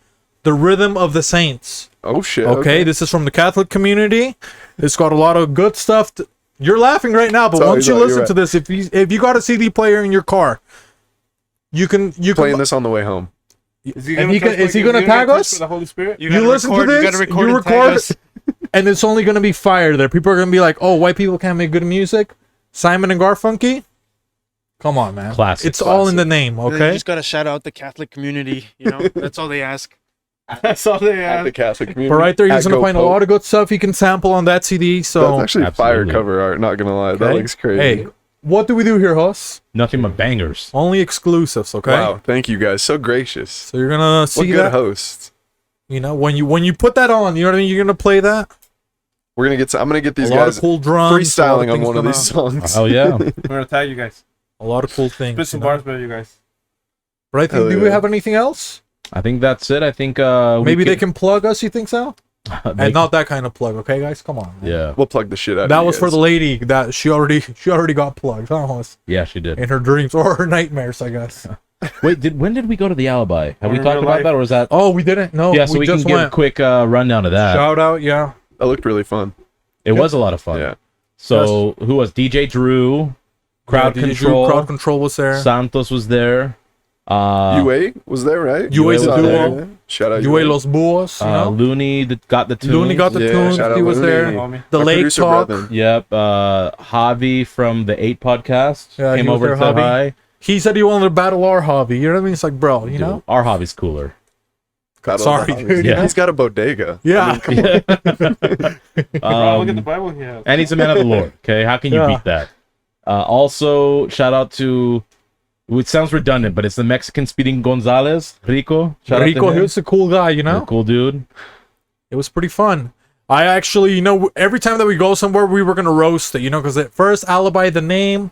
The Rhythm of the Saints. Oh shit. Okay, this is from the Catholic community. It's got a lot of good stuff. You're laughing right now, but Sorry, once you sorry, listen you're to this, if you got a CD player in your car, you can Playing this on the way home. Is he And he gonna can- is he gonna tag us? For the Holy Spirit? You listen to this, you record, and it's only gonna be fire there. People are gonna be like, "Oh, white people can't make good music." Simon and Garfunkel. Come on, man. Classic, It's all in the name, You okay? just gotta shout out the Catholic community. You know, that's all they ask. That's all they At the have. Catholic community. But right there, you're At gonna Go find a Pope. lot of good stuff you can sample on that CD. So, That's actually fire Absolutely. cover art. Not gonna lie, that Okay. looks crazy. hey, what do we do here, Huss? Nothing but bangers. Only exclusives, okay? Wow, thank you guys. So gracious. So you're gonna What see good that. host. You know, when you put that on, you know what I mean. You're gonna play that. We're gonna get. I'm gonna get these a lot guys of cool drums. freestyling on one of these. these songs. Oh, yeah. We're gonna tag you guys. A lot of cool things. Spit some you know? bars better, you guys. Right? Hell Do we yeah. have anything else? I think that's it. I think Maybe they can plug us. You think so? they And not that kind of plug, okay, guys? Come on. man. Yeah. We'll plug the shit out. That of you was for guys. the lady that she already got plugged, huh, Huss? Yeah, she did. In her dreams or her nightmares, I guess. Wait, when did we go to the Alibi? Have we In talked real about life. that, or was that? Oh, we didn't. No, Yeah, so we can just give a went. quick rundown of that. Shout out, yeah. That looked really fun. It was a lot of fun. Yeah. So who was DJ Drew? Crowd Yeah, DJ Control. Crowd Control was there. Santos was there. UA was there, right? UA's a was duo. there. Shout out UA Los Buos, you know? Looney got the tunes. Looney got the Yeah, tunes. shout out He was Looney. there. Homie. The My Lake producer Talk. brethren. Yep. Javi from the 8 podcast Yeah, came he was over there, to say Javi. hi. He said he wanted to battle our hobby. You know what I mean? It's like, bro, you know? Our hobby's cooler. Battle Sorry, of the dude. Hobbies. Yeah. He's got a bodega. Yeah. Bro, look at the Um, Bible he has. and he's a man of the Lord. Okay, how can you Yeah. beat that? Also, shout out to. It sounds redundant, but it's the Mexican speeding Gonzalez, Rico. Shout Rico, out to he him. was a cool guy, you He's know? a cool dude. It was pretty fun. I actually, you know, every time that we go somewhere, we were going to roast it, you know, because at first, Alibi, the name,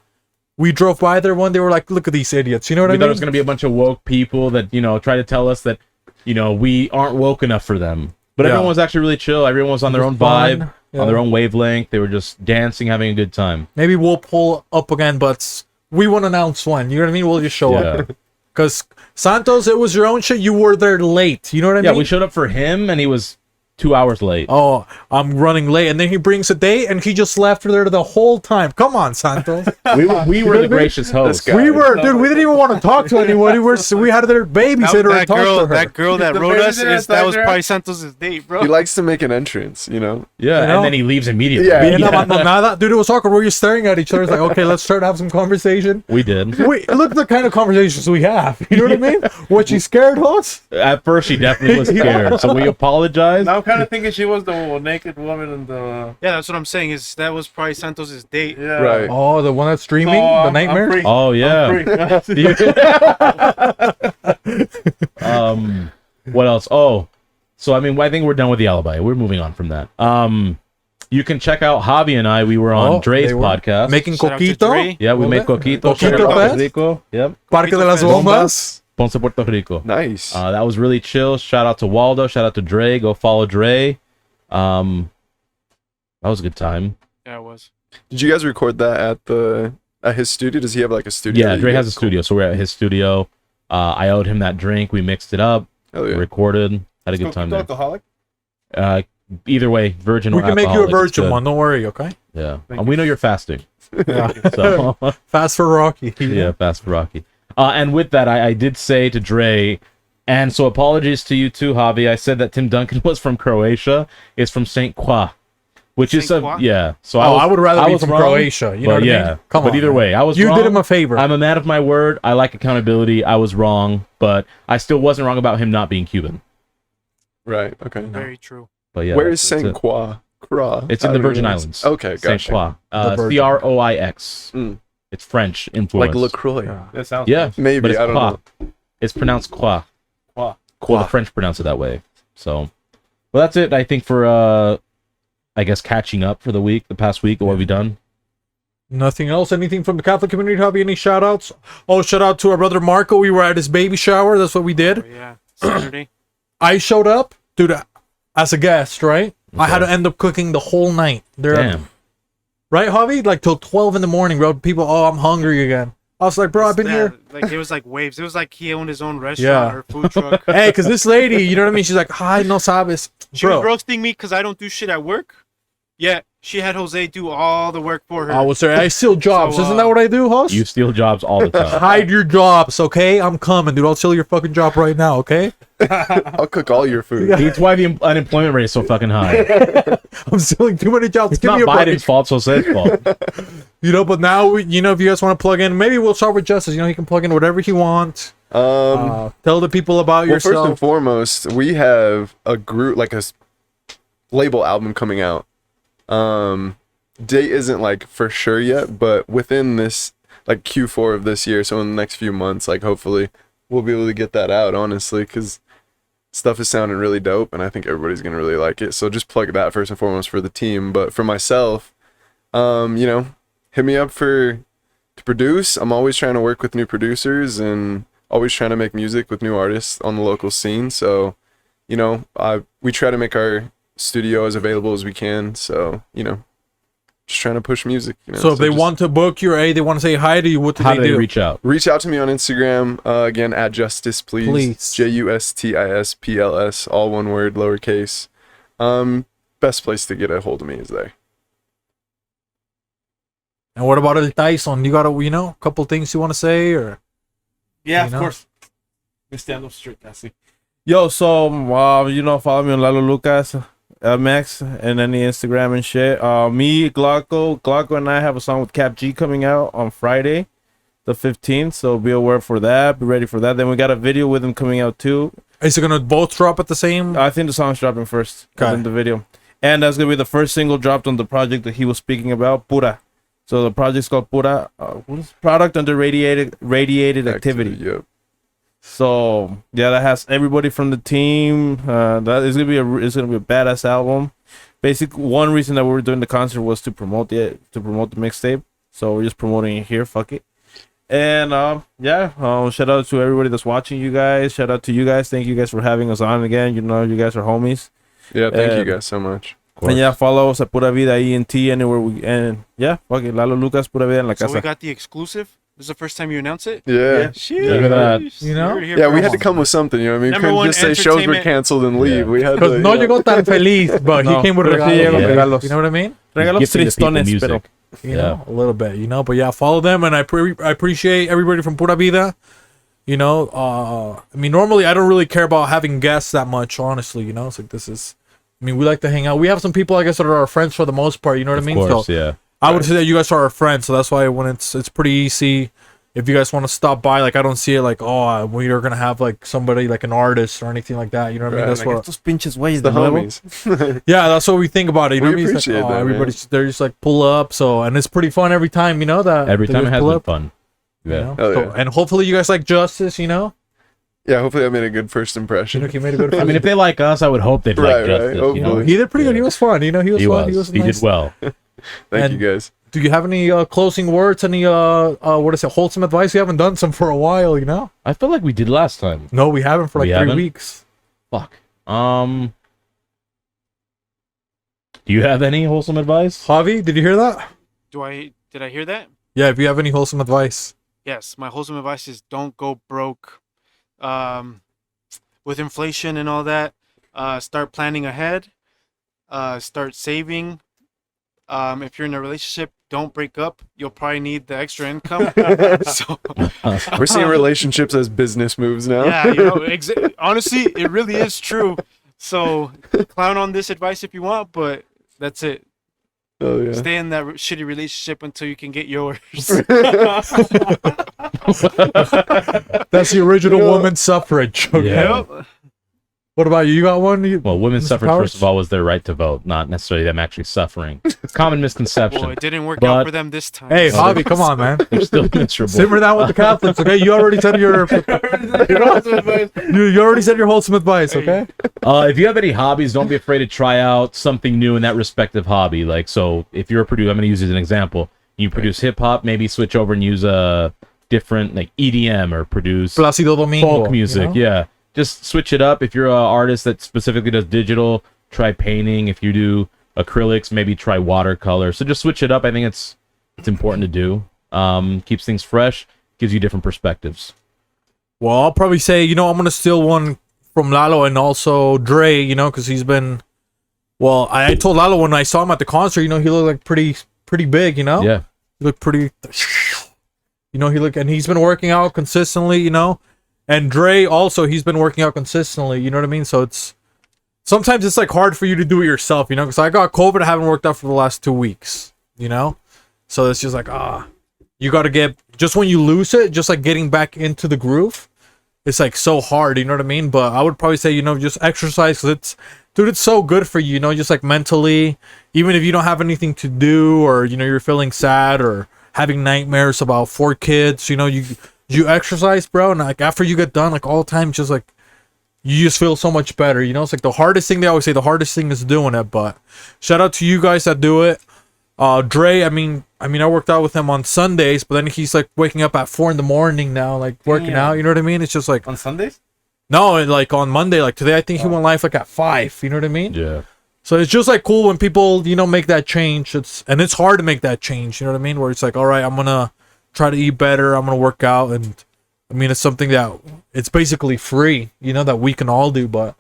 we drove by there one day, we're like, look at these idiots. You know what We I thought mean? it was gonna be a bunch of woke people that try to tell us that we aren't woke enough for them. But Yeah. everyone was actually really chill. Everyone was on their own Fun. vibe, Yeah. on their own wavelength. They were just dancing, having a good time. Maybe we'll pull up again, but we won't announce when. You know what I mean? We'll just show Yeah. up. Because Santos, it was your own shit. You were there late. You know what I Yeah, mean? we showed up for him, and he was 2 hours late. Oh, I'm running late. And then he brings a date, and he just left there the whole time. Come on, Santos. We were the gracious hosts. guy. We were, dude, we didn't even want to talk to anyone. We had their babysitter and talk to her. that girl that The wrote us, babysitter that was attacked her? probably Santos's date, bro. He likes to make an entrance, you know? Yeah, You know? and then he leaves immediately. Yeah. Bien abandonada. Dude, it was awkward. We were staring at each other. It's like, okay, let's start to have some conversation. We did. Wait, look at the kind of conversations we have. You know what I mean? Was she scared, Hoss? At first, she definitely was scared, so we apologized. Now I'm kind of thinking she was the naked woman in the. Yeah, that's what I'm saying. Is that was probably Santos's date. Yeah. Right. Oh, the one that's streaming? So, the I'm nightmare? free. Oh yeah. What else? Oh, so I mean, I think we're done with the alibi. We're moving on from that. You can check out Javi and I. We were on Oh, Dre's they were podcast. Making Shout out to coquito? Dre. Yeah, we made coquito. Coquito Shout out Fest? Puerto Rico. Yep. Parque de las Coquito Bombas? Ponce, Puerto Rico. Nice. That was really chill. Shout out to Waldo. Shout out to Dre. Go follow Dre. That was a good time. Yeah, it was. Did you guys record that at his studio? Does he have like a studio? Yeah, that Dre you has a guys- studio, so we're at his studio. I owed him that drink. We mixed it up, Hell yeah. recorded, had a good time there. Alcoholic. Either way, virgin We or can make you a alcoholic, it's virgin good. one. Don't worry, okay? Yeah, Thank and we know you're fasting, Yeah. so Fast for Rocky. yeah, fast for Rocky. And with that, I did say to Dre, and so apologies to you too, Javi. I said that Tim Duncan was from Croatia. It's from St. Croix. which is Saint Croix? yeah. So I would rather be was from wrong, Croatia. You know but what I yeah. mean? Come but on. either man. way, I was You wrong. did him a favor. I'm a man of my word. I like accountability. I was wrong, but I still wasn't wrong about him not being Cuban. Right. Okay. Very true. But yeah, Where is that's Saint it. Croix? It's in the Virgin Islands. Okay, Saint gotcha. Croix. The Virgin. Croix. Mm. It's French influence. Like LaCroix. Yeah. That sounds Yeah, Maybe, but it's I don't Croix. know. It's pronounced Croix. Croix. Well, the French pronounce it that way. So, well, that's it. I think for I guess catching up for the past week. What have we done? Nothing else? Anything from the Catholic community? Javi, any shout outs? Oh, shout out to our brother Marco. We were at his baby shower. That's what we did. Oh, yeah. Saturday. I showed up, dude, as a guest, right? I had Okay. to end up cooking the whole night. There, Damn. right, Javi? Like till 12 in the morning, bro. People, oh, I'm hungry again. I was like, bro, I've been here. Like it was like waves. It was like he owned his own restaurant Yeah. or food truck. Hey, because this lady, you know what I mean? She's like, hi, no sabes. She was Bro, roasting me because I don't do shit at work. Yeah, she had Jose do all the work for her. I was there. I steal jobs. So, Isn't that what I do, host? You steal jobs all the time. Hide your jobs, okay? I'm coming, dude. I'll steal your fucking job right now, okay? I'll cook all your food. That's why the unemployment rate is so fucking high. I'm stealing too many jobs. It's Give not me a break. Biden's fault, it's Jose's fault. You know, but now, you know, if you guys want to plug in, maybe we'll start with Justice. You know, he can plug in whatever he wants. Tell the people about Well, first and yourself. foremost, we have a group, like label album coming out. Date isn't like for sure yet, but within this like Q4 of this year, so in the next few months, like hopefully we'll be able to get that out, honestly, because stuff is sounding really dope and I think everybody's gonna really like it. So just plug that first and foremost for the team. But for myself, you know, hit me up to produce. I'm always trying to work with new producers and always trying to make music with new artists on the local scene. So, you know, we try to make our studio as available as we can. So, you know, just trying to push music. You know? So if they just want to book you or they want to say hi to you, what do How they do they do? reach out? reach out to me on Instagram, again, at Justis Please. JUSTISPLS, all one word, lowercase. Best place to get a hold of me is there. And what about El Tyson? You got a couple things you want to say or? Yeah, You of know? course. We stand up straight, Cassie. Yo, so you know, follow me on Lalo Lucas, Max, and any Instagram and shit. Me, Glocko, and I have a song with Cap G coming out on Friday, the 15th. So be aware for that. Be ready for that. Then we got a video with him coming out too. Is it gonna both drop at the same? I think the song's dropping first, Okay. and then the video, and that's gonna be the first single dropped on the project that he was speaking about, Pura. So the project's called Pura. What is product under radiated activity. Yep. So yeah, that has everybody from the team. That is gonna be it's gonna be a badass album. Basically, one reason that we were doing the concert was to promote the mixtape. So we're just promoting it here. Fuck it. And shout out to everybody that's watching. You guys, shout out to you guys. Thank you guys for having us on again. You know, you guys are homies. Yeah, thank you guys so much. And yeah, follow us at Pura Vida ENT anywhere fuck it, Lalo Lucas Pura Vida en la So casa. we got the exclusive. This is the first time you announce it. Yeah. Sheesh. Look at that. You know? You heard it here Yeah, we had to first. come with something, you know what I mean? We Number couldn't one, just say shows were entertainment. canceled and leave. We had Because to, no you know. llegó tan feliz, but No, he came with pero sí regalos. llegó Yeah. regalos. You know what I mean? Regalos Gifting the people tristones, music. pero You know, a little bit, you know. But yeah, follow them, and I appreciate everybody from Pura Vida. You know, I mean, normally I don't really care about having guests that much, honestly. You know, it's like I mean, we like to hang out. We have some people, I guess, that are our friends for the most part. You know what I mean? Of course, So yeah. I would say that you guys are our friends, so that's why when it's pretty easy. If you guys want to stop by, like I don't see it like, oh, we are gonna have like somebody like an artist or anything like that. You know what I mean? Right, That's what. estos pinches güeyes The de nuevo. homies. Yeah, that's what we think about it. You know We what I mean? It's like, appreciate that, man. everybody's they're just like pull up. So and it's pretty fun every time. You know that Every they time it just has pull been up, fun. you Yeah. know? Oh, So- yeah. and hopefully you guys like Justice. You know, Yeah, hopefully I made a good first you impression. know, he made a good. I mean, if they like us, I would hope they'd Right, like right, Justice. You know? hopefully. he did pretty good. Yeah. He was fun. You know, he was fun. He was He nice. did well. Thank And- you guys. Do you have any closing words? Any what is it? Wholesome advice? We haven't done some for a while. You know. I feel like we did last time. No, we haven't for like We 3 haven't? weeks. Fuck. Do you have any wholesome advice? Javi, did you hear that? Did I hear that? Yeah, if you have any wholesome advice. Yes, my wholesome advice is don't go broke. With inflation and all that, start planning ahead. Start saving. If you're in a relationship, don't break up. You'll probably need the extra income. So, We're seeing relationships as business moves now. yeah, you know, honestly, it really is true. So, clown on this advice if you want, but that's it. Oh yeah. Stay in that shitty relationship until you can get yours. That's the original woman suffrage. Okay. Yeah. Yep. What about you? You got one? Well, women's Mr. suffrage, Powers? first of all, was their right to vote, not necessarily them actually suffering. Common misconception. Well, it didn't work But- out for them this time. Hey, Oh, Javi, come on, man. They're still miserable. Simmer down with the Catholics, okay? You already said your you already said your wholesome advice, okay? If you have any hobbies, don't be afraid to try out something new in that respective hobby. Like, so if you're a producer, I'm going to use it as an example. You produce hip hop, maybe switch over and use a different, like EDM, or produce Placido Domingo. folk music. you know? Yeah, just switch it up. If you're an artist that specifically does digital, try painting. If you do acrylics, maybe try watercolor. So just switch it up. I think it's important to do. Keeps things fresh, gives you different perspectives. Well, I'll probably say, I'm going to steal one from Lalo and also Dre, because he's been... Well, I told Lalo when I saw him at the concert, he looked like pretty big, Yeah. He looked pretty... and he's been working out consistently, And Dre also, he's been working out consistently, you know what I mean? So sometimes it's like hard for you to do it yourself, because I got COVID, I haven't worked out for the last 2 weeks, So it's just like, you got to get, just when you lose it, just like getting back into the groove, it's like so hard, you know what I mean? But I would probably say, just exercise, because it's so good for you, just like mentally, even if you don't have anything to do, or, you're feeling sad or having nightmares about 4 kids, you exercise, bro, and like after you get done, like all the time, just like you just feel so much better. It's like the hardest thing, they always say the hardest thing is doing it. But shout out to you guys that do it. Dre, I mean I worked out with him on Sundays, but then he's like waking up at 4 a.m. now, like working out, you know what I mean? It's just like On Sundays? no, like on Monday, like today I think he went live like at 5, you know what I mean? Yeah. So it's just like cool when people, make that change. It's hard to make that change, you know what I mean? Where it's like, all right, I'm gonna try to eat better, I'm gonna work out, and I mean it's something that it's basically free, that we can all do, but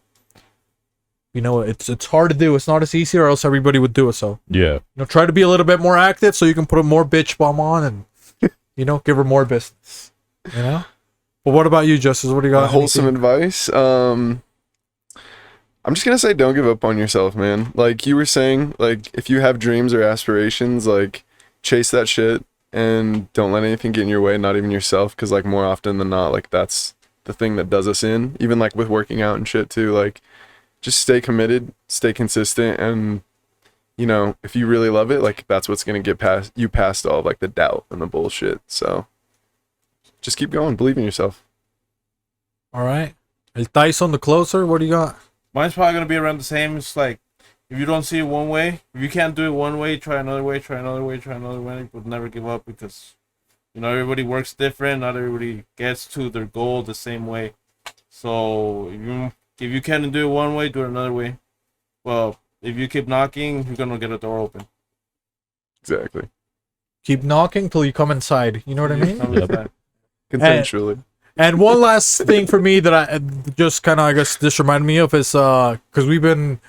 it's hard to do. It's not as easy, or else everybody would do it. So Yeah. try to be a little bit more active so you can put a more bitch bomb on and give her more business. But what about you, Justice? What do you got? Wholesome advice. I'm just gonna say, don't give up on yourself, man. Like you were saying, like if you have dreams or aspirations, like chase that shit and don't let anything get in your way, not even yourself, because like more often than not, like that's the thing that does us in. Even like with working out and shit too, like just stay committed, stay consistent, and if you really love it, like that's what's gonna get past all of, like the doubt and the bullshit. So just keep going, believe in yourself. All right. Is Tyson the closer? What do you got? Mine's probably gonna be around the same. It's like if you don't see it one way, if you can't do it one way, try another way, try another way, try another way. But never give up, because everybody works different. Not everybody gets to their goal the same way. So if you can't do it one way, do it another way. Well, if you keep knocking, you're gonna get a door open. Exactly. Keep knocking till you come inside. You know what I mean? Consensually. And one last thing for me that I just kind of, I guess, this reminded me of is, because we've been,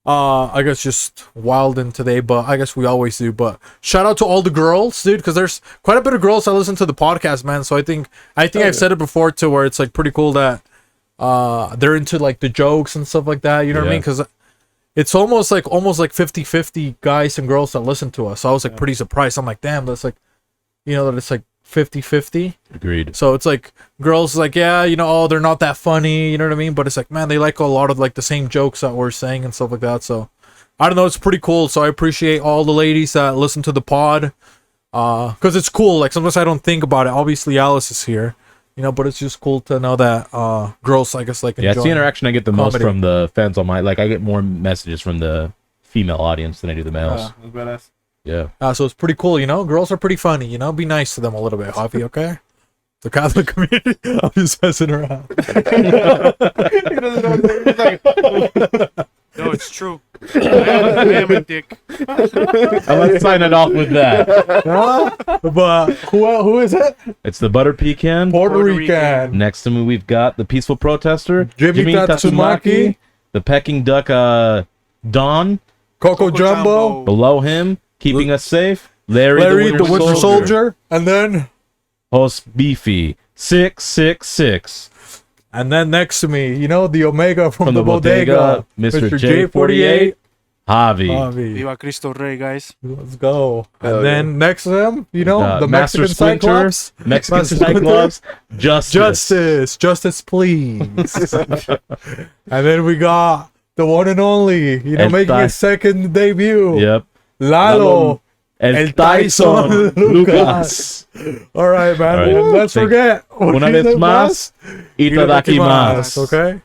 I guess, just wilding today, but I guess we always do. But shout out to all the girls, dude, because there's quite a bit of girls that listen to the podcast, man. So I think I've said it before too, where it's like pretty cool that they're into like the jokes and stuff like that. You know what I mean? Because it's almost like 50-50 guys and girls that listen to us. So I was like pretty surprised. I'm like, damn, that's like, that it's like 50-50. Agreed. So it's like girls like, yeah, they're not that funny, you know what I mean? But it's like, man, they like a lot of like the same jokes that we're saying and stuff like that. So I don't know, it's pretty cool. So I appreciate all the ladies that listen to the pod, because it's cool. Like sometimes I don't think about it. Obviously Alice is here, but it's just cool to know that girls, I guess, like Yeah, it's the interaction I get the most comedy. from the fans on my, like I get more messages from the female audience than I do the males. That's badass. Yeah. So it's pretty cool, girls are pretty funny, be nice to them a little bit, Javi, okay? The Catholic community. I'm just messing around. No, it's true. I am a dick. Let's sign it off with that. But who is it? It's the Butter Pecan. Puerto Puerto Rican. Next to me, we've got the Peaceful Protester, Jimmy Tatsumaki. the Pecking Duck, Don. Coco Jumbo. Below him, keeping us safe, Larry the Winter Soldier. And then host Beefy 666 and then next to me, the Omega from the bodega, Mr. J48. Javi. Viva Cristo Rey, guys. Let's go. Hell And then next to them, you know, the Master Mexican Squinter, Cyclops. Mexican Master Squinter. Cyclops. Justice. Please. And then we got the one and only, you know, El making Ty- his second debut. Yep. Lalo. El Tyson Lucas. All right, man. All right. And let's Thank- forget. Una vez más, itadakimasu. Okay.